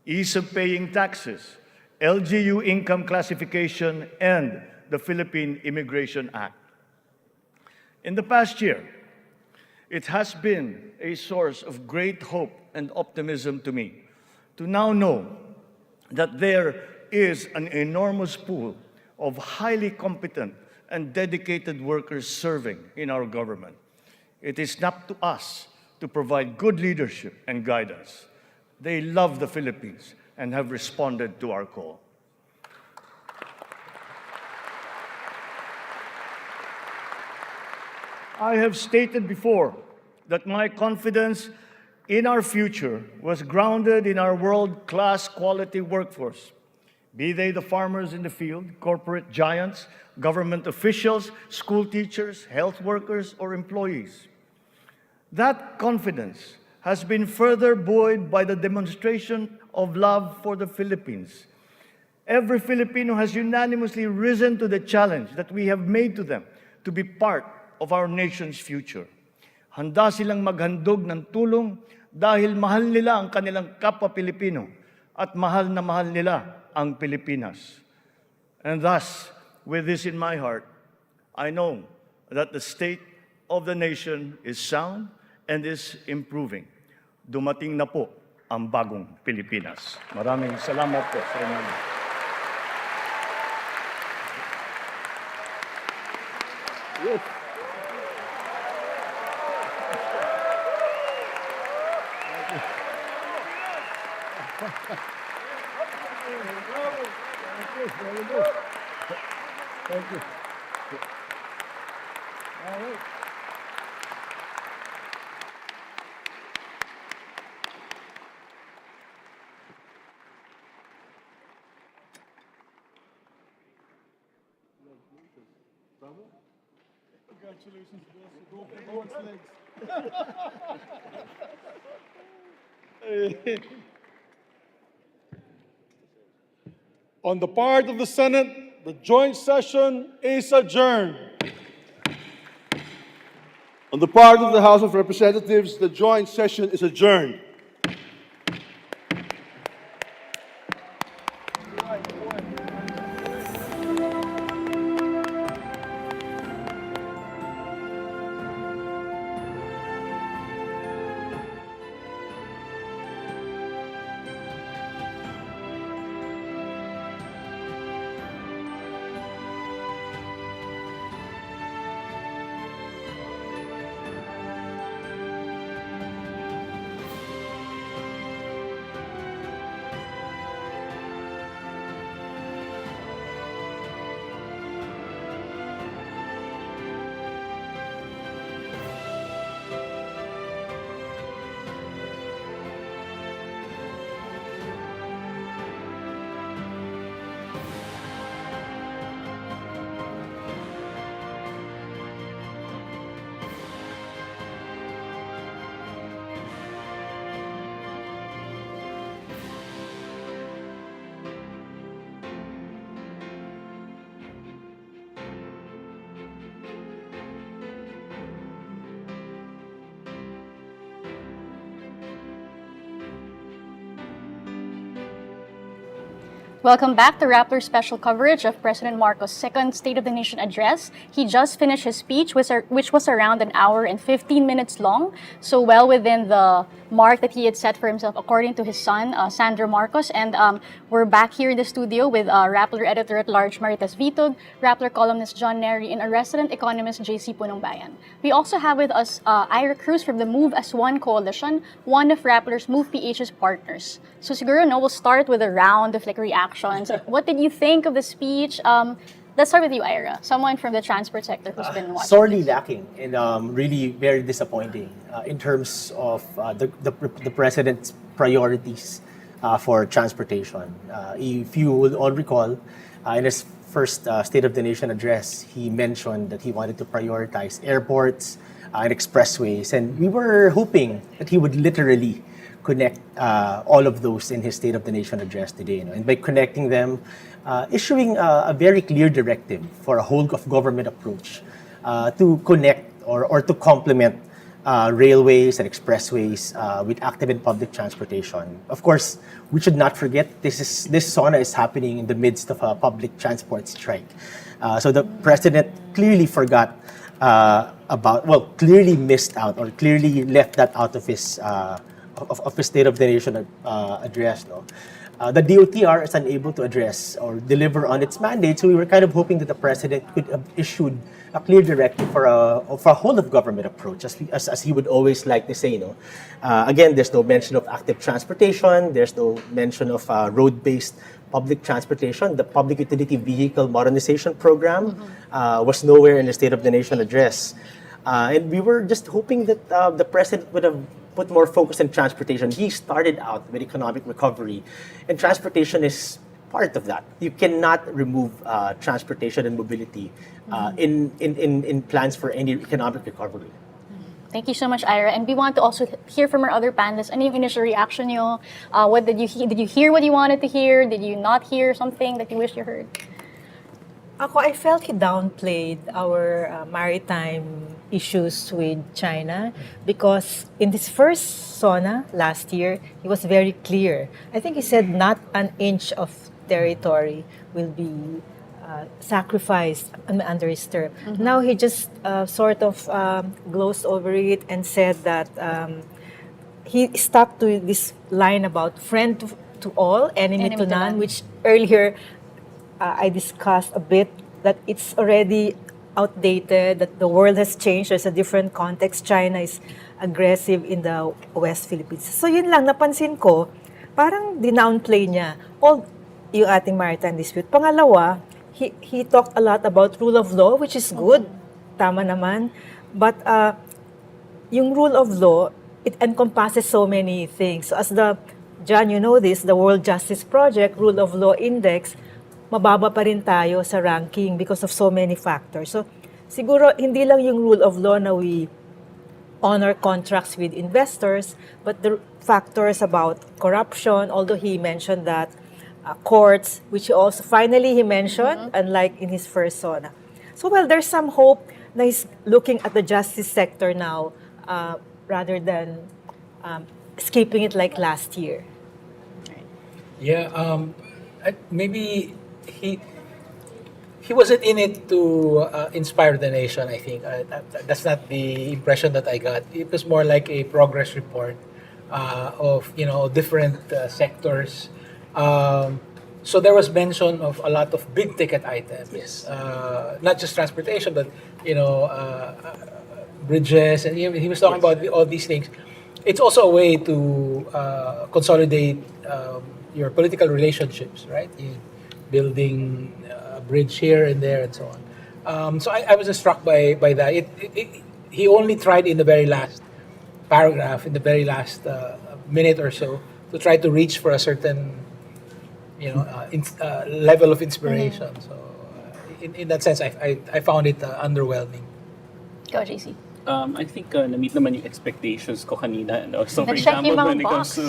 ease of paying taxes, LGU income classification, and the Philippine Immigration Act. In the past year, it has been a source of great hope and optimism to me to now know that there is an enormous pool of highly competent and dedicated workers serving in our government. It is up to us to provide good leadership and guidance. They love the Philippines and have responded to our call. I have stated before that my confidence in our future was grounded in our world-class quality workforce, be they the farmers in the field, corporate giants, government officials, school teachers, health workers, or employees. That confidence has been further buoyed by the demonstration of love for the Philippines. Every Filipino has unanimously risen to the challenge that we have made to them to be part of our nation's future. Handa silang maghandog ng tulong dahil mahal nila ang kanilang kapwa Pilipino at mahal na mahal nila ang Pilipinas. And thus, with this in my heart, I know that the state of the nation is sound and is improving. Dumating na po ang bagong Pilipinas. Maraming salamat po sa inyo. Yes. Thank you. All right. Congratulations, boss. Go on legs. On the part of the Senate, the joint session is adjourned. On the part of the House of Representatives, the joint session is adjourned. Welcome back to Rappler special coverage of President Marcos' second State of the Nation address. He just finished his speech, which was around an hour and 15 minutes long, so well within the mark that he had set for himself, according to his son, Sandro Marcos. And we're back here in the studio with Rappler editor-at-large Marites Vitug, Rappler columnist John Neri, and a resident economist JC Punong Bayan. We also have with us Ira Cruz from the Move as One coalition, one of Rappler's Move PH's partners. So siguro, no, we'll start with a round of reactions. What did you think of the speech? Let's start with you, Ira, someone from the transport sector who's been watching. Sorely lacking and really very disappointing in terms of the president's priorities for transportation. If you will all recall, in his first State of the Nation address, he mentioned that he wanted to prioritize airports and expressways, and we were hoping that he would literally connect all of those in his State of the Nation address today. And by connecting them, issuing a very clear directive for a whole of government approach to connect or to complement railways and expressways with active and public transportation. Of course, we should not forget this SONA is happening in the midst of a public transport strike. So the president clearly forgot clearly missed out or clearly left that out of his State of the Nation address. No? The DOTR is unable to address or deliver on its mandate, so we were kind of hoping that the president could have issued a clear directive for a whole of government approach, as he would always like to say. No, again, there's no mention of active transportation. There's no mention of road-based public transportation. The Public Utility Vehicle Modernization Program was nowhere in the State of the Nation address, and we were just hoping that the president would have put more focus on transportation. He started out with economic recovery, and transportation is part of that. You cannot remove transportation and mobility in plans for any economic recovery. Thank you so much, Ira. And we want to also hear from our other panelists. Ano yung initial reaction nyo? What did you hear what you wanted to hear? Did you not hear something that you wish you heard? I felt he downplayed our maritime issues with China because in this first SONA last year, he was very clear. I think he said not an inch of territory will be sacrificed under his term. Now he just sort of glossed over it and said that he stuck to this line about friend to all, enemy to none, which earlier I discussed a bit that it's already outdated, that the world has changed, there's a different context. China is aggressive in the West Philippines. So yun lang, napansin ko, parang dinownplay niya all yung ating maritime dispute. Pangalawa, he talked a lot about rule of law, which is good, tama naman. But yung rule of law, it encompasses so many things. So as John, you know this, the World Justice Project, Rule of Law Index, mababa pa rin tayo sa ranking because of so many factors. So, siguro, hindi lang yung rule of law na we honor contracts with investors, but the factors about corruption, although he mentioned that courts, which also finally he mentioned, unlike in his first SONA. So, well, there's some hope na he's looking at the justice sector now rather than skipping it like last year. Yeah, maybe he wasn't in it to inspire the nation, I think. That's not the impression that I got. It was more like a progress report of different sectors. So there was mention of a lot of big ticket items. Yes. Not just transportation, but bridges, and he was talking about all these things. It's also a way to consolidate your political relationships, right? Building a bridge here and there and so on. So I was struck by that. He only tried in the very last paragraph, in the very last minute or so, to try to reach for a certain level of inspiration. So in that sense, I found it underwhelming. Go, JC. I think na-meet naman yung expectations ko kanina. So for Nag-check example, yung mga when it comes to,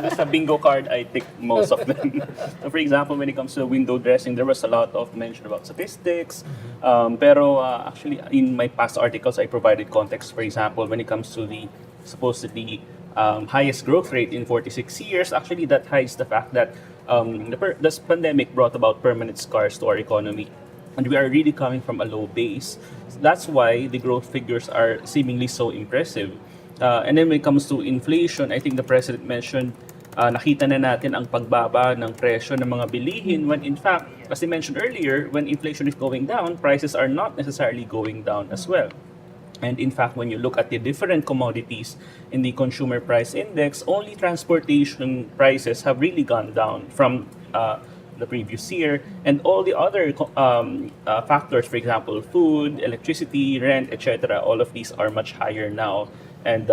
just a bingo card, I tick most of them. So for example, when it comes to window dressing, there was a lot of mention about statistics. Pero actually, in my past articles, I provided context. For example, when it comes to the supposedly highest growth rate in 46 years, actually that hides the fact that this pandemic brought about permanent scars to our economy, and we are really coming from a low base. That's why the growth figures are seemingly so impressive. And then when it comes to inflation, I think the President mentioned nakita na natin ang pagbaba ng presyo ng mga bilihin when in fact, as I mentioned earlier, when inflation is going down, prices are not necessarily going down as well. And in fact, when you look at the different commodities in the consumer price index, only transportation prices have really gone down from the previous year. And all the other factors, for example, food, electricity, rent, etc., all of these are much higher now. And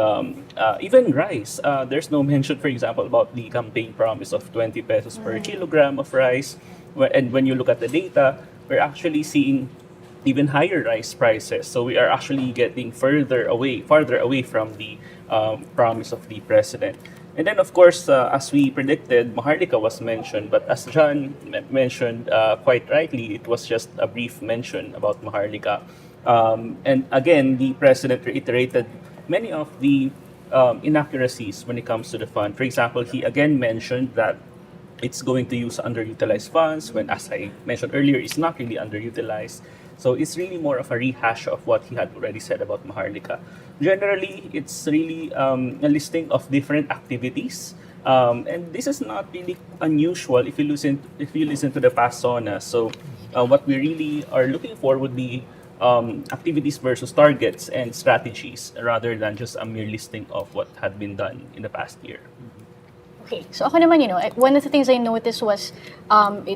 even rice, there's no mention, for example, about the campaign promise of 20 pesos per kilogram of rice. And when you look at the data, we're actually seeing even higher rice prices. So we are actually getting farther away from the promise of the president. And then, of course, as we predicted, Maharlika was mentioned. But as John mentioned quite rightly, it was just a brief mention about Maharlika. And again, the president reiterated many of the inaccuracies when it comes to the fund. For example, he again mentioned that it's going to use underutilized funds when, as I mentioned earlier, it's not really underutilized. So it's really more of a rehash of what he had already said about Maharlika. Generally, it's really a listing of different activities. And this is not really unusual if you listen to the past SONA. So what we really are looking for would be activities versus targets and strategies rather than just a mere listing of what had been done in the past year. Okay, so ako naman, one of the things I noticed was,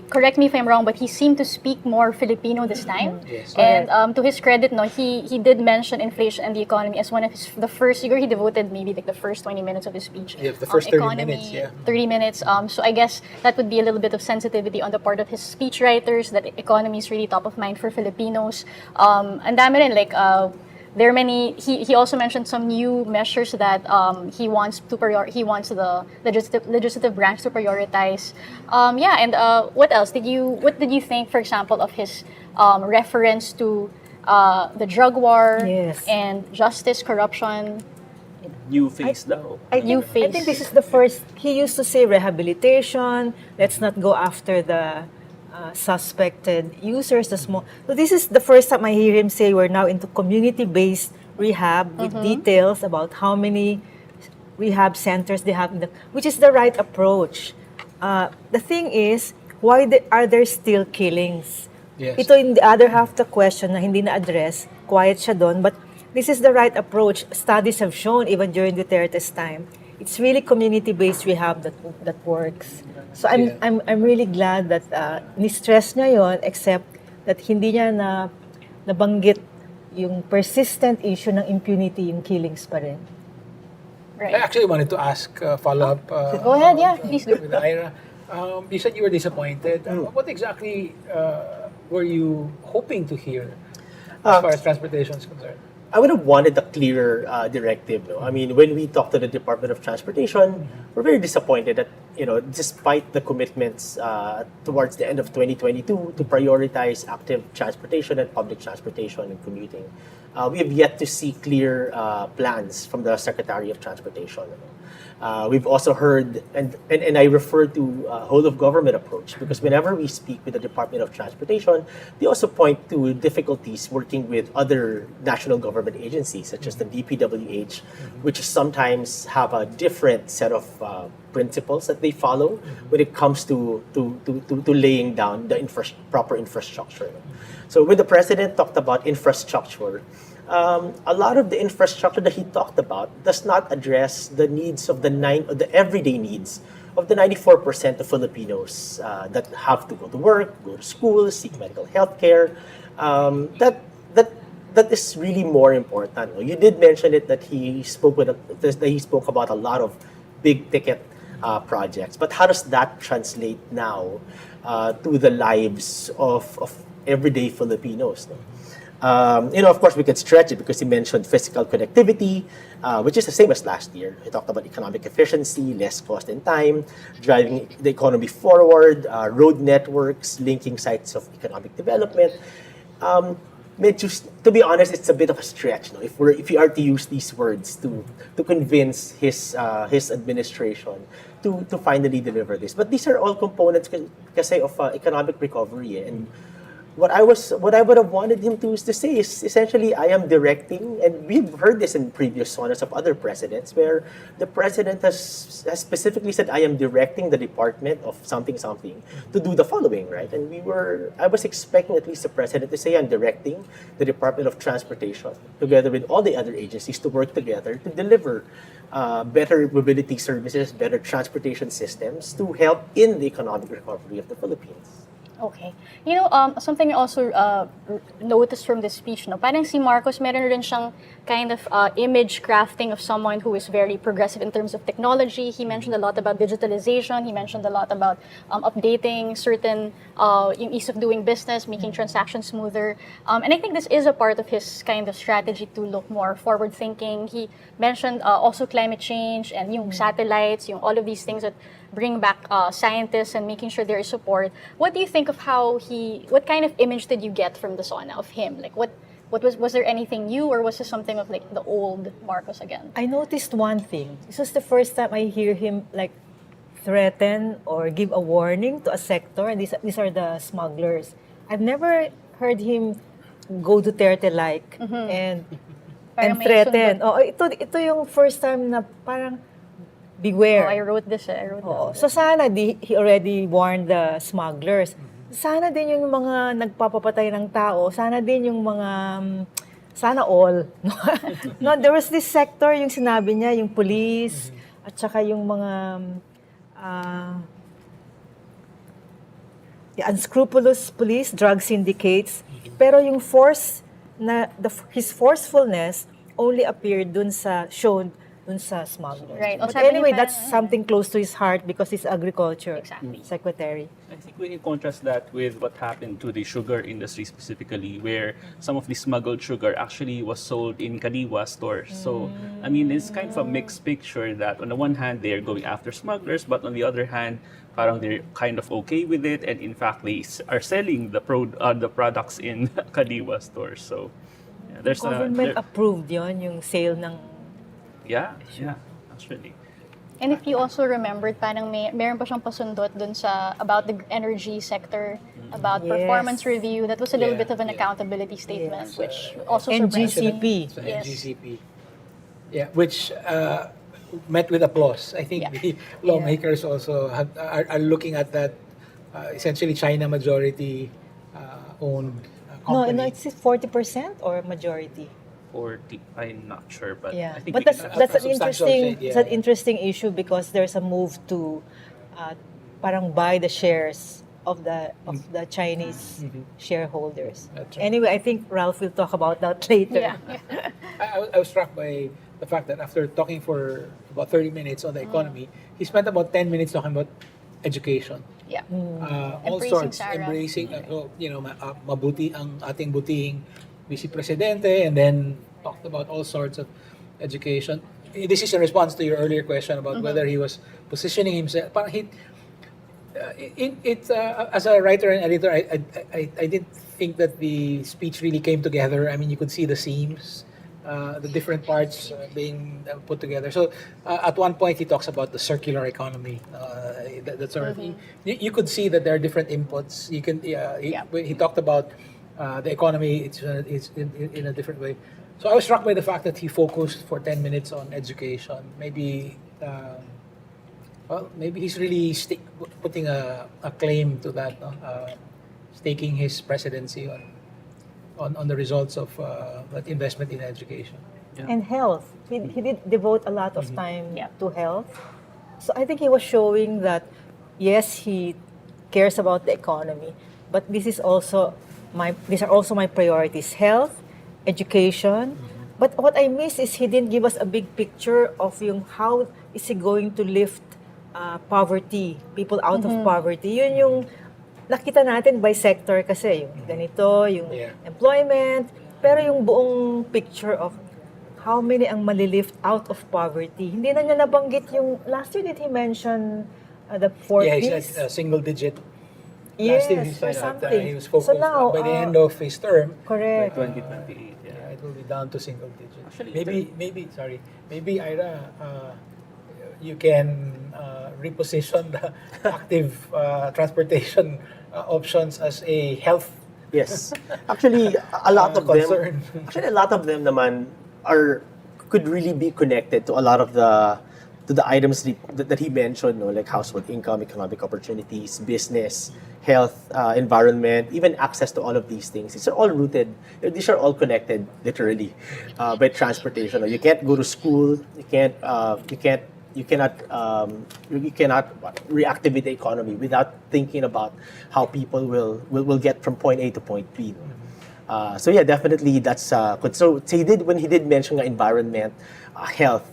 correct me if I'm wrong, but he seemed to speak more Filipino this time. Yes. And to his credit, he did mention inflation and the economy as one of the first, siguro he devoted maybe like the first 20 minutes of his speech. Yeah, the first 30 economy, minutes, yeah. 30 minutes. So I guess that would be a little bit of sensitivity on the part of his speechwriters, that economy is really top of mind for Filipinos. And dami rin, like, there are many. He also mentioned some new measures that he wants the legislative branch to prioritize. What else did you think, for example, of his reference to the drug war and justice, corruption? New face though. I think this is the first. He used to say rehabilitation. Let's not go after the suspected users, the small. So this is the first time I hear him say we're now into community-based rehab with details about how many rehab centers they have, which is the right approach. The thing is, why are there still killings? Yes. Ito in the other half the question na hindi na-address, quiet siya doon, but this is the right approach. Studies have shown, even during Duterte's time, it's really community-based rehab that works. So I'm really glad that ni-stress niya yon, except that hindi niya nabanggit yung persistent issue ng impunity, yung killings pa rin. Right. I actually wanted to ask follow-up. Go ahead, yeah, please do. With Ira. You said you were disappointed. What exactly were you hoping to hear as far as transportation is concerned? I would have wanted a clearer directive. No? I mean, when we talked to the Department of Transportation, we're very disappointed that, despite the commitments towards the end of 2022 to prioritize active transportation and public transportation and commuting, we have yet to see clear plans from the Secretary of Transportation. We've also heard, and I refer to a whole of government approach, because whenever we speak with the Department of Transportation, they also point to difficulties working with other national government agencies, such as the DPWH, which sometimes have a different set of principles that they follow when it comes to laying down the proper infrastructure. So when the President talked about infrastructure, a lot of the infrastructure that he talked about does not address the needs of the everyday needs of the 94% of Filipinos that have to go to work, go to school, seek medical health care. That is really more important. You did mention it that he spoke about a lot of big ticket projects, but how does that translate now to the lives of everyday Filipinos? Of course, we could stretch it because he mentioned physical connectivity, which is the same as last year. He talked about economic efficiency, less cost and time, driving the economy forward, road networks, linking sites of economic development. to be honest, it's a bit of a stretch, no? If we are to use these words to convince his administration to finally deliver this. But these are all components kasi of economic recovery, and what I would have wanted him to say is essentially, I am directing, and we've heard this in previous SONAs of other presidents, where the president has specifically said, I am directing the department of something to do the following, right? And I was expecting at least the president to say, I'm directing the Department of Transportation, together with all the other agencies, to work together to deliver better mobility services, better transportation systems to help in the economic recovery of the Philippines. Okay. You know, something I also noticed from this speech, no, parang si Marcos, meron rin siyang kind of image crafting of someone who is very progressive in terms of technology. He mentioned a lot about digitalization. He mentioned a lot about updating certain, yung ease of doing business, making transactions smoother. And I think this is a part of his kind of strategy to look more forward-thinking. He mentioned also climate change and yung satellites, yung all of these things that bring back scientists and making sure there is support. What do you think of what kind of image did you get from the SONA of him? Like was there anything new, or was this something of like the old Marcos again? I noticed one thing. This was the first time I hear him like threaten or give a warning to a sector, and these are the smugglers. I've never heard him go Duterte-like and threaten. Oh, ito yung first time na parang beware. Oh, I wrote this. So sana he already warned the smugglers. Sana din yung mga nagpapapatay ng tao, sana din yung mga sana all. No, there was this sector yung sinabi niya, yung police at saka yung mga unscrupulous police, drug syndicates. Pero yung his forcefulness only appeared dun sa smugglers. Right. But anyway, that's something close to his heart because he's agriculture secretary. I think we can contrast that with what happened to the sugar industry specifically, where some of the smuggled sugar actually was sold in Kadiwa stores. So, I mean, it's kind of a mixed picture that on the one hand, they're going after smugglers, but on the other hand, parang they're kind of okay with it, and in fact, they are selling the products in Kadiwa stores. So, yeah, there's Government approved yon yung sale ng Yeah, actually. And if you also remembered, parang meron pa siyang pasundot dun sa about the energy sector, about performance review. That was a little bit of an accountability statement, which also surprised me. NGCP. Yeah, which met with applause. I think the lawmakers also are looking at that essentially China majority owned company. No, it's 40% or majority? 40, I'm not sure, but yeah. I think but that's an interesting issue because there's a move to parang buy the shares of the Chinese shareholders. Right. Anyway, I think Ralph will talk about that later. Yeah. I was struck by the fact that after talking for about 30 minutes on the economy, he spent about 10 minutes talking about education. Yeah. All sorts, embracing, mabuti ang ating butihing Vice Presidente, and then talked about all sorts of education. This is in response to your earlier question about whether he was positioning himself. As a writer and editor, I didn't think that the speech really came together. I mean, you could see the seams, the different parts being put together. So at one point, he talks about the circular economy. That sort of thing. You could see that there are different inputs. You can. He talked about the economy, it's in a different way. So I was struck by the fact that he focused for 10 minutes on education. Maybe, maybe he's really putting a claim to that, staking his presidency on the results of that investment in education. Yeah. And health. He did devote a lot of time to health. So I think he was showing that, yes, he cares about the economy, but these are also my priorities: health, education. But what I miss is he didn't give us a big picture of how is he going to lift poverty, people out of poverty. Yun yung nakita natin by sector kasi, yung ganito, yung employment, pero yung buong picture of how many ang malilift out of poverty. Hindi na niya nabanggit yung, last year did he mention the four Ps? Yeah, he said single digit. last year he Yes, or said that something. he was focused So now, by the end of his term. correct. 2028, yeah. It will be down to single digits. Actually, Maybe Ira, you can reposition the active transportation options as a health Yes. Actually, a lot of concern. them. Actually, a lot of them naman could really be connected to a lot of the items that he mentioned, no, like household income, economic opportunities, business, health, environment, even access to all of these things. These are all rooted. These are all connected, literally, by transportation. You can't go to school. You cannot reactivate the economy without thinking about how people will get from point A to point B. So yeah, definitely that's good. So when he did mention environment, health,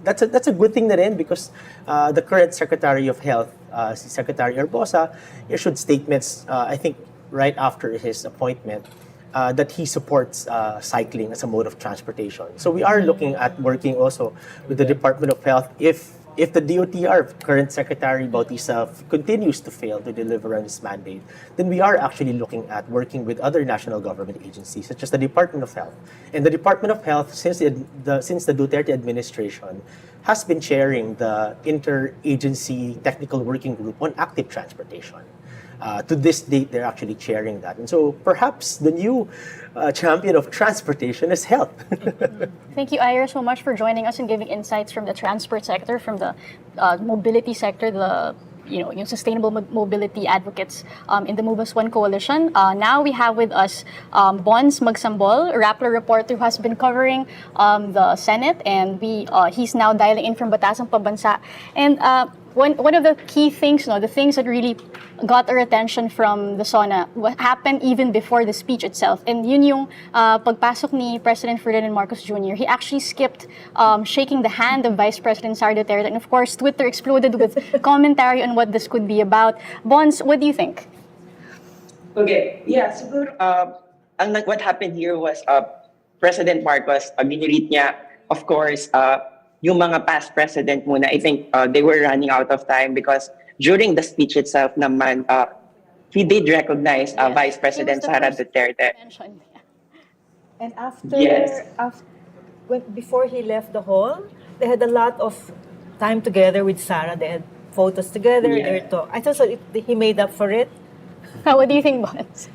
that's a good thing na rin because the current Secretary of Health, si Secretary Herbosa, issued statements, I think right after his appointment, that he supports cycling as a mode of transportation. So we are looking at working also with the Department of Health if the DOTR, current Secretary Bautista, continues to fail to deliver on this mandate, then we are actually looking at working with other national government agencies, such as the Department of Health. And the Department of Health, since the Duterte administration, has been chairing the Interagency Technical Working Group on Active Transportation. To this date, they're actually chairing that. And so perhaps the new champion of transportation is health. Thank you, Ira, so much for joining us and giving insights from the transport sector, from the mobility sector, yung sustainable mobility advocates in the Move as One coalition. Now we have with us Bons Magsambol, Rappler reporter who has been covering the Senate, and he's now dialing in from Batasang, Pambansa. And one of the key things, the things that really got our attention from the SONA, what happened even before the speech itself. And yun yung pagpasok ni President Ferdinand Marcos Jr., he actually skipped shaking the hand of Vice President Sara Duterte. And of course, Twitter exploded with commentary on what this could be about. Bons, what do you think? Okay, yeah, siguro, what happened here was President Marcos, binirit niya, of course, yung mga past president muna. I think they were running out of time because during the speech itself naman, he did recognize Vice President Sara Duterte. And after, Yes. before he left the hall, they had a lot of time together with Sarah. They had photos together. Yeah. I thought so he made up for it. What do you think, Bons?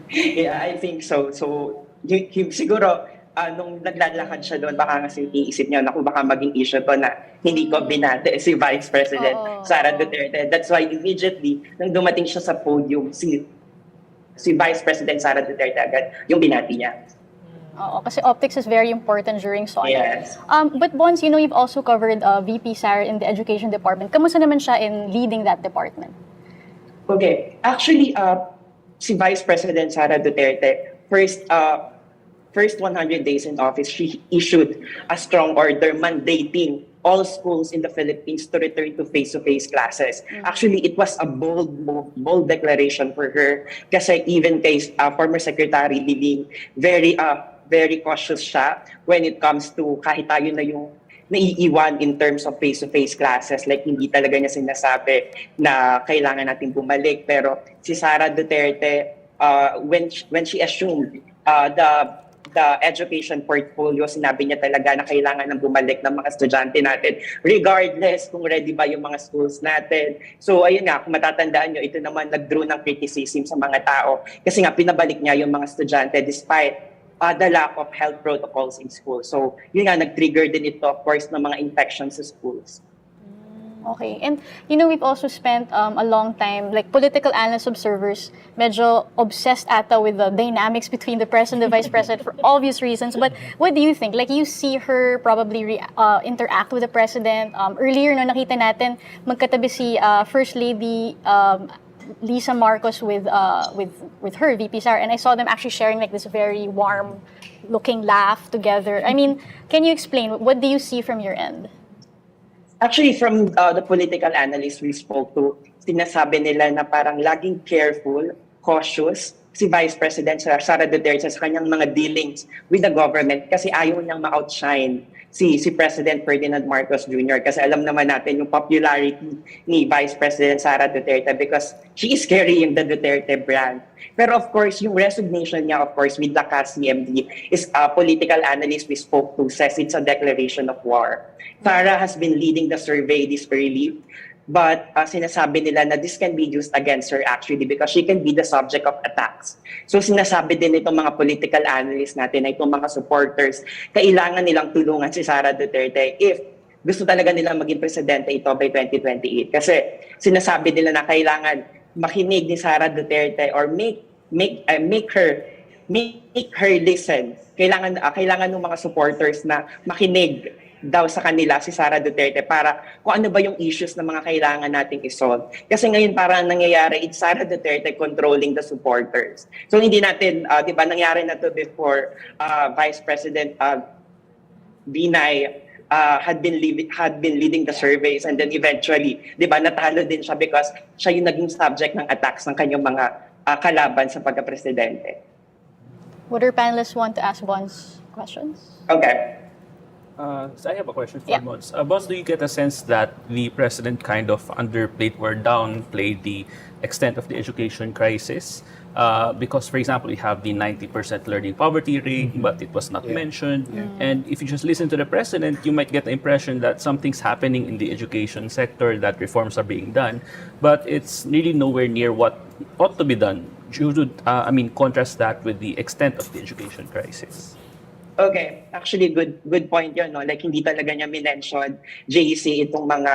Yeah, I think so. So, siguro, nung naglalakad siya doon, baka kasi iisip niya, naku, baka maging issue to na hindi ko binate si Vice President Sara Duterte. That's why immediately, nang dumating siya sa podium, si Vice President Sara Duterte agad, yung binati niya. Oo, kasi optics is very important during SONA. Yes. But Bons, you've also covered VP Sara in the Education Department. Kamusta naman siya in leading that department? Okay. Actually, si Vice President Sara Duterte, first 100 days in office, she issued a strong order mandating all schools in the Philippines to return to face-to-face classes. Actually, it was a bold declaration for her kasi even kay former Secretary Libing, very cautious siya when it comes to kahit tayo na yung naiiwan in terms of face-to-face classes. Like, hindi talaga niya sinasabi na kailangan natin bumalik. Pero si Sara Duterte, when she assumed the education portfolio, sinabi niya talaga na kailangan ng bumalik ng mga estudyante natin, regardless kung ready ba yung mga schools natin. So, ayun nga, kung matatandaan nyo, ito naman nag-draw ng criticism sa mga tao. Kasi nga, pinabalik niya yung mga estudyante despite the lack of health protocols in school. So, yun nga, nag-trigger din ito, of course, ng mga infections sa schools. Okay. And, we've also spent a long time, like political analyst observers, medyo obsessed ata with the dynamics between the president and the vice president for obvious reasons. But what do you think? Like, you see her probably interact with the president. Earlier, nakita natin, magkatabi si First Lady Lisa Marcos with her, VP Sara, and I saw them actually sharing like this very warm-looking laugh together. I mean, can you explain? What do you see from your end? Actually, from the political analysts we spoke to, sinasabi nila na parang laging careful, cautious si Vice President Sara Duterte sa kanyang mga dealings with the government kasi ayaw niyang ma-outshine si President Ferdinand Marcos Jr. Kasi alam naman natin yung popularity ni Vice President Sara Duterte because she is carrying the Duterte brand. Pero of course, yung resignation niya, of course, with Lakas CMD is a political analyst we spoke to says it's a declaration of war. Sara has been leading the survey this early. But sinasabi nila na this can be used against her actually because she can be the subject of attacks. So sinasabi din itong mga political analysts natin na itong mga supporters, kailangan nilang tulungan si Sara Duterte if gusto talaga nilang maging presidente ito by 2028. Kasi sinasabi nila na kailangan makinig ni Sara Duterte or make her listen. Kailangan ng mga supporters na makinig daw sa kanila si Sara Duterte para kung ano ba yung issues na mga kailangan nating isolve. Kasi ngayon parang nangyayari, it's Sara Duterte controlling the supporters. So hindi natin, di ba, nangyari na to before Vice President Binay had been leading the surveys and then eventually, di ba, natalo din siya because siya yung naging subject ng attacks ng kanyang mga kalaban sa pagka-presidente. Would our panelists want to ask Bon's questions? Okay. So I have a question for Bons. Bons, do you get a sense that the president kind of underplayed or downplayed the extent of the education crisis? Because, for example, we have the 90% learning poverty rate, but it was not mentioned. And if you just listen to the president, you might get the impression that something's happening in the education sector, that reforms are being done, but it's really nowhere near what ought to be done. You should, contrast that with the extent of the education crisis. Okay, actually good point 'yon, no. Like hindi talaga niya minention JC itong mga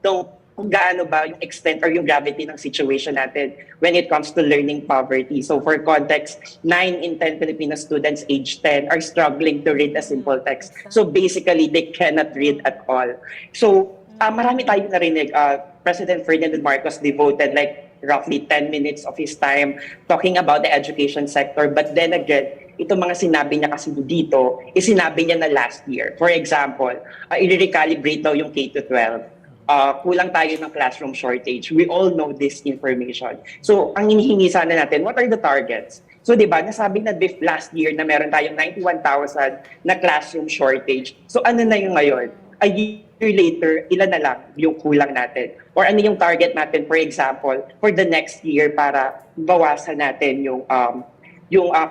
kung gaano ba yung extent or yung gravity ng situation natin when it comes to learning poverty. So for context, 9 in 10 Filipino students age 10 are struggling to read a simple text. So basically, they cannot read at all. So marami tayong narinig. President Ferdinand Marcos devoted like roughly 10 minutes of his time talking about the education sector. But then again, itong mga sinabi niya kasi dito, sinabi niya na last year. For example, i-recalibrate daw yung K-12. Kulang tayo ng classroom shortage. We all know this information. So, ang hinihingi sana natin, what are the targets? So, di ba, nasabi na last year na meron tayong 91,000 na classroom shortage. So, ano na yung ngayon? A year later, ilan na lang yung kulang natin? Or ano yung target natin, for example, for the next year para bawasan natin yung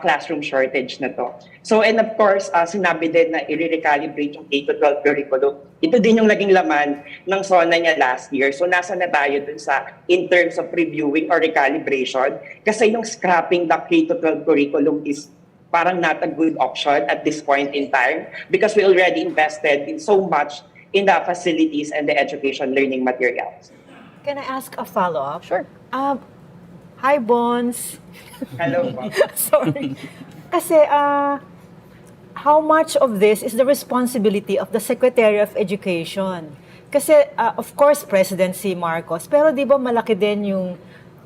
classroom shortage na to. So, and of course, sinabi din na i-recalibrate yung K-12 curriculum. Ito din yung naging laman ng SONA niya last year. So, nasa na tayo dun sa in terms of reviewing or recalibration. Kasi yung scrapping the K-12 curriculum is parang not a good option at this point in time because we already invested in so much in the facilities and the education learning materials. Can I ask a follow-up? Sure. Hi, Bons. Hello. Sorry. Kasi, how much of this is the responsibility of the Secretary of Education? Kasi, of course, President si Marcos, pero di ba malaki din yung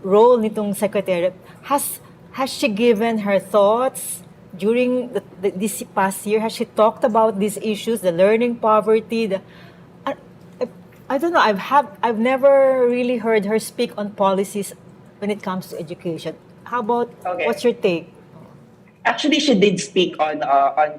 role nitong Secretary? Has she given her thoughts during this past year? Has she talked about these issues, the learning poverty, I don't know, I've never really heard her speak on policies when it comes to education. How about, what's your take? Actually, she did speak on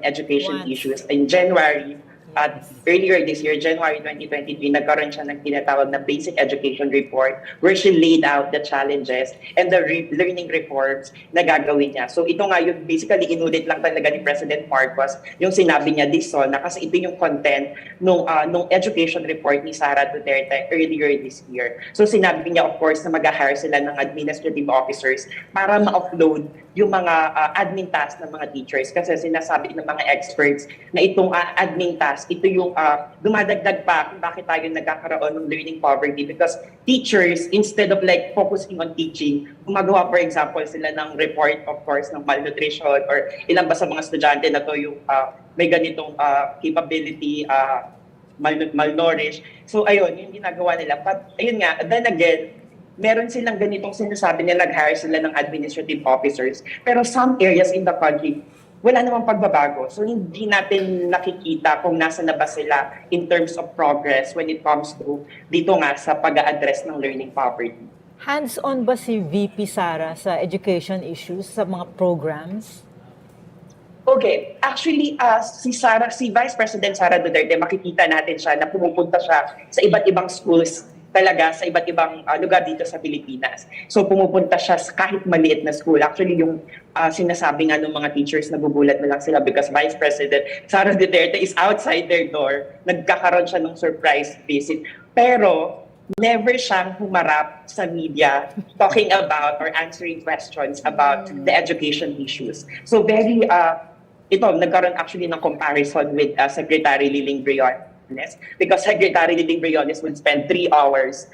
education issues in January. At earlier this year, January 2023, nagkaroon siya ng tinatawag na Basic Education Report where she laid out the challenges and the learning reforms na gagawin niya. So ito nga yung basically inulit lang talaga ni President Marcos yung sinabi niya this SONA kasi ito yung content nung education report ni Sara Duterte earlier this year. So sinabi niya of course na mag-hire sila ng administrative officers para ma-offload yung mga admin tasks ng mga teachers kasi sinasabi ng mga experts na itong admin task, ito yung dumadagdag pa kung bakit tayo nagkakaroon ng learning poverty because teachers, instead of like focusing on teaching, gumagawa for example sila ng report of course ng malnutrition or ilan ba sa mga estudyante na to yung may ganitong capability, malnourished. So ayun, yung ginagawa nila. But ayun nga, then again, meron silang ganitong sinasabi nila, nag-hire sila ng administrative officers. Pero some areas in the country, wala namang pagbabago. So hindi natin nakikita kung nasa na ba sila in terms of progress when it comes to dito nga sa pag-a-address ng learning poverty. Hands-on ba si VP Sara sa education issues, sa mga programs? Okay, actually, si Vice President Sara Duterte, makikita natin siya na pumupunta siya sa iba't ibang schools talaga, sa iba't ibang lugar dito sa Pilipinas. So pumupunta siya sa kahit maliit na school. Actually, yung sinasabi nga ng mga teachers, nagugulat na lang sila because Vice President Sara Duterte is outside their door. Nagkakaroon siya ng surprise visit. Pero never siyang humarap sa media talking about or answering questions about the education issues. So ito, nagkaroon actually ng comparison with Secretary Liling Briones because Secretary Liling Briones would spend 3 hours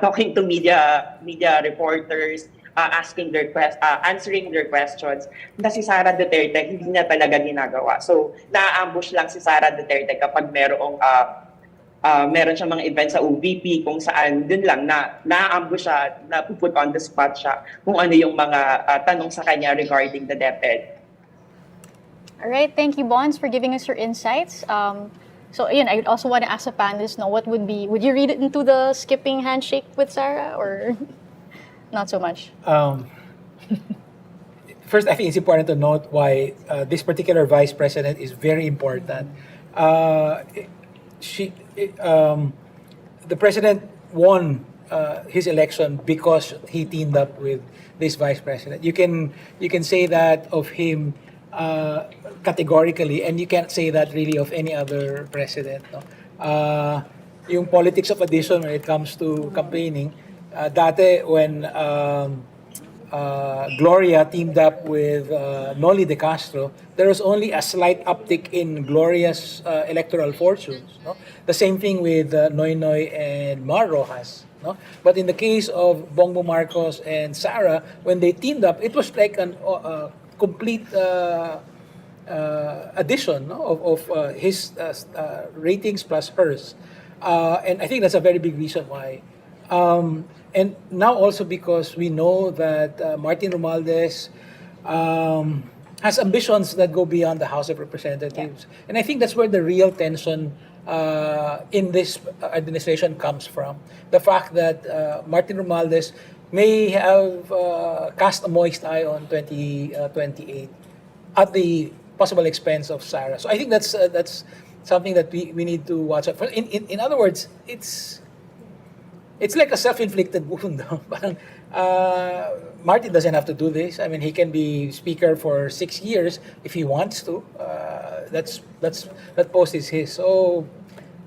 talking to media reporters, answering their questions. Na si Sara Duterte, hindi na talaga ginagawa. So, na-ambush lang si Sara Duterte kapag meron siyang mga events sa OVP kung saan dun lang na-ambush siya, na put on the spot siya kung ano yung mga tanong sa kanya regarding the DepEd. All right, thank you, Bonds, for giving us your insights. So, again, I would also want to ask the panelists, what would you read it into the skipping handshake with Sarah, or not so much? First, I think it's important to note why this particular vice president is very important. The president won his election because he teamed up with this vice president. You can say that of him categorically, and you can't say that really of any other president. No? Yung politics of addition when it comes to campaigning, dati when Gloria teamed up with Noli De Castro, there was only a slight uptick in Gloria's electoral fortunes. No? The same thing with Noynoy and Mar Rojas. No? But in the case of Bongbong Marcos and Sara, when they teamed up, it was like an complete addition, no? of his ratings plus hers. And I think that's a very big reason why. And now also because we know that Martin Romualdez has ambitions that go beyond the House of Representatives. Yeah. And I think that's where the real tension in this administration comes from. The fact that Martin Romualdez may have cast a moist eye on 2028 at the possible expense of Sara. So I think that's something that we need to watch out for. In other words, it's like a self-inflicted wound. Parang, Martin doesn't have to do this. I mean, he can be speaker for 6 years if he wants to. That post is his. So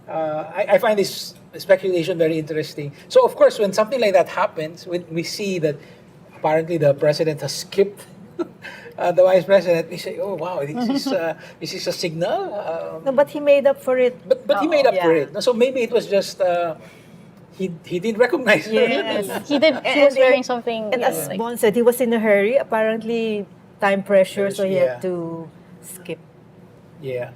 I find this speculation very interesting. So of course, when something like that happens, when we see that apparently the president has skipped the vice president, we say, "Oh wow, this is a signal." No, but he made up for it. But he made up for it. So maybe it was just. He didn't recognize her. Yes. He was wearing something. And as Bon said, he was in a hurry. Apparently, time pressure, so he had to skip. Yeah.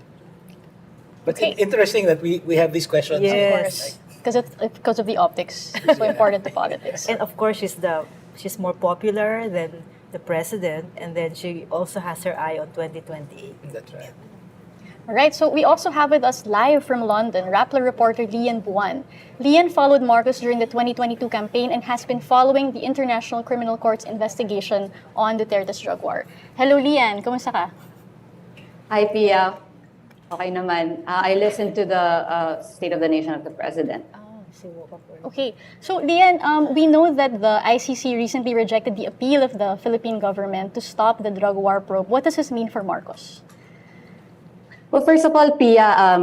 But interesting that we have these questions. Yes. Because of the optics. It's so important to politics. And of course, she's more popular than the president, and then she also has her eye on 2028. That's right. All right, so we also have with us live from London, Rappler reporter Lian Buwan. Lian followed Marcos during the 2022 campaign and has been following the International Criminal Court's investigation on Duterte's drug war. Hello, Lian. Kumusta ka? Hi, Pia. Okay naman. I listened to the State of the Nation of the President. Okay, so Lian, we know that the ICC recently rejected the appeal of the Philippine government to stop the drug war probe. What does this mean for Marcos? Well, first of all, Pia,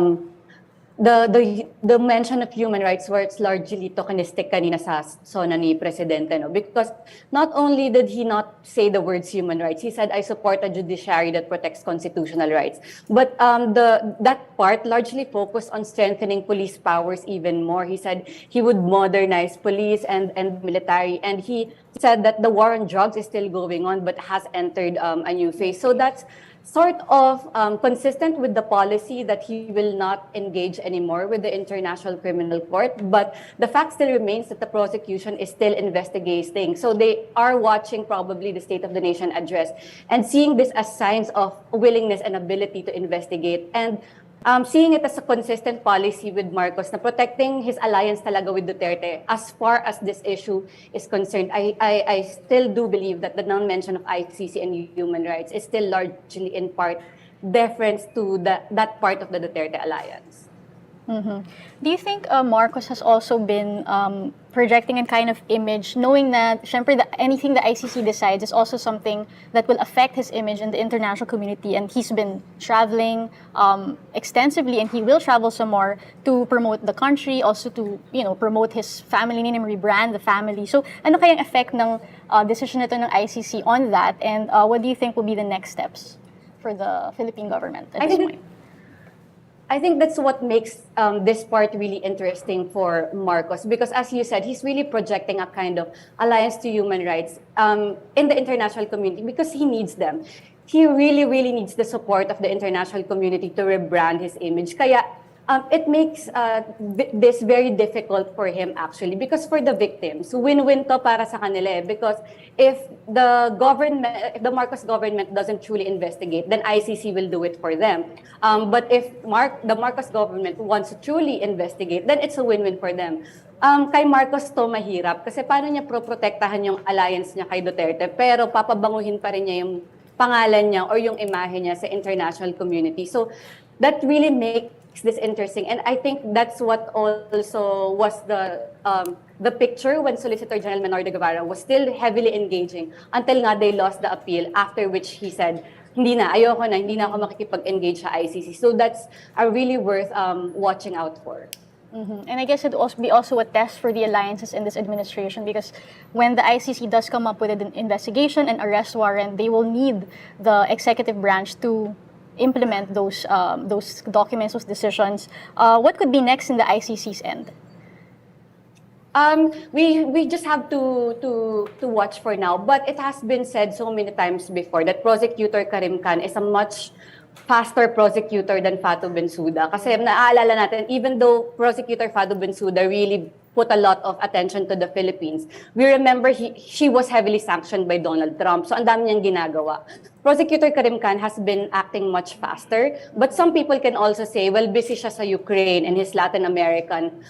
the mention of human rights was largely tokenistic kanina sa SONA ni Presidente, no? Because not only did he not say the words human rights, he said, I support a judiciary that protects constitutional rights. But that part largely focused on strengthening police powers even more. He said he would modernize police and military, and he said that the war on drugs is still going on but has entered a new phase. So that's sort of consistent with the policy that he will not engage anymore with the International Criminal Court. But the fact still remains that the prosecution is still investigating. So they are watching probably the State of the Nation address and seeing this as signs of willingness and ability to investigate. And seeing it as a consistent policy with Marcos na protecting his alliance talaga with Duterte as far as this issue is concerned. I still do believe that the non-mention of ICC and human rights is still largely in part deference to that part of the Duterte alliance. Mm-hmm. Do you think Marcos has also been projecting a kind of image, knowing that syempre, anything the ICC decides is also something that will affect his image in the international community, and he's been traveling extensively, and he will travel some more to promote the country, also to promote his family name, rebrand the family. So ano kayang effect ng decision nito ng ICC on that, and what do you think will be the next steps for the Philippine government at this point? I think that's what makes this part really interesting for Marcos, because as you said, he's really projecting a kind of alliance to human rights in the international community because he needs them. He really, really needs the support of the international community to rebrand his image. Kaya it makes this very difficult for him actually, because for the victims, win-win to para sa kanila eh, because if the Marcos government doesn't truly investigate, then ICC will do it for them. But if the Marcos government wants to truly investigate, then it's a win-win for them. Kay Marcos to mahirap kasi paano niya protektahan yung alliance niya kay Duterte pero papabanguhin pa rin niya yung pangalan niya or yung imahe niya sa international community. So that really makes this interesting, and I think that's what also was the picture when Solicitor General Menor de Guevara was still heavily engaging until nga they lost the appeal, after which he said, hindi na ako makikipag-engage sa ICC. So that's really worth watching out for. Mm-hmm. And I guess it will be also a test for the alliances in this administration, because when the ICC does come up with an investigation and arrest warrant, they will need the executive branch to implement those documents, those decisions. What could be next in the ICC's end? We just have to watch for now. But it has been said so many times before that Prosecutor Karim Khan is a much faster prosecutor than Fatou Bensouda. Kasi naaalala natin, even though Prosecutor Fatou Bensouda really put a lot of attention to the Philippines, we remember she was heavily sanctioned by Donald Trump. So ang dami niyang ginagawa. Prosecutor Karim Khan has been acting much faster, but some people can also say, well, busy siya sa Ukraine and his Latin American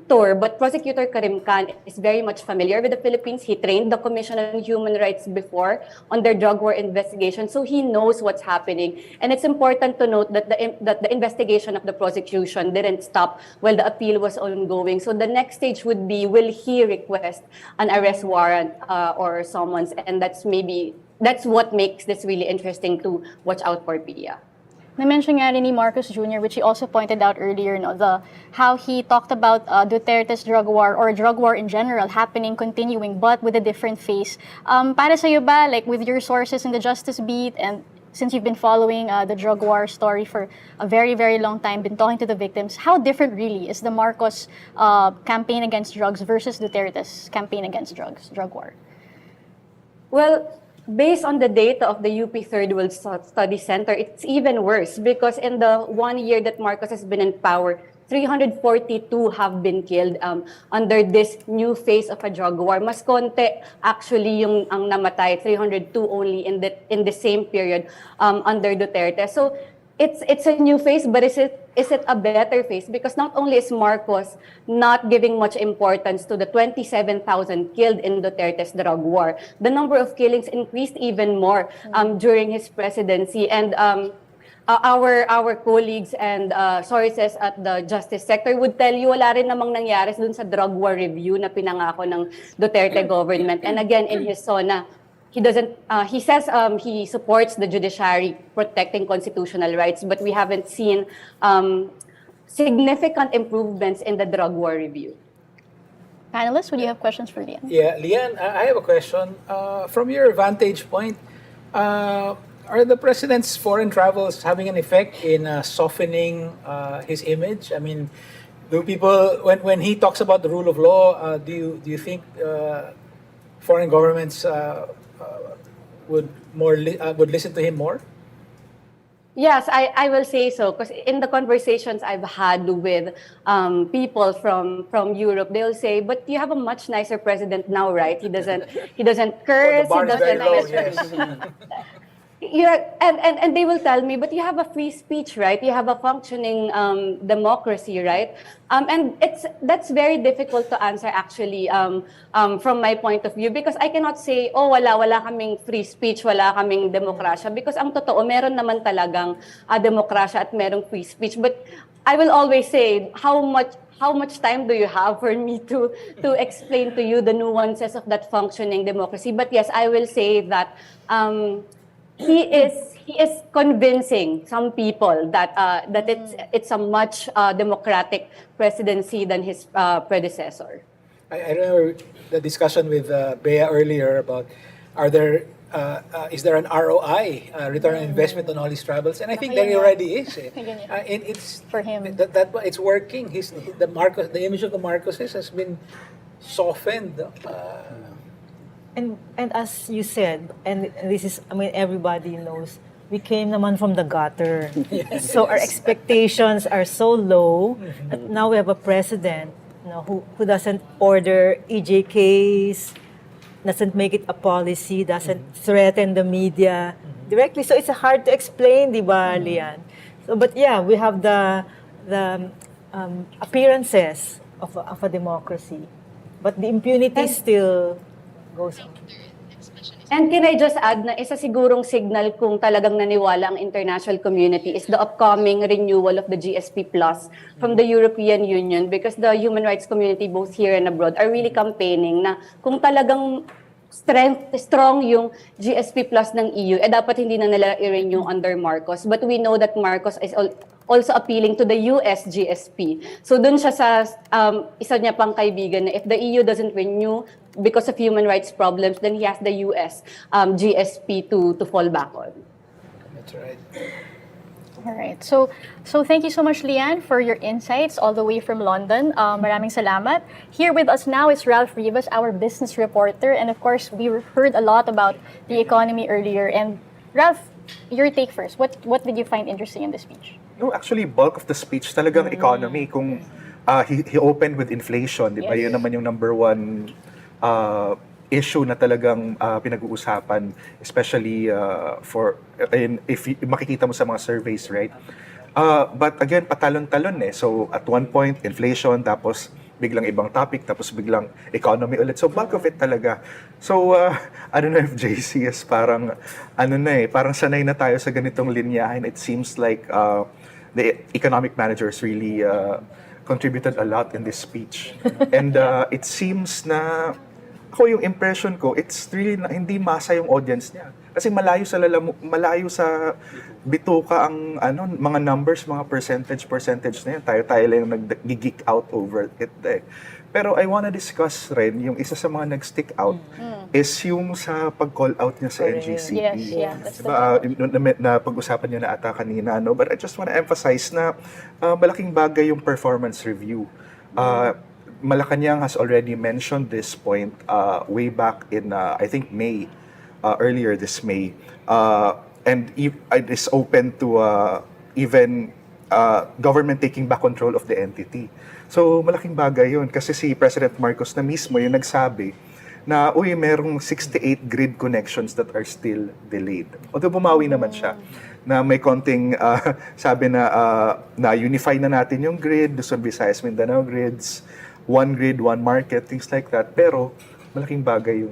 tour. But Prosecutor Karim Khan is very much familiar with the Philippines. He trained the Commission on Human Rights before on their drug war investigation, so he knows what's happening. And it's important to note that the investigation of the prosecution didn't stop while the appeal was ongoing. So the next stage would be, will he request an arrest warrant or summons? And that's what makes this really interesting to watch out for, Pia. Na-mention nga rin ni Marcos Jr., which he also pointed out earlier, how he talked about Duterte's drug war or drug war in general continuing, but with a different face. Para sa'yo ba, like with your sources in the Justice Beat, and since you've been following the drug war story for a very, very long time, been talking to the victims, how different really is the Marcos campaign against drugs versus Duterte's campaign against drugs, drug war? Well, based on the data of the UP Third World Study Center, it's even worse because in the 1 year that Marcos has been in power, 342 have been killed under this new phase of a drug war. Mas konti actually yung ang namatay, 302 only in the same period under Duterte. So it's a new phase, but is it a better phase? Because not only is Marcos not giving much importance to the 27,000 killed in Duterte's drug war, the number of killings increased even more during his presidency. And our colleagues and sources at the justice sector would tell you wala rin namang nangyari dun sa drug war review na pinangako ng Duterte government. And again, in his SONA, he says he supports the judiciary protecting constitutional rights, but we haven't seen significant improvements in the drug war review. Panelists, would you have questions for Lian? Yeah, Lian, I have a question. From your vantage point, are the president's foreign travels having an effect in softening his image? I mean, do people, when he talks about the rule of law, do you think foreign governments would listen to him more? Yes, I will say so, because in the conversations I've had with people from Europe, they'll say, "But you have a much nicer president now, right? He doesn't curse. Well, the bar is very low, yes. and they will tell me, but you have a free speech, right? You have a functioning democracy, right? And that's very difficult to answer actually from my point of view, because I cannot say, oh, wala kaming free speech, wala kaming demokrasya, because ang totoo, meron naman talagang demokrasya at merong free speech. But I will always say, how much time do you have for me to explain to you the nuances of that functioning democracy? But yes, I will say that he is convincing some people that it's a much democratic presidency than his predecessor. I remember the discussion with Bea earlier about is there an ROI, return on investment on all these travels? And I think there already is. And it's for him that it's working. The image of the Marcoses has been softened. And as you said, and this is, I mean, everybody knows, we came naman from the gutter. Yes. So our expectations are so low that now we have a president, who doesn't order EJKs, doesn't make it a policy, doesn't threaten the media directly. So it's hard to explain, di ba, Lian? So, but yeah, we have the appearances of a democracy, but the impunity still goes on. And can I just add na isa sigurong signal kung talagang naniwala ang international community is the upcoming renewal of the GSP Plus from the European Union, because the human rights community both here and abroad are really campaigning na kung talagang strong yung GSP Plus ng EU, dapat hindi na nila i-renew under Marcos. But we know that Marcos is also appealing to the US GSP. So dun siya sa isa niya pang kaibigan na if the EU doesn't renew because of human rights problems, then he has the US GSP to fall back on. That's right. All right. So thank you so much, Lian, for your insights all the way from London. Maraming salamat. Here with us now is Ralph Rivas, our business reporter. And of course, we heard a lot about the economy earlier. And Ralph, your take first. What did you find interesting in the speech? No, actually, bulk of the speech talagang economy. Kung he opened with inflation, di ba? Yes. Yun naman yung number one issue na talagang pinag-uusapan, especially if makikita mo sa mga surveys, right? But again, patalon-talon eh. So at one point, inflation, tapos biglang ibang topic, tapos biglang economy ulit. So bulk of it talaga. So I don't know if JC is parang parang sanay na tayo sa ganitong linyahin. It seems like the economic managers really contributed a lot in this speech. And it seems na yung impression ko, it's really hindi masa yung audience niya. Kasi malayo sa bituka ang mga numbers, mga percentage na yan. Tayo lang nag-geek out over it eh. Pero I wanna discuss rin, yung isa sa mga nag-stick out is yung sa pag-call out niya sa NGCP. Yes, yeah. That's diba, na pag-usapan niya na ata kanina, no? But I just wanna emphasize na malaking bagay yung performance review. Malacanang has already mentioned this point way back in, I think, May, earlier this May. And it is open to even government taking back control of the entity. So, malaking bagay yun. Kasi si President Marcos na mismo yung nagsabi na, merong 68 grid connections that are still delayed. Although bumawi naman siya na may konting sabi na unify na natin yung grid, Luzon, Visayas, Mindanao grids, one grid, one market, things like that. Pero malaking bagay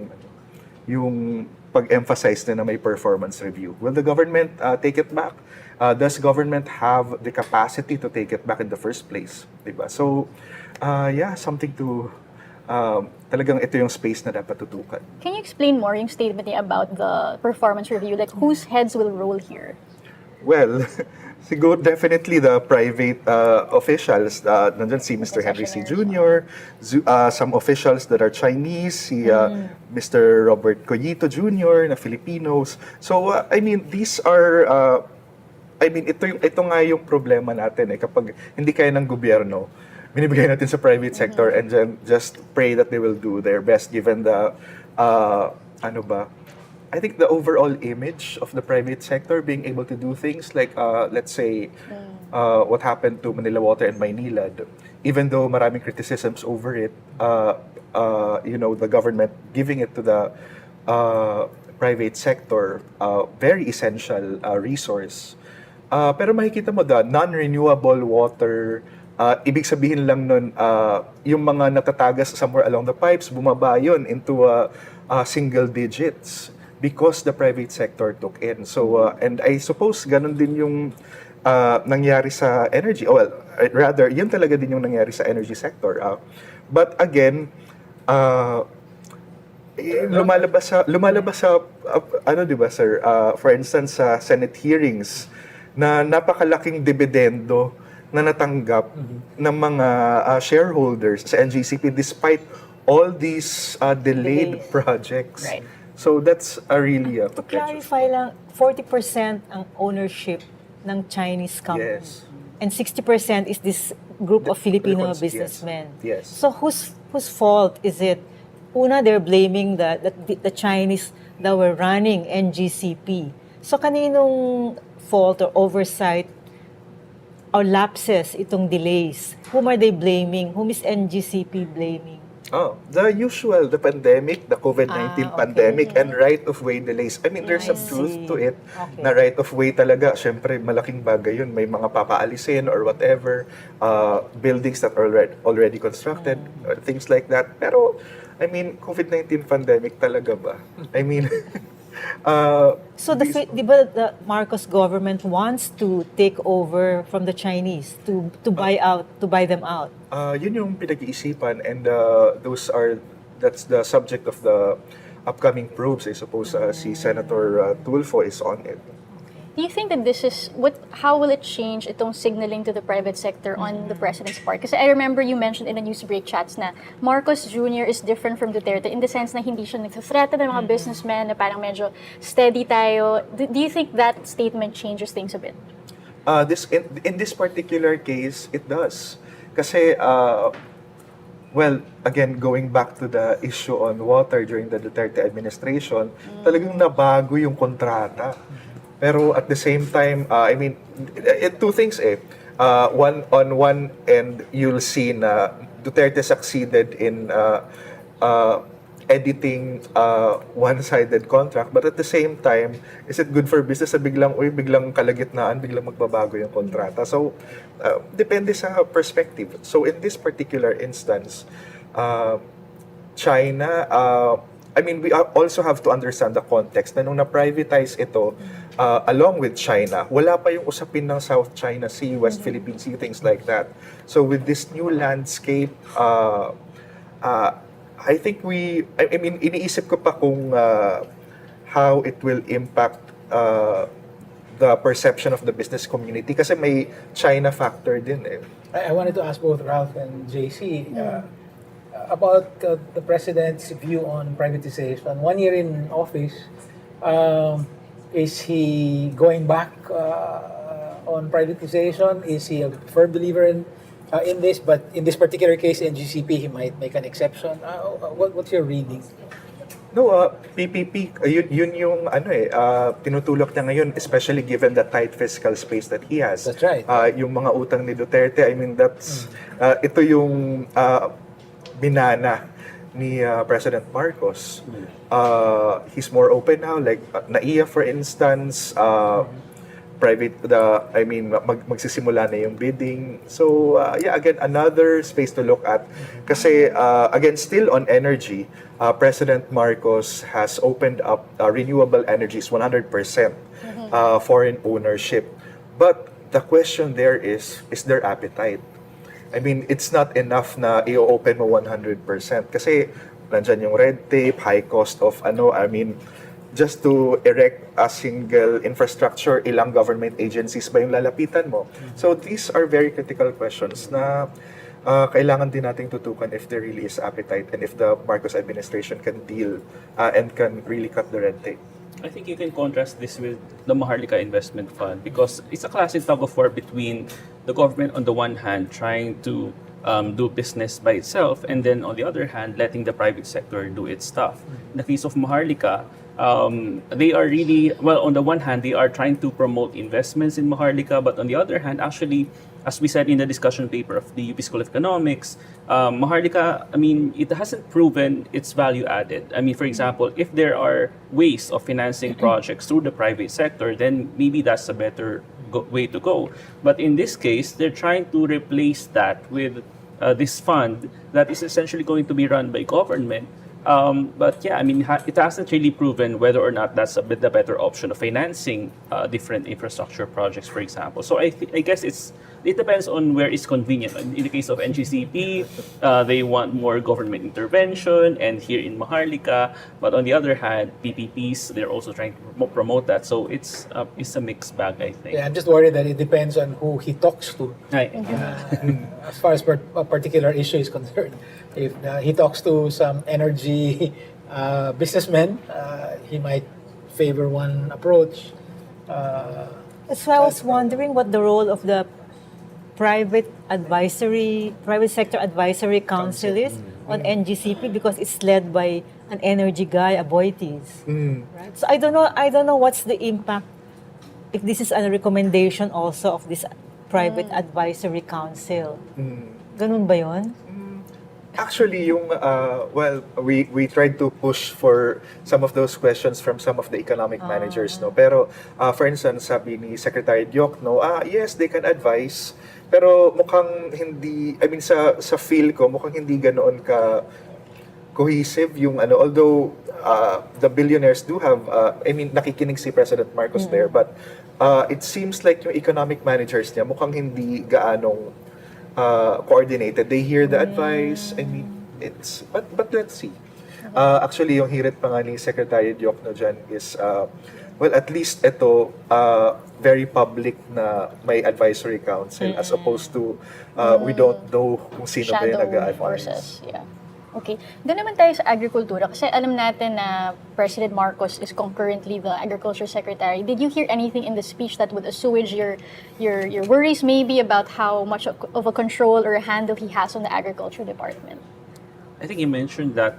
yung pag-emphasize na may performance review. Will the government take it back? Does government have the capacity to take it back in the first place? Diba? So, something to talagang ito yung space na dapat tutukan. Can you explain more yung statement niya about the performance review? Like, whose heads will roll here? Well, siguro definitely the private officials. Nandyan si Mr. Henry C. Jr., some officials that are Chinese, si Mr. Robert Collito Jr. na Filipinos. So, I mean, these are, ito nga yung problema natin eh. Kapag hindi kaya ng gobyerno, binibigay natin sa private sector and then just pray that they will do their best given the, I think the overall image of the private sector being able to do things like, let's say, what happened to Manila Water and Maynilad, even though maraming criticisms over it, the government giving it to the private sector, very essential resource. Pero makikita mo non-renewable water, ibig sabihin lang nun, yung mga natatagas somewhere along the pipes, bumaba yun into single digits because the private sector took in. So, and I suppose ganun din yung nangyari sa energy. Oh, well, rather, yun talaga din yung nangyari sa energy sector. But again, lumalabas sa ano, 'di ba, sir? For instance, sa Senate hearings na napakalaking dividendo na natanggap ng mga shareholders sa NGCP despite all these delayed projects. Right. So that's a really To clarify lang, 40% ang ownership ng Chinese company. Yes. And 60% is this group of Filipino Yes. businessmen. Yes. So whose fault is it? Una, they're blaming the Chinese that were running NGCP. So kaninong fault or oversight or lapses itong delays? Whom are they blaming? Whom is NGCP blaming? The usual, the pandemic, the COVID-19 pandemic, and right-of-way delays. I mean, there's some truth to it. Okay. Na right-of-way talaga, syempre, malaking bagay yun. May mga papaalisin or whatever, buildings that are already constructed, or things like that. Pero, I mean, COVID-19 pandemic talaga ba? I mean, So di ba the Marcos government wants to take over from the Chinese to buy them out? Yun yung pinag-iisipan, and that's the subject of the upcoming probes. I suppose si Senator Tulfo is on it. Do you think that how will it change itong signaling to the private sector on the president's part? Kasi I remember you mentioned in the news break chats na Marcos Jr. is different from Duterte in the sense na hindi siya nagsathreaten ng mga businessmen, na parang medyo steady tayo. Do you think that statement changes things a bit? In this particular case, it does. Kasi, well, again, going back to the issue on water during the Duterte administration, talagang nabago yung kontrata. Pero at the same time, I mean, two things on one end, you'll see na Duterte succeeded in editing one-sided contract, but at the same time, is it good for business na biglang kalagitnaan, biglang magbabago yung kontrata? So, depende sa perspective. So, in this particular instance, China, I mean, we also have to understand the context na nung na-privatize ito, along with China, wala pa yung usapin ng South China Sea, West Philippine Sea, things like that. So with this new landscape, I think I mean, iniisip ko pa kung how it will impact the perception of the business community kasi may China factor din eh. I wanted to ask both Ralph and JC about the president's view on privatization. 1 year in office, is he going back on privatization? Is he a firm believer in this? But in this particular case, in GCP, he might make an exception. What's your reading? No, PPP, yun yung tinutulak niya ngayon, especially given the tight fiscal space that he has. That's right. Yung mga utang ni Duterte, I mean, ito yung binana ni President Marcos. He's more open now, like NAIA for instance, magsisimula na yung bidding. So yeah, again, another space to look at. Kasi again, still on energy, President Marcos has opened up renewable energies 100% foreign ownership. But the question there is there appetite? I mean, it's not enough na i-open mo 100% kasi nandyan yung red tape, high cost of just to erect a single infrastructure, ilang government agencies ba yung lalapitan mo? So these are very critical questions na kailangan din nating tutukan if there really is appetite and if the Marcos administration can deal and can really cut the red tape. I think you can contrast this with the Mahar Lake Investment Fund because it's a classic tug of war between the government on the one hand trying to do business by itself and then on the other hand letting the private sector do its stuff. In the case of Mahar Lake, they are really, well, on the one hand, they are trying to promote investments in Mahar Lake, but on the other hand, actually, as we said in the discussion paper of the UP School of Economics, Maharlika, I mean, it hasn't proven its value added. I mean, for example, if there are ways of financing projects through the private sector, then maybe that's a better way to go. But in this case, they're trying to replace that with this fund that is essentially going to be run by government. But yeah, I mean, it hasn't really proven whether or not that's the better option of financing different infrastructure projects, for example. So I guess it depends on where it's convenient. In the case of NGCP, they want more government intervention, and here in Maharlika. But on the other hand, PPPs, they're also trying to promote that. So it's a mixed bag, I think. Yeah, I'm just worried that it depends on who he talks to. Right. As far as a particular issue is concerned. If he talks to some energy businessmen, he might favor one approach. That's why I was wondering what the role of the private sector advisory council is on NGCP, because it's led by an energy guy, a Boites. Right? So I don't know what's the impact, if this is a recommendation also of this private advisory council. Ganun ba yun? Actually, we tried to push for some of those questions from some of the economic managers, no. Pero for instance, sabi ni Secretary Diok, no, yes, they can advise, pero mukhang hindi, I mean sa feel ko, mukhang hindi ganoon ka cohesive yung ano, although the billionaires do have I mean nakikinig si President Marcos there, but it seems like yung economic managers niya mukhang hindi gaanong coordinated. They hear the advice. I mean, but let's see. Actually, yung hirit pa nga ni Secretary Diokno dyan is, well, at least ito, very public na may advisory council as opposed to we don't know kung sino ba yung nag-advise. Yeah. Okay. Doon naman tayo sa agrikultura, kasi alam natin na President Marcos is concurrently the Agriculture Secretary. Did you hear anything in the speech that would assuage your worries maybe about how much of a control or a handle he has on the Agriculture Department? I think you mentioned that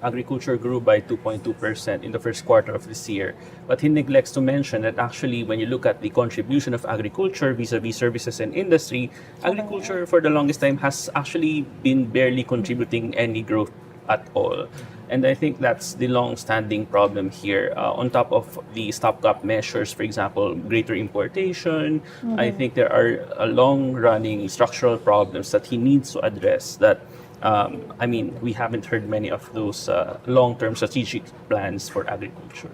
agriculture grew by 2.2% in the first quarter of this year. But he neglects to mention that actually when you look at the contribution of agriculture vis-a-vis services and industry, agriculture for the longest time has actually been barely contributing any growth at all. And I think that's the long-standing problem here. On top of the stopgap measures, for example, greater importation, I think there are long-running structural problems that he needs to address that I mean, we haven't heard many of those long-term strategic plans for agriculture.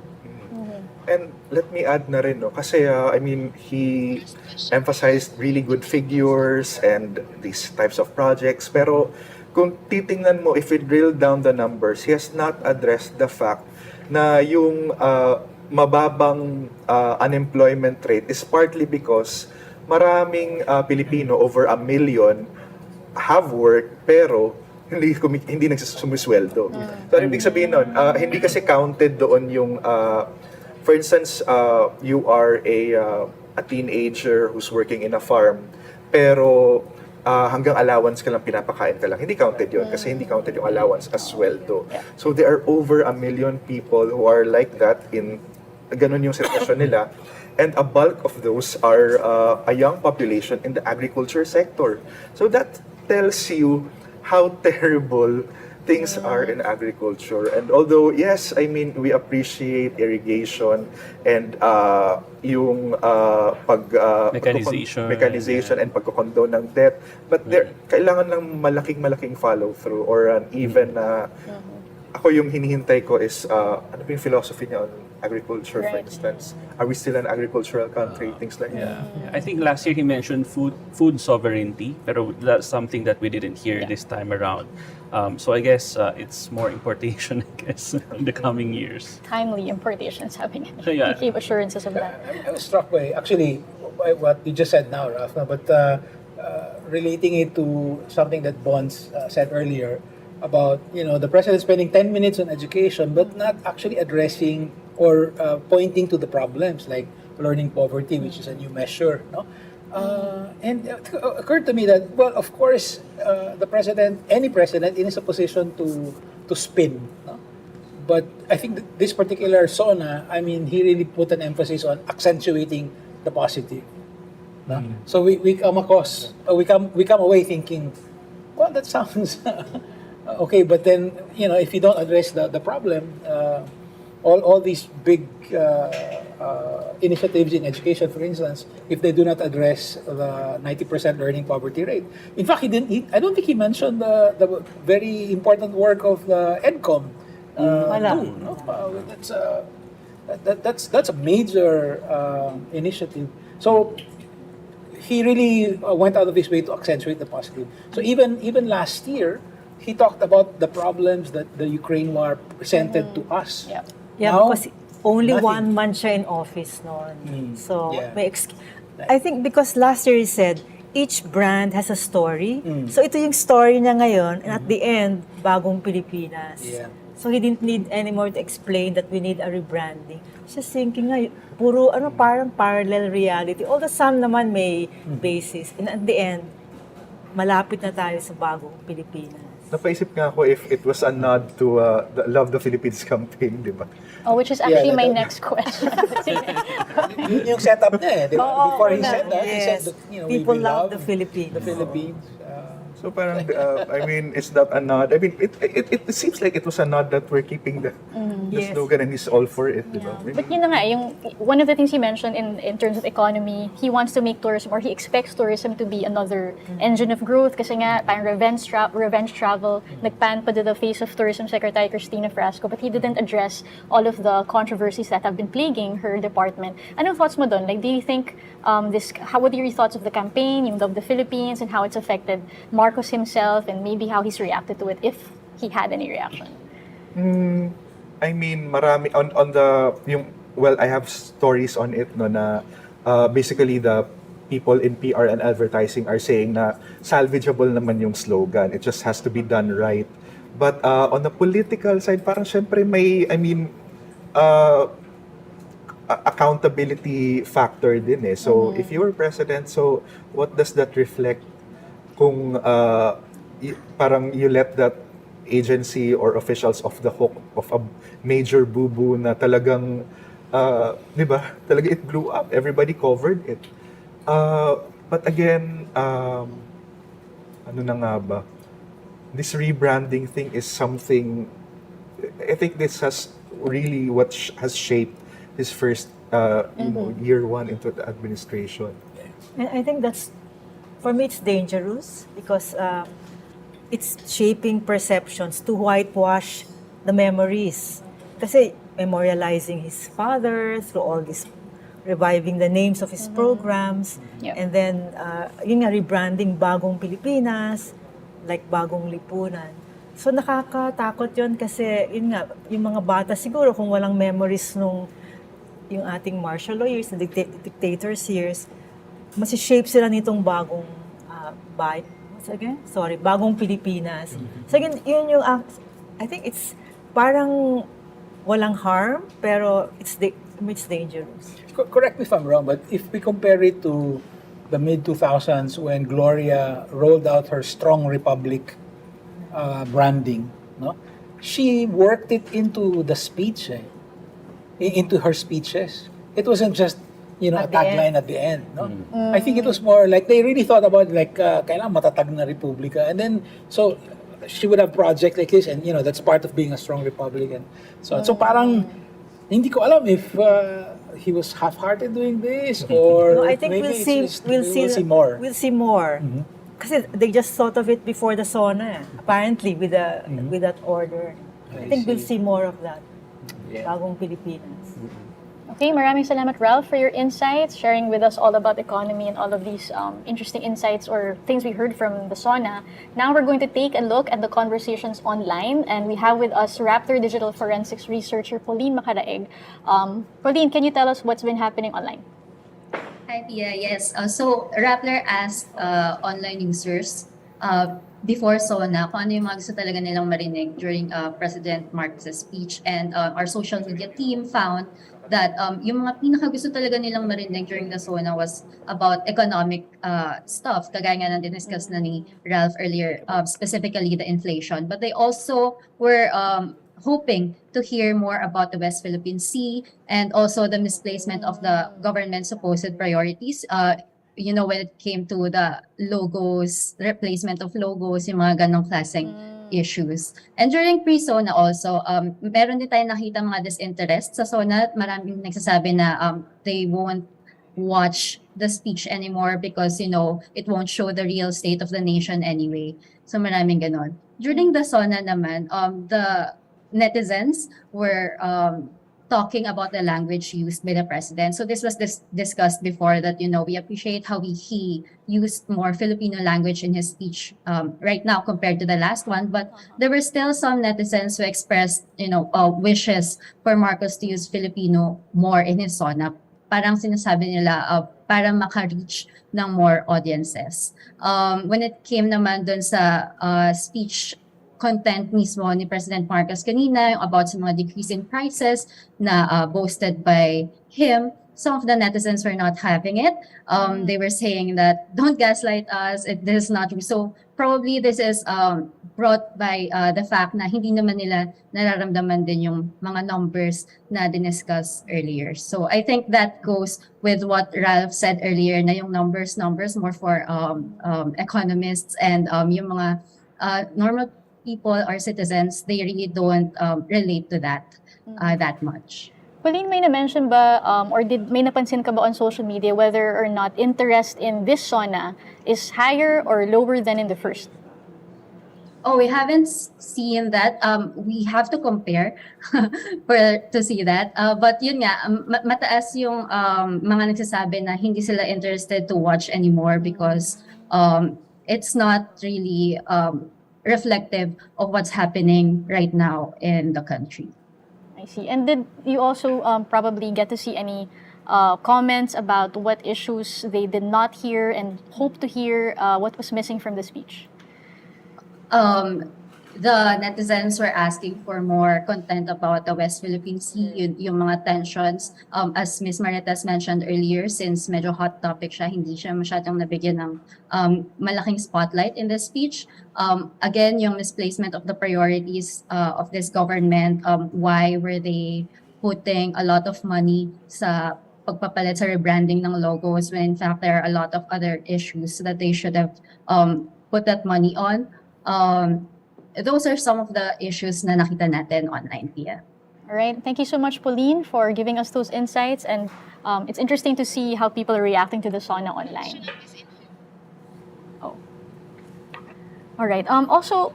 And let me add na rin, no, kasi I mean, he emphasized really good figures and these types of projects. Pero kung titingnan mo, if we drill down the numbers, he has not addressed the fact na yung mababang unemployment rate is partly because maraming Pilipino, over 1 million, have work pero hindi nagsumisweldo. So ano ibig sabihin nun? Hindi kasi counted doon yung for instance, you are a teenager who's working in a farm pero hanggang allowance ka lang, pinapakain ka lang. Hindi counted yun kasi hindi counted yung allowance as sweldo. So there are over 1 million people who are like that, in ganun yung sitwasyon nila. And a bulk of those are a young population in the agriculture sector. So that tells you how terrible things are in agriculture. And although, yes, I mean, we appreciate irrigation and yung mechanization and pagkokondone ng debt, but there kailangan ng malaking follow-through or an even ako yung hinihintay ko is ano yung philosophy niya on agriculture, for instance. Are we still an agricultural country? Things like that. I think last year he mentioned food sovereignty, pero that's something that we didn't hear this time around. So I guess it's more importation, I guess, in the coming years. Timely importations having Yeah. he gave assurances of that. I was struck by, actually, by what you just said now, Raf, but relating it to something that Bonds said earlier about, the president spending 10 minutes on education but not actually addressing or pointing to the problems like learning poverty, which is a new measure, no? And it occurred to me that, well, of course, any president is a position to spin, no? But I think that this particular SONA, I mean, he really put an emphasis on accentuating the positive. No? So we come across, we come away thinking, well, that sounds okay, but then, if you don't address the problem, all these big initiatives in education, for instance, if they do not address the 90% learning poverty rate. In fact, I don't think he mentioned the very important work of the EDCOM too. No? That's a major initiative. So he really went out of his way to accentuate the positive. So even last year, he talked about the problems that the Ukraine war presented to us. Yeah. Yeah, Now, because only nothing. 1 month siya in office noon. So, yeah. I think because last year he said, each brand has a story. So ito yung story niya ngayon, and at the end, bagong Pilipinas. Yeah. So he didn't need anymore to explain that we need a rebranding. Just thinking nga, puro parang parallel reality. Although some naman may basis. And at the end, malapit na tayo sa bagong Pilipinas. Napaisip nga ako if it was a nod to the Love the Philippines campaign, di ba? Oh, which is actually my next question. Yun yung setup niya di ba? Before he said that, he Yes. said that, People we love the Philippines. The Philippines. So parang, I mean, is that a nod? I mean, it seems like it was a nod that we're keeping the Yes. slogan and he's all for it, di ba? But yun na nga, one of the things he mentioned in terms of economy, he wants to make tourism, or he expects tourism to be another engine of growth kasi nga, parang revenge travel, nagpan pa to the face of Tourism Secretary Cristina Frasco, but he didn't address all of the controversies that have been plaguing her department. Anong thoughts mo doon? Like, do you think what are your thoughts of the campaign, yung Love the Philippines, and how it's affected Marcos himself, and maybe how he's reacted to it, if he had any reaction? I mean, marami on the I have stories on it no na basically the people in PR and advertising are saying na salvageable naman yung slogan. It just has to be done right. But on the political side, parang syempre may accountability factor din eh. So if you were president, so what does that reflect kung parang you let that agency or officials off the hook of a major boo-boo na talagang, di ba, talaga it blew up. Everybody covered it. But again, ano na nga ba? This rebranding thing is something, I think this has really what has shaped his first year one into the administration. And I think for me, it's dangerous because it's shaping perceptions to whitewash the memories. Kasi memorializing his father through all this, reviving the names of his programs, and then yun nga, rebranding Bagong Pilipinas, like Bagong Lipunan. So nakakatakot yun kasi yun nga, yung mga bata siguro kung walang memories yung ating martial law years, the dictators years, masishape sila nitong bagong Bagong Pilipinas. So yun yung, I think it's parang walang harm, pero it's dangerous. Correct me if I'm wrong, but if we compare it to the mid-2000s when Gloria rolled out her Strong Republic branding, no? She worked it into the speech, into her speeches. It wasn't just a tagline at the end, no? I think it was more like they really thought about kailangan matatag na republika, and then so she would have projects like this, and that's part of being a strong republic, and so on. So parang hindi ko alam if he was half-hearted doing this, or no, I think maybe we'll see more. We'll see more. Kasi they just thought of it before the SONA, apparently with that order. I think we'll see more of that. Bagong Pilipinas. Okay, maraming salamat, Ralph, for your insights, sharing with us all about economy and all of these interesting insights or things we heard from the SONA. Now we're going to take a look at the conversations online, and we have with us Rappler digital forensics researcher Pauline Macaraeg. Pauline, can you tell us what's been happening online? Hi, Pia. Yes. So, Rappler asked online users before SONA kung ano yung mga gusto talaga nilang marinig during President Marcos's speech. And our social media team found that yung mga pinaka-gusto talaga nilang marinig during the SONA was about economic stuff, kagaya nga na diniscuss na ni Ralph earlier, specifically the inflation. But they also were hoping to hear more about the West Philippine Sea and also the misplacement of the government's supposed priorities. when it came to the logos, replacement of logos, yung mga ganong klaseng issues. And during pre-SONA also, meron din tayo nakita mga disinterest sa SONA. Maraming nagsasabi na they won't watch the speech anymore because, it won't show the real state of the nation anyway. So maraming ganon. During the SONA naman, the netizens were talking about the language used by the president. So this was discussed before that, we appreciate how he used more Filipino language in his speech right now compared to the last one. But there were still some netizens who expressed, wishes for Marcos to use Filipino more in his SONA. Parang sinasabi nila para maka-reach ng more audiences. When it came naman dun sa speech content mismo ni President Marcos kanina, about sa mga decrease in prices na boasted by him, some of the netizens were not having it. They were saying that, don't gaslight us, this is not true. So probably this is brought by the fact na hindi naman nila nararamdaman din yung mga numbers na diniscuss earlier. So I think that goes with what Ralph said earlier, na yung numbers more for economists and yung mga normal people or citizens, they really don't relate to that that much. Pauline, may na-mention ba or may napansin ka ba on social media whether or not interest in this SONA is higher or lower than in the first? Oh, we haven't seen that. We have to compare to see that. But yun nga, mataas yung mga nagsasabi na hindi sila interested to watch anymore because it's not really reflective of what's happening right now in the country. I see. And did you also probably get to see any comments about what issues they did not hear and hope to hear, what was missing from the speech? The netizens were asking for more content about the West Philippine Sea, yung mga tensions. As Ms. Marites mentioned earlier, since medyo hot topic siya, hindi siya masyadong nabigyan ng malaking spotlight in the speech. Again, yung misplacement of the priorities of this government, why were they putting a lot of money sa pagpapalit sa rebranding ng logos when in fact there are a lot of other issues that they should have put that money on. Those are some of the issues na nakita natin online, Pia. All right. Thank you so much, Pauline, for giving us those insights. And it's interesting to see how people are reacting to the SONA online. Oh. All right. Also,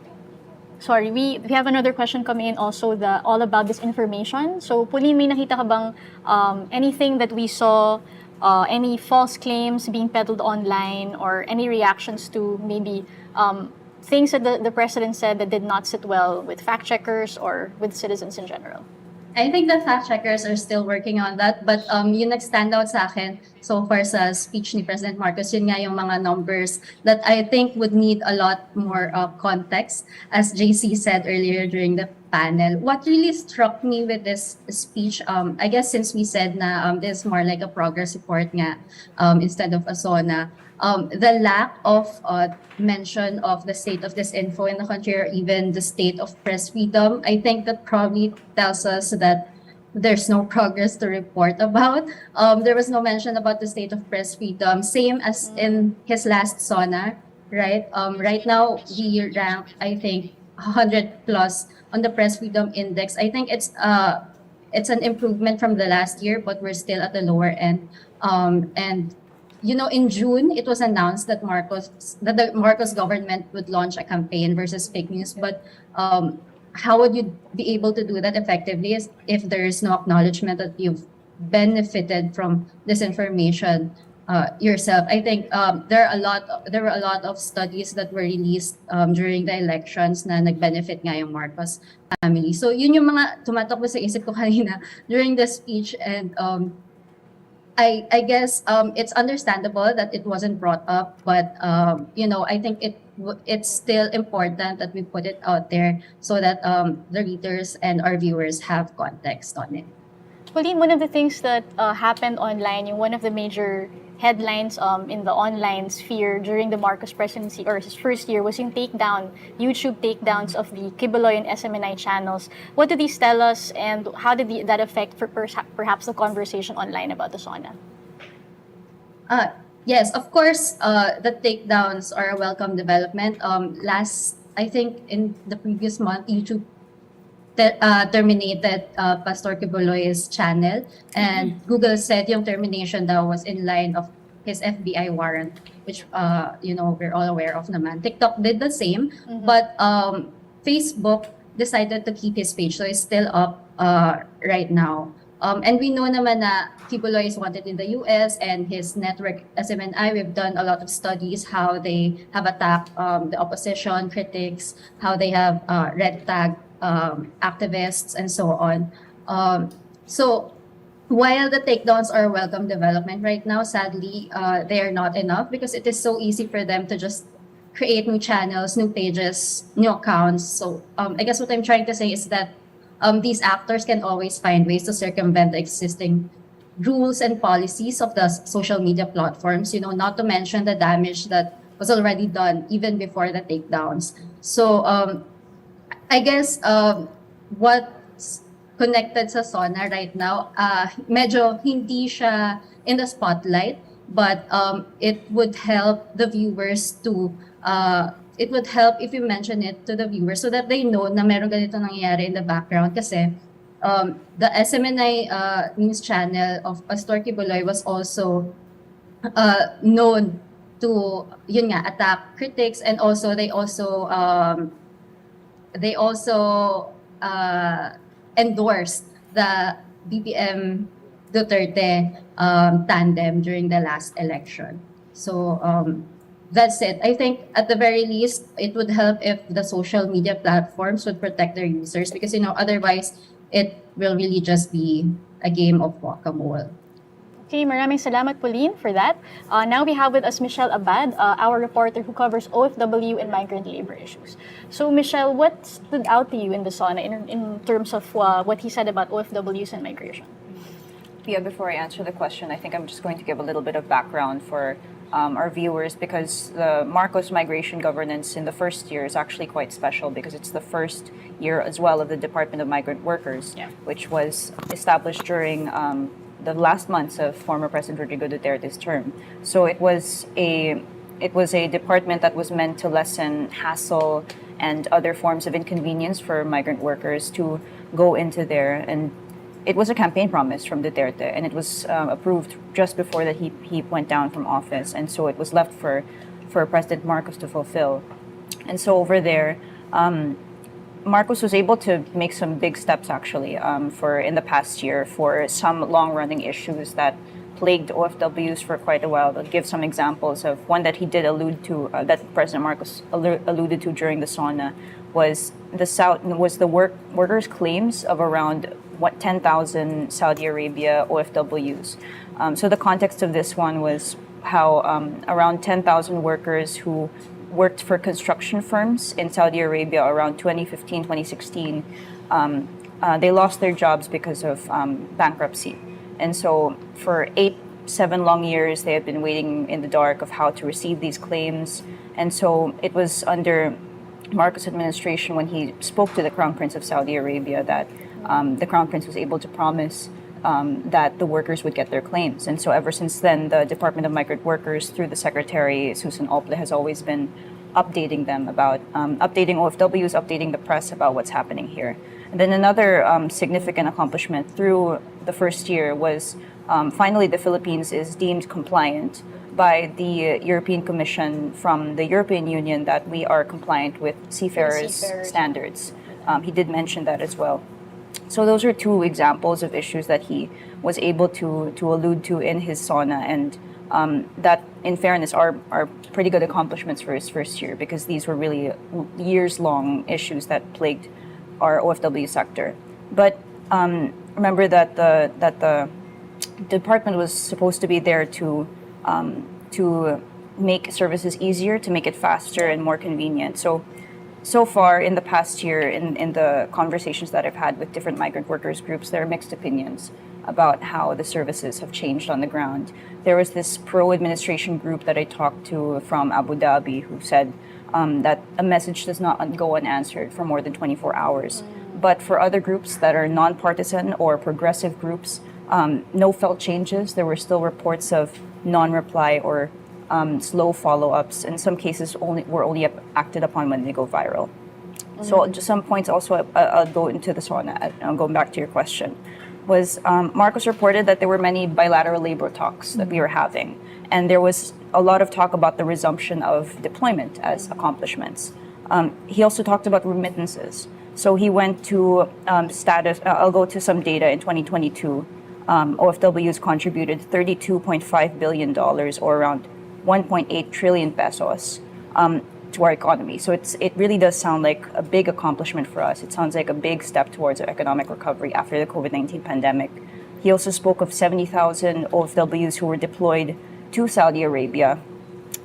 sorry, we have another question coming in also, all about disinformation. So, Pauline, may nakita ka bang anything that we saw, any false claims being peddled online or any reactions to maybe things that the president said that did not sit well with fact checkers or with citizens in general? I think the fact checkers are still working on that, but yung nag-stand out sa akin so far sa speech ni President Marcos, yun nga yung mga numbers that I think would need a lot more context. As JC said earlier during the panel, what really struck me with this speech, I guess since we said na this is more like a progress report nga instead of a SONA, the lack of mention of the state of disinfo in the country or even the state of press freedom, I think that probably tells us that there's no progress to report about. There was no mention about the state of press freedom, same as in his last SONA, right? Right now, we rank, I think, 100 plus on the press freedom index. I think it's an improvement from the last year, but we're still at the lower end. And in June, it was announced that the Marcos government would launch a campaign versus fake news. But how would you be able to do that effectively if there is no acknowledgement that you've benefited from this information yourself? I think there were a lot of studies that were released during the elections na nag-benefit nga yung Marcos family. So yun yung mga tumatakbo sa isip ko kanina during the speech, and I guess it's understandable that it wasn't brought up, but I think it's still important that we put it out there so that the readers and our viewers have context on it. Pauline, one of the things that happened online, one of the major headlines in the online sphere during the Marcos presidency or his first year was yung YouTube takedowns of the Kibuloy and SMNI channels. What do these tell us, and how did that affect perhaps the conversation online about the SONA? Yes, of course, the takedowns are a welcome development. I think in the previous month, YouTube terminated Pastor Kibuloy's channel, and Google said yung termination daw was in line of his FBI warrant, which we're all aware of naman. TikTok did the same, but Facebook decided to keep his page, so it's still up right now. And we know naman na Kibuloy is wanted in the US, and his network SMNI, we've done a lot of studies how they have attacked the opposition, critics, how they have red tag activists, and so on. So while the takedowns are a welcome development right now, sadly, they are not enough because it is so easy for them to just create new channels, new pages, new accounts. So I guess what I'm trying to say is that these actors can always find ways to circumvent the existing rules and policies of the social media platforms, not to mention the damage that was already done even before the takedowns. So I guess what's connected sa SONA right now, medyo hindi siya in the spotlight, but it would help the viewers to, it would help if you mention it to the viewers so that they know na meron ganito nangyayari in the background. Kasi the SMNI news channel of Pastor Kibuloy was also known to, yun nga, attack critics, and also they also endorsed the BBM Duterte tandem during the last election. So that's it. I think at the very least, it would help if the social media platforms would protect their users, because otherwise it will really just be a game of whack-a-mole. Okay, maraming salamat, Pauline, for that. Now we have with us Michelle Abad, our reporter who covers OFW and migrant labor issues. So, Michelle, what stood out to you in the SONA in terms of what he said about OFWs and migration? Pia, before I answer the question, I think I'm just going to give a little bit of background for our viewers, because the Marcos migration governance in the first year is actually quite special because it's the first year as well of the Department of Migrant Workers, which was established during the last months of former President Rodrigo Duterte's term. So it was a department that was meant to lessen hassle and other forms of inconvenience for migrant workers to go into there. And it was a campaign promise from Duterte, and it was approved just before that he went down from office. And so it was left for President Marcos to fulfill. And so over there, Marcos was able to make some big steps actually in the past year for some long-running issues that plagued OFWs for quite a while. I'll give some examples of one that he did allude to, that President Marcos alluded to during the SONA, was the workers' claims of around 10,000 Saudi Arabia OFWs. So the context of this one was how around 10,000 workers who worked for construction firms in Saudi Arabia around 2015, 2016, they lost their jobs because of bankruptcy. And so for 7 long years, they had been waiting in the dark of how to receive these claims. And so it was under Marcos' administration when he spoke to the Crown Prince of Saudi Arabia that the Crown Prince was able to promise that the workers would get their claims. And so ever since then, the Department of Migrant Workers, through the Secretary, Susan Ople, has always been updating them about, updating OFWs, updating the press about what's happening here. And then another significant accomplishment through the first year was finally the Philippines is deemed compliant by the European Commission from the European Union that we are compliant with seafarers' standards. He did mention that as well. So those are two examples of issues that he was able to allude to in his SONA, and that, in fairness, are pretty good accomplishments for his first year, because these were really years-long issues that plagued our OFW sector. But remember that the department was supposed to be there to make services easier, to make it faster and more convenient. So far in the past year, in the conversations that I've had with different migrant workers groups, there are mixed opinions about how the services have changed on the ground. There was this pro-administration group that I talked to from Abu Dhabi who said that a message does not go unanswered for more than 24 hours. But for other groups that are non-partisan or progressive groups, no felt changes. There were still reports of non-reply or slow follow-ups. In some cases, were only acted upon when they go viral. So just some points also I'll go into the SONA, going back to your question, was Marcos reported that there were many bilateral labor talks that we were having. And there was a lot of talk about the resumption of deployment as accomplishments. He also talked about remittances. So he went to status, I'll go to some data in 2022. OFWs contributed $32.5 billion or around 1.8 trillion pesos to our economy. So it really does sound like a big accomplishment for us. It sounds like a big step towards our economic recovery after the COVID-19 pandemic. He also spoke of 70,000 OFWs who were deployed to Saudi Arabia.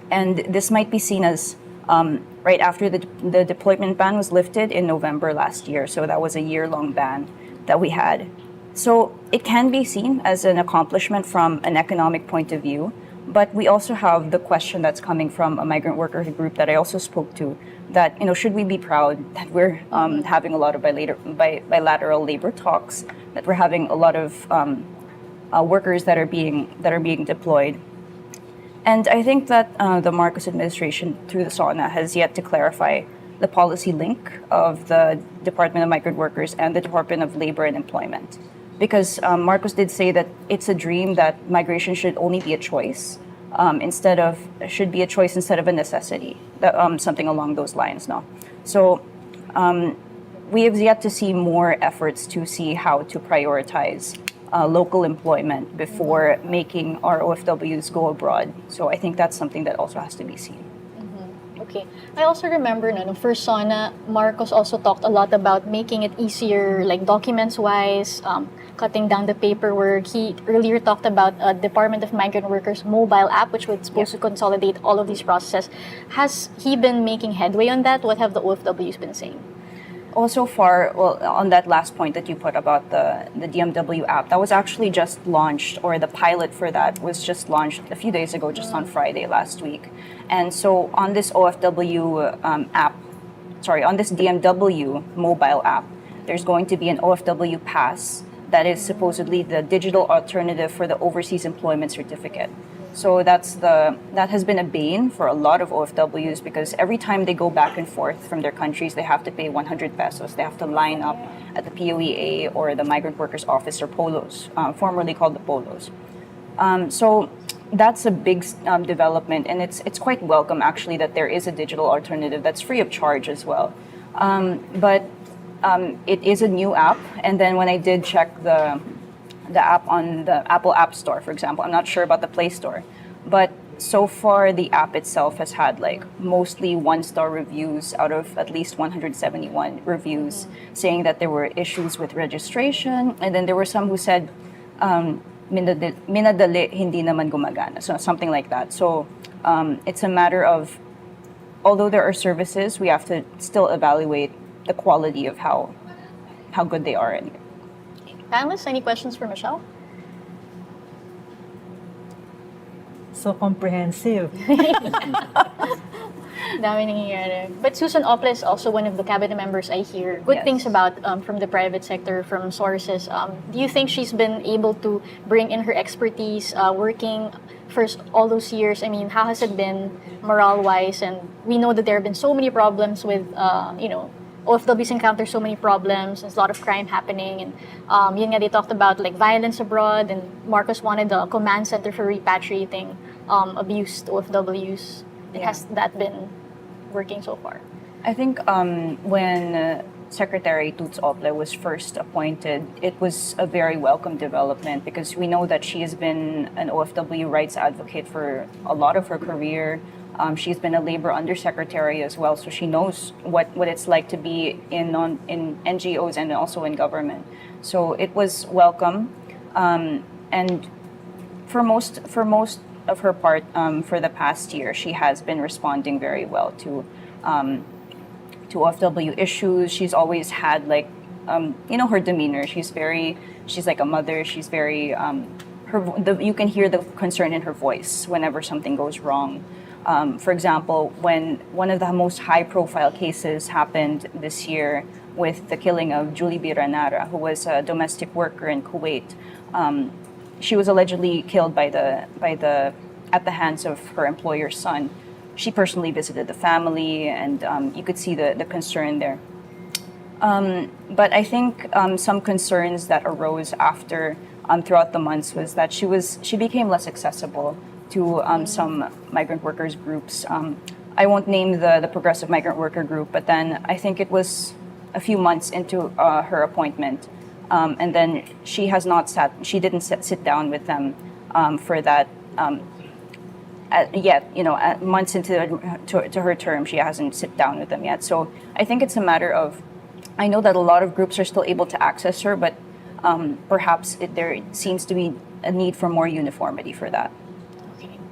And this might be seen as right after the deployment ban was lifted in November last year. So that was a year-long ban that we had. So it can be seen as an accomplishment from an economic point of view. But we also have the question that's coming from a migrant worker group that I also spoke to, that should we be proud that we're having a lot of bilateral labor talks, that we're having a lot of workers that are being deployed. And I think that the Marcos administration, through the SONA, has yet to clarify the policy link of the Department of Migrant Workers and the Department of Labor and Employment. Because Marcos did say that it's a dream that migration should only be a choice, should be a choice instead of a necessity, something along those lines. No, so we have yet to see more efforts to see how to prioritize local employment before making our OFWs go abroad. So I think that's something that also has to be seen. Okay. I also remember no, for SONA, Marcos also talked a lot about making it easier, like documents-wise, cutting down the paperwork. He earlier talked about a Department of Migrant Workers mobile app, which was supposed to consolidate all of these processes. Has he been making headway on that? What have the OFWs been saying? So far, well, on that last point that you put about the DMW app, that was actually just launched, or the pilot for that was just launched a few days ago, just on Friday last week. And so on this OFW on this DMW mobile app, there's going to be an OFW pass that is supposedly the digital alternative for the overseas employment certificate. So that has been a bane for a lot of OFWs, because every time they go back and forth from their countries, they have to pay 100 pesos. They have to line up at the POEA or the Migrant Workers Office, or POLOs, formerly called the POLOs. So that's a big development, and it's quite welcome actually that there is a digital alternative that's free of charge as well. But it is a new app, and then when I did check the app on the Apple App Store, for example, I'm not sure about the Play Store, but so far the app itself has had like mostly 1-star reviews out of at least 171 reviews, saying that there were issues with registration, and then there were some who said minadali, hindi naman gumagana, so something like that. So it's a matter of, although there are services, we have to still evaluate the quality of how good they are. Panelists, any questions for Michelle? So comprehensive. Dami nangyayari. But Susan Opla is also one of the cabinet members I hear good things about from the private sector, from sources. Do you think she's been able to bring in her expertise working first all those years? I mean, how has it been morale-wise? And we know that there have been so many problems with, OFWs encounter so many problems. There's a lot of crime happening, and yun nga, they talked about like violence abroad, and Marcos wanted a command center for repatriating abused OFWs. Has that been working so far? I think when Secretary Toots Opla was first appointed, it was a very welcome development, because we know that she has been an OFW rights advocate for a lot of her career. She's been a labor undersecretary as well, so she knows what it's like to be in NGOs and also in government. So it was welcome, and for most of her part, for the past year, she has been responding very well to OFW issues. She's always had like her demeanor. She's like a mother. She's very you can hear the concern in her voice whenever something goes wrong. For example, when one of the most high-profile cases happened this year, with the killing of Julie Biranara, who was a domestic worker in Kuwait. She was allegedly killed at the hands of her employer's son. She personally visited the family, and you could see the concern there. But I think some concerns that arose after throughout the months was that she became less accessible to some migrant workers groups. I won't name the progressive migrant worker group, but then I think it was a few months into her appointment, and then she didn't sit down with them for that yet. Months to her term, she hasn't sit down with them yet. So I think it's a matter of, I know that a lot of groups are still able to access her, but perhaps there seems to be a need for more uniformity for that.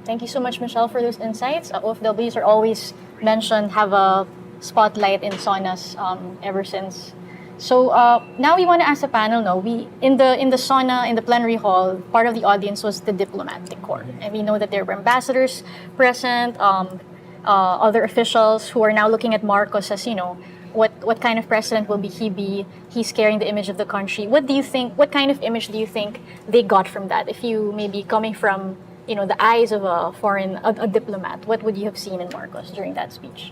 Thank you so much, Michelle, for those insights. OFWs are always mentioned, have a spotlight in SONAs ever since. So now we want to ask the panel. No, in the SONA, in the plenary hall, part of the audience was the diplomatic corps, and we know that there were ambassadors present, other officials who are now looking at Marcos as, what kind of president will he be? He's carrying the image of the country. What do you think? What kind of image do you think they got from that? If you maybe coming from the eyes of a diplomat, what would you have seen in Marcos during that speech?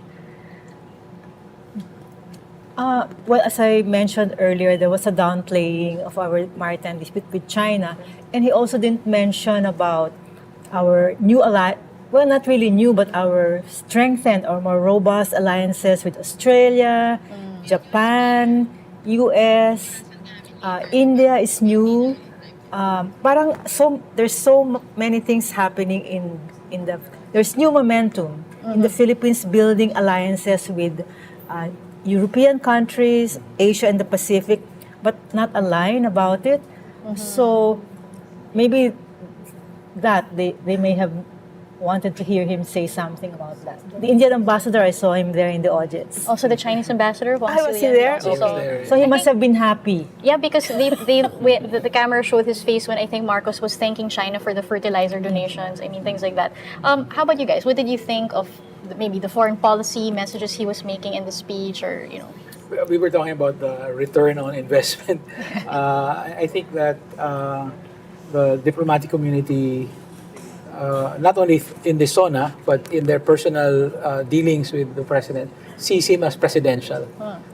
Well, as I mentioned earlier, there was a downplaying of our maritime dispute with China, and he also didn't mention about our new alliance. Well, not really new, but our strengthened or more robust alliances with Australia, Japan, US, India is new. There's so many things happening there's new momentum in the Philippines, building alliances with European countries, Asia and the Pacific, but not aligned about it. So maybe that they may have wanted to hear him say something about that. The Indian ambassador, I saw him there in the audience. Also the Chinese ambassador, Was he there? So he must have been happy. Yeah, because the camera showed his face when I think Marcos was thanking China for the fertilizer donations. I mean, things like that. How about you guys? What did you think of maybe the foreign policy messages he was making in the speech, or We were talking about the return on investment. I think that the diplomatic community, not only in the SONA, but in their personal dealings with the president, sees him as presidential.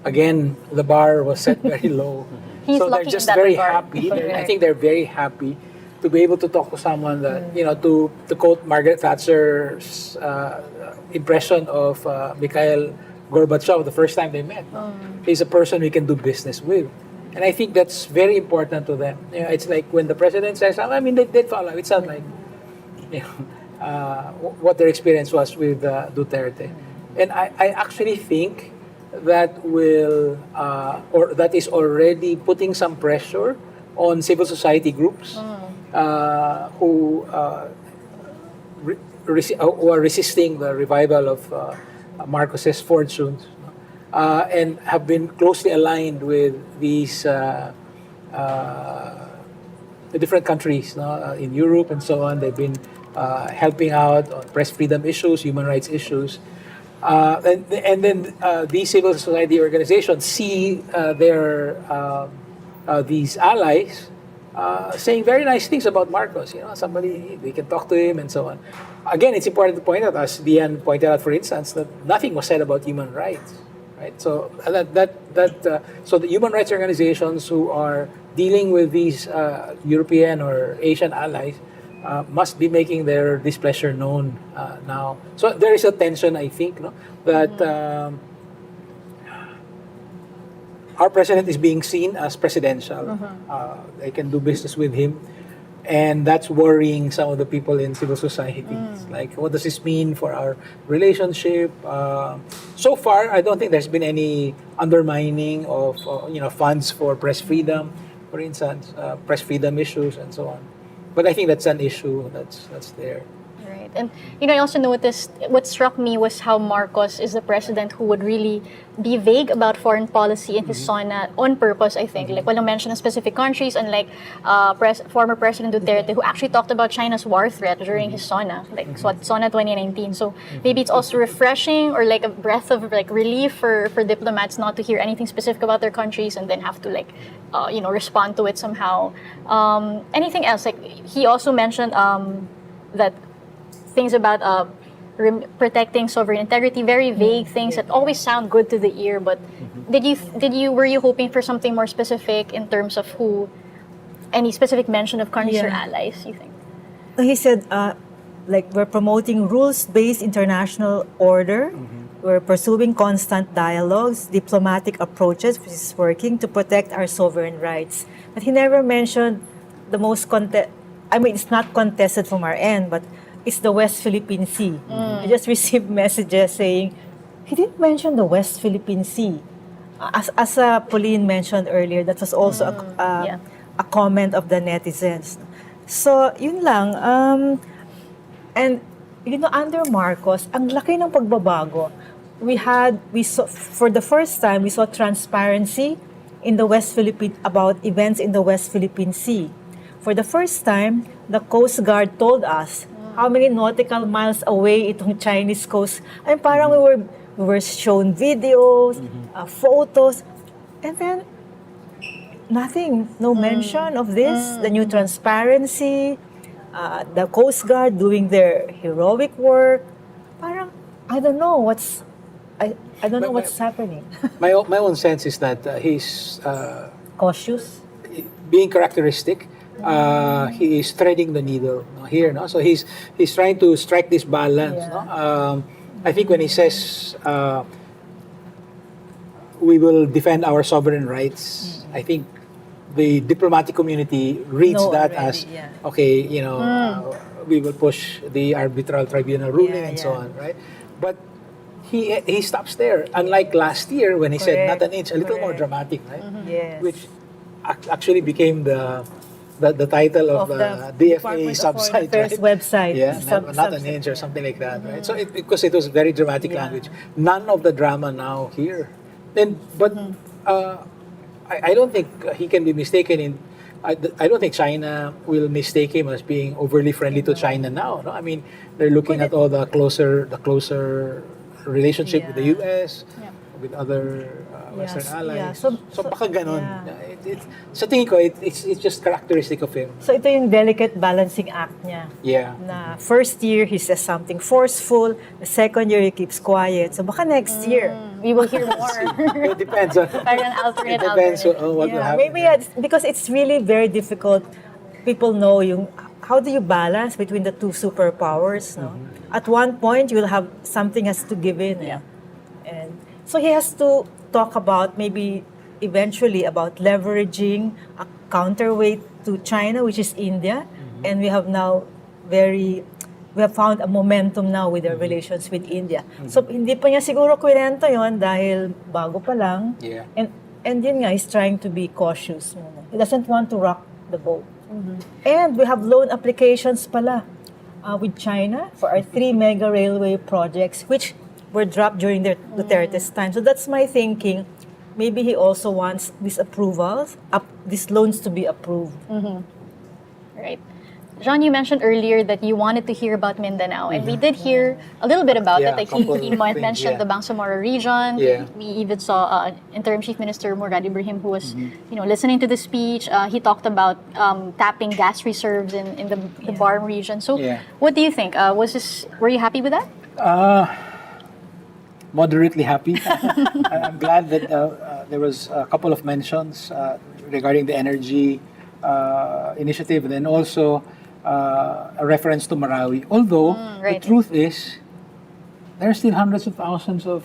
Again, the bar was set very low. So they're just very happy. I think they're very happy to be able to talk to someone that, to quote Margaret Thatcher's impression of Mikhail Gorbachev the first time they met. He's a person we can do business with. And I think that's very important to them. It's like when the president says, they follow. It's not like what their experience was with Duterte. And I actually think that that is already putting some pressure on civil society groups who are resisting the revival of Marcos's fortunes and have been closely aligned with these the different countries in Europe and so on. They've been helping out on press freedom issues, human rights issues. And then these civil society organizations see these allies saying very nice things about Marcos. Somebody, we can talk to him and so on. Again, it's important to point out, as Dian pointed out, for instance, that nothing was said about human rights. Right? So so the human rights organizations who are dealing with these European or Asian allies must be making their displeasure known now. So there is a tension, I think, that our president is being seen as presidential. They can do business with him. And that's worrying some of the people in civil society. Like, what does this mean for our relationship? So far, I don't think there's been any undermining of funds for press freedom, for instance, press freedom issues and so on. But I think that's an issue that's there. Right. And, I also noticed what struck me was how Marcos is the president who would really be vague about foreign policy in his SONA on purpose, I think. Like, walang mention of specific countries, unlike former President Duterte, who actually talked about China's war threat during his SONA, like SONA 2019. So maybe it's also refreshing or like a breath of like relief for diplomats not to hear anything specific about their countries and then have to like, respond to it somehow. Anything else? Like, he also mentioned that things about protecting sovereign integrity, very vague things that always sound good to the ear. But were you hoping for something more specific in terms of any specific mention of countries or allies? You think? He said, we're promoting rules-based international order. We're pursuing constant dialogues, diplomatic approaches, which is working to protect our sovereign rights. But he never mentioned the most it's not contested from our end, but it's the West Philippine Sea. I just received messages saying, he didn't mention the West Philippine Sea. As Pauline mentioned earlier, that was also a comment of the netizens. So, yun lang. And, under Marcos, ang laki ng pagbabago. We saw, for the first time, we saw transparency in the West Philippine, about events in the West Philippine Sea. For the first time, the Coast Guard told us how many nautical miles away itong Chinese coast. Ay parang we were shown videos, photos, and then nothing, no mention of this, the new transparency, the Coast Guard doing their heroic work. Parang, I don't know what's happening. My own sense is that he's cautious, being characteristic. He is threading the needle here, no? So he's trying to strike this balance. No? I think when he says we will defend our sovereign rights, I think the diplomatic community reads that as okay, we will push the arbitral tribunal ruling and so on, right? But he stops there. Unlike last year when he said not an inch, a little more dramatic, right? Yes. Which actually became the title of the DFA sub-site, right? Website. Yeah, not an inch or something like that, right? So because it was very dramatic language. None of the drama now here. But I don't think he can be mistaken in. I don't think China will mistake him as being overly friendly to China now. No? I mean, they're looking at all the closer relationship with the U.S. with other Western allies. So baka ganon. Sa tingin ko, it's just characteristic of him. So ito yung delicate balancing act niya. Yeah. Na first year, he says something forceful. The second year, he keeps quiet. So baka next year, we will hear more. It depends on. It depends on what will happen. Maybe because it's really very difficult. People know how do you balance between the two superpowers? No? At one point, you will have something has to give in. Yeah. And so he has to talk about maybe eventually about leveraging a counterweight to China, which is India, and we have found a momentum now with our relations with India. So hindi pa niya siguro kwento yon dahil bago pa lang. Yeah. And yun nga, he's trying to be cautious. He doesn't want to rock the boat. And we have loan applications pala with China for our 3 mega railway projects, which were dropped during Duterte's time. So that's my thinking. Maybe he also wants these approvals, these loans to be approved. Right. John, you mentioned earlier that you wanted to hear about Mindanao, and we did hear a little bit about it. Like he mentioned the Bangsamoro region. Yeah. We even saw Interim Chief Minister Murad Ibrahim, who was, listening to the speech. He talked about tapping gas reserves in the Barm region. So, what do you think? Were you happy with that? Moderately happy. I'm glad that there was a couple of mentions regarding the energy initiative, and then also a reference to Marawi. Although the truth is, there are still hundreds of thousands of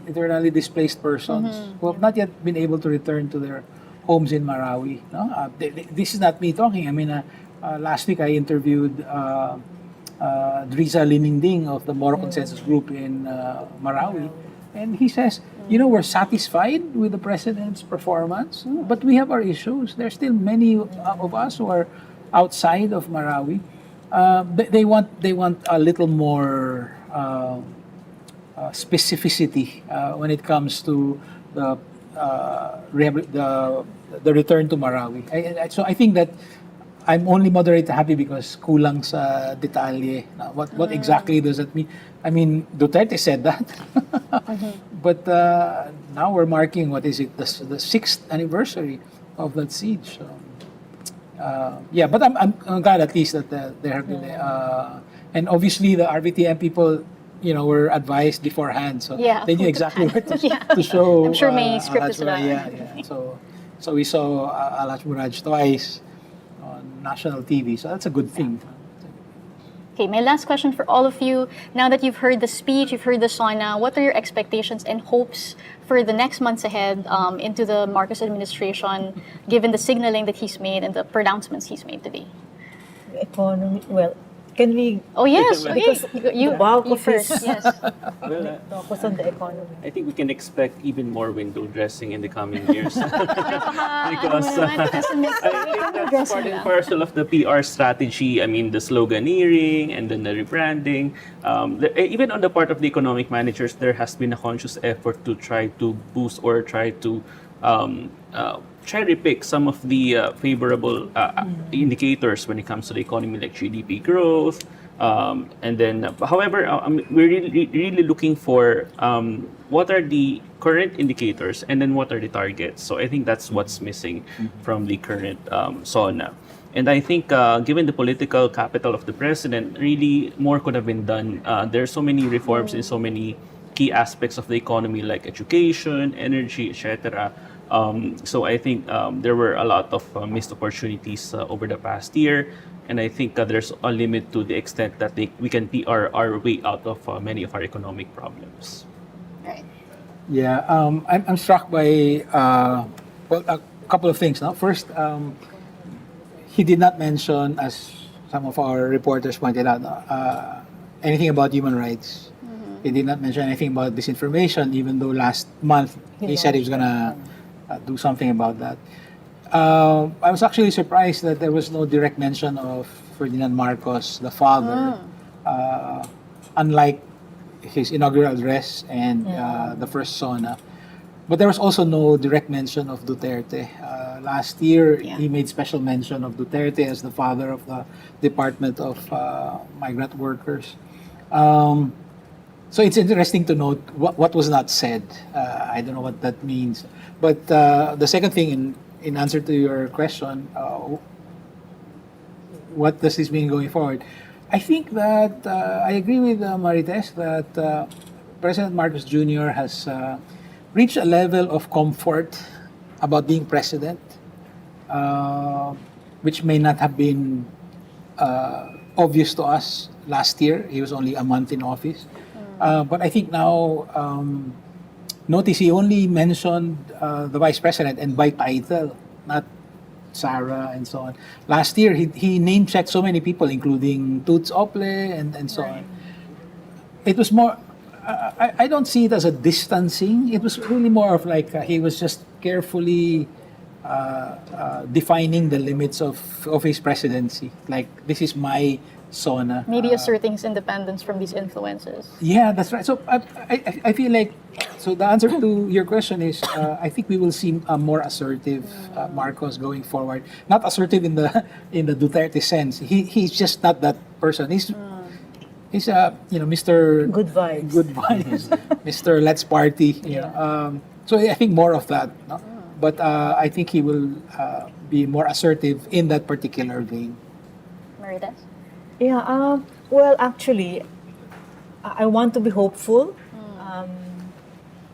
internally displaced persons who have not yet been able to return to their homes in Marawi. No? This is not me talking. I mean, last week I interviewed Driza Liningding of the Moro Consensus Group in Marawi. And he says, we're satisfied with the president's performance, but we have our issues. There's still many of us who are outside of Marawi. they want a little more specificity when it comes to the the return to Marawi. So I think that I'm only moderately happy because kulang sa detalye. What exactly does that mean? I mean, Duterte said that, but now we're marking what is it, the 6th anniversary of that siege. So, yeah, but I'm glad at least that there have been, and obviously the RVTM people, were advised beforehand, so Yeah, they knew who took exactly hand. where to, Yeah. to show. I'm sure may script is Alaj Murad. done. Yeah. So we saw Alaj Murad twice on national TV, so that's a good thing. Okay, my last question for all of you. Now that you've heard the speech, you've heard the SONA, what are your expectations and hopes for the next months ahead into the Marcos administration, given the signaling that he's made and the pronouncements he's made today? Economy, well, can we... Oh, yes. Because You the bulk you of his first, yes. Well, focus on the economy. I think we can expect even more window dressing in the coming years. Because I think that's part and parcel of the PR strategy. I mean, the sloganeering and then the rebranding. Even on the part of the economic managers, there has been a conscious effort to try to boost or try to cherry-pick some of the favorable indicators when it comes to the economy, like GDP growth. And then, however, we're really looking for what are the current indicators and then what are the targets. So I think that's what's missing from the current SONA. And I think given the political capital of the president, really more could have been done. There are so many reforms in so many key aspects of the economy like education, energy, etc. So I think there were a lot of missed opportunities over the past year, and I think there's a limit to the extent that we can PR our way out of many of our economic problems. Right. Yeah, I'm struck by well, a couple of things. Now, first, he did not mention, as some of our reporters pointed out, anything about human rights. He did not mention anything about disinformation, even though last month he said he was gonna do something about that. I was actually surprised that there was no direct mention of Ferdinand Marcos, the father, unlike his inaugural address and the first SONA. But there was also no direct mention of Duterte. Last year, he made special mention of Duterte as the father of the Department of Migrant Workers. So it's interesting to note what was not said. I don't know what that means. But the second thing, in answer to your question, what does this mean going forward? I think that I agree with Marites that President Marcos Jr. has reached a level of comfort about being president, which may not have been obvious to us last year. He was only a month in office. But I think now, notice he only mentioned the vice president and by title, not Sarah and so on. Last year, he name-checked so many people, including Toots Ople and so on. It was more, I don't see it as a distancing. It was really more of like he was just carefully defining the limits of his presidency. Like, this is my SONA. Maybe asserting his independence from these influences. Yeah, that's right. So I feel like, so the answer to your question is, I think we will see a more assertive Marcos going forward. Not assertive in the Duterte sense. He's just not that person. He's Mr. Good vibes. Good vibes. Mr. Let's party. So I think more of that. No? But I think he will be more assertive in that particular vein. Marites? Yeah, well, actually, I want to be hopeful.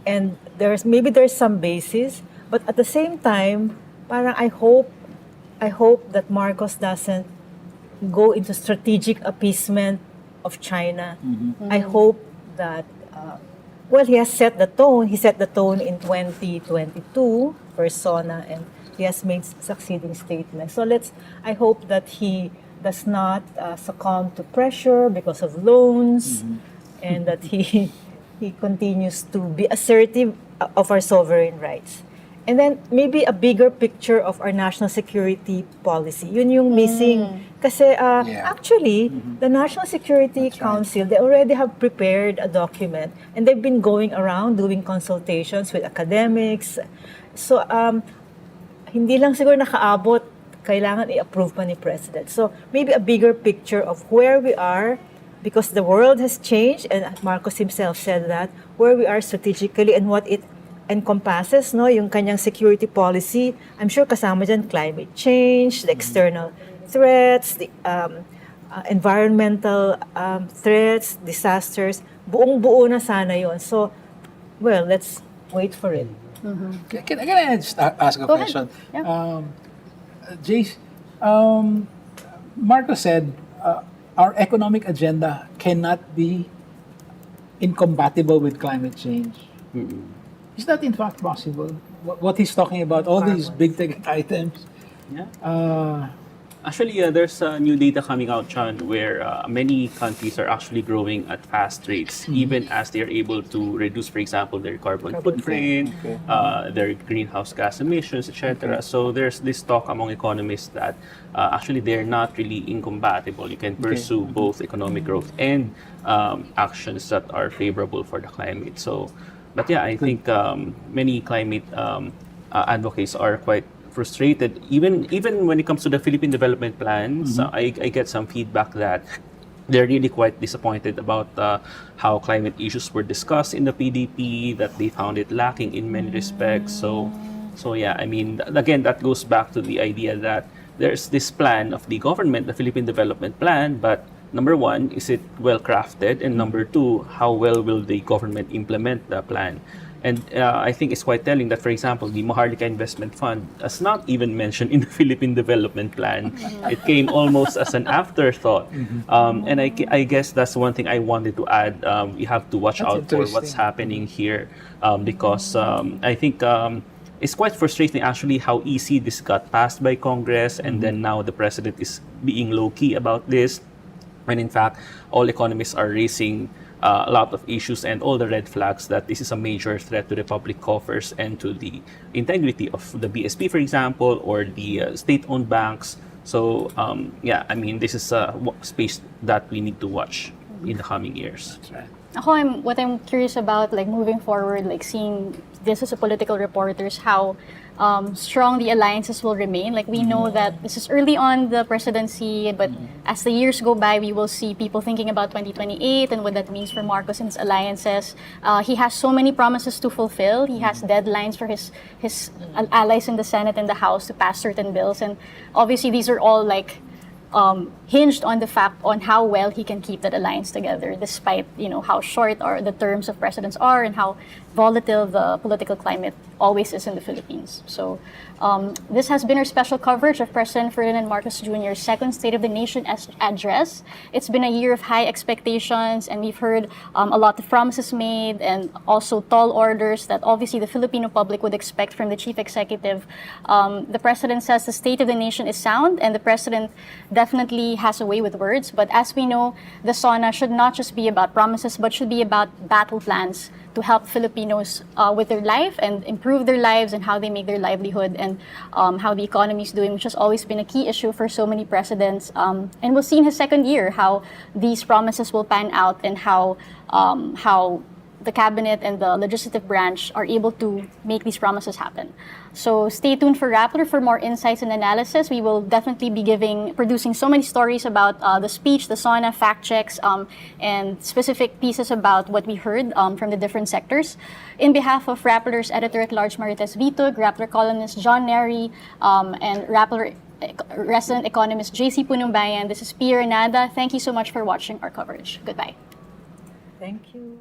And there's some basis, but at the same time, parang I hope that Marcos doesn't go into strategic appeasement of China. I hope that he has set the tone. He set the tone in 2022 for SONA, and he has made succeeding statements. So I hope that he does not succumb to pressure because of loans, and that he continues to be assertive of our sovereign rights. And then maybe a bigger picture of our national security policy. Yun yung missing. Kasi actually, the National Security Council, they already have prepared a document and they've been going around doing consultations with academics. So, hindi lang siguro nakaabot, kailangan i-approve pa ni President. So, maybe a bigger picture of where we are because the world has changed and Marcos himself said that, where we are strategically and what it encompasses, no, yung kanyang security policy. I'm sure kasama dyan climate change, the external threats, the environmental threats, disasters. Buong-buo na sana yon. So, well, let's wait for it. Can I just ask a question? Yeah. Jace, Marcos said our economic agenda cannot be incompatible with climate change. Is that in fact possible? What he's talking about, all these big ticket items? Yeah. Actually, there's new data coming out, John, where many countries are actually growing at fast rates, even as they're able to reduce, for example, their carbon footprint, their greenhouse gas emissions, etc. So there's this talk among economists that actually they're not really incompatible. You can pursue both economic growth and actions that are favorable for the climate. So, but yeah, I think many climate advocates are quite frustrated. Even when it comes to the Philippine development plans, I get some feedback that they're really quite disappointed about how climate issues were discussed in the PDP, that they found it lacking in many respects. So yeah, I mean, again, that goes back to the idea that there's this plan of the government, the Philippine Development Plan, but number one, is it well crafted? And number two, how well will the government implement the plan? And I think it's quite telling that, for example, the Mahar Lake Investment Fund is not even mentioned in the Philippine Development Plan. It came almost as an afterthought. And I guess that's one thing I wanted to add. We have to watch out for what's happening here because I think it's quite frustrating actually how easy this got passed by Congress, and then now the president is being low-key about this. And in fact, all economists are raising a lot of issues and all the red flags that this is a major threat to the public coffers and to the integrity of the BSP, for example, or the state-owned banks. So yeah, I mean, this is a space that we need to watch in the coming years. That's right. What I'm curious about, like moving forward, like seeing this as a political reporters, how strong the alliances will remain. Like we know that this is early on the presidency, but as the years go by, we will see people thinking about 2028 and what that means for Marcos and his alliances. He has so many promises to fulfill. He has deadlines for his allies in the Senate and the House to pass certain bills, and obviously these are all like hinged on the fact on how well he can keep that alliance together, despite how short the terms of presidents are and how volatile the political climate always is in the Philippines. So this has been our special coverage of President Ferdinand Marcos Jr.'s second State of the Nation address. It's been a year of high expectations, and we've heard a lot of promises made and also tall orders that obviously the Filipino public would expect from the chief executive. The president says the state of the nation is sound, and the president definitely has a way with words. But as we know, the SONA should not just be about promises, but should be about battle plans to help Filipinos with their life and improve their lives and how they make their livelihood and how the economy is doing, which has always been a key issue for so many presidents. And we'll see in his second year how these promises will pan out and how the cabinet and the legislative branch are able to make these promises happen. So stay tuned for Rappler for more insights and analysis. We will definitely be producing so many stories about the speech, the SONA, fact checks, and specific pieces about what we heard from the different sectors. In behalf of Rappler's editor-at-large Marites Vitug, Rappler columnist John Neri, and Rappler resident economist JC Punumbayan, this is Pia Renada. Thank you so much for watching our coverage. Goodbye. Thank you.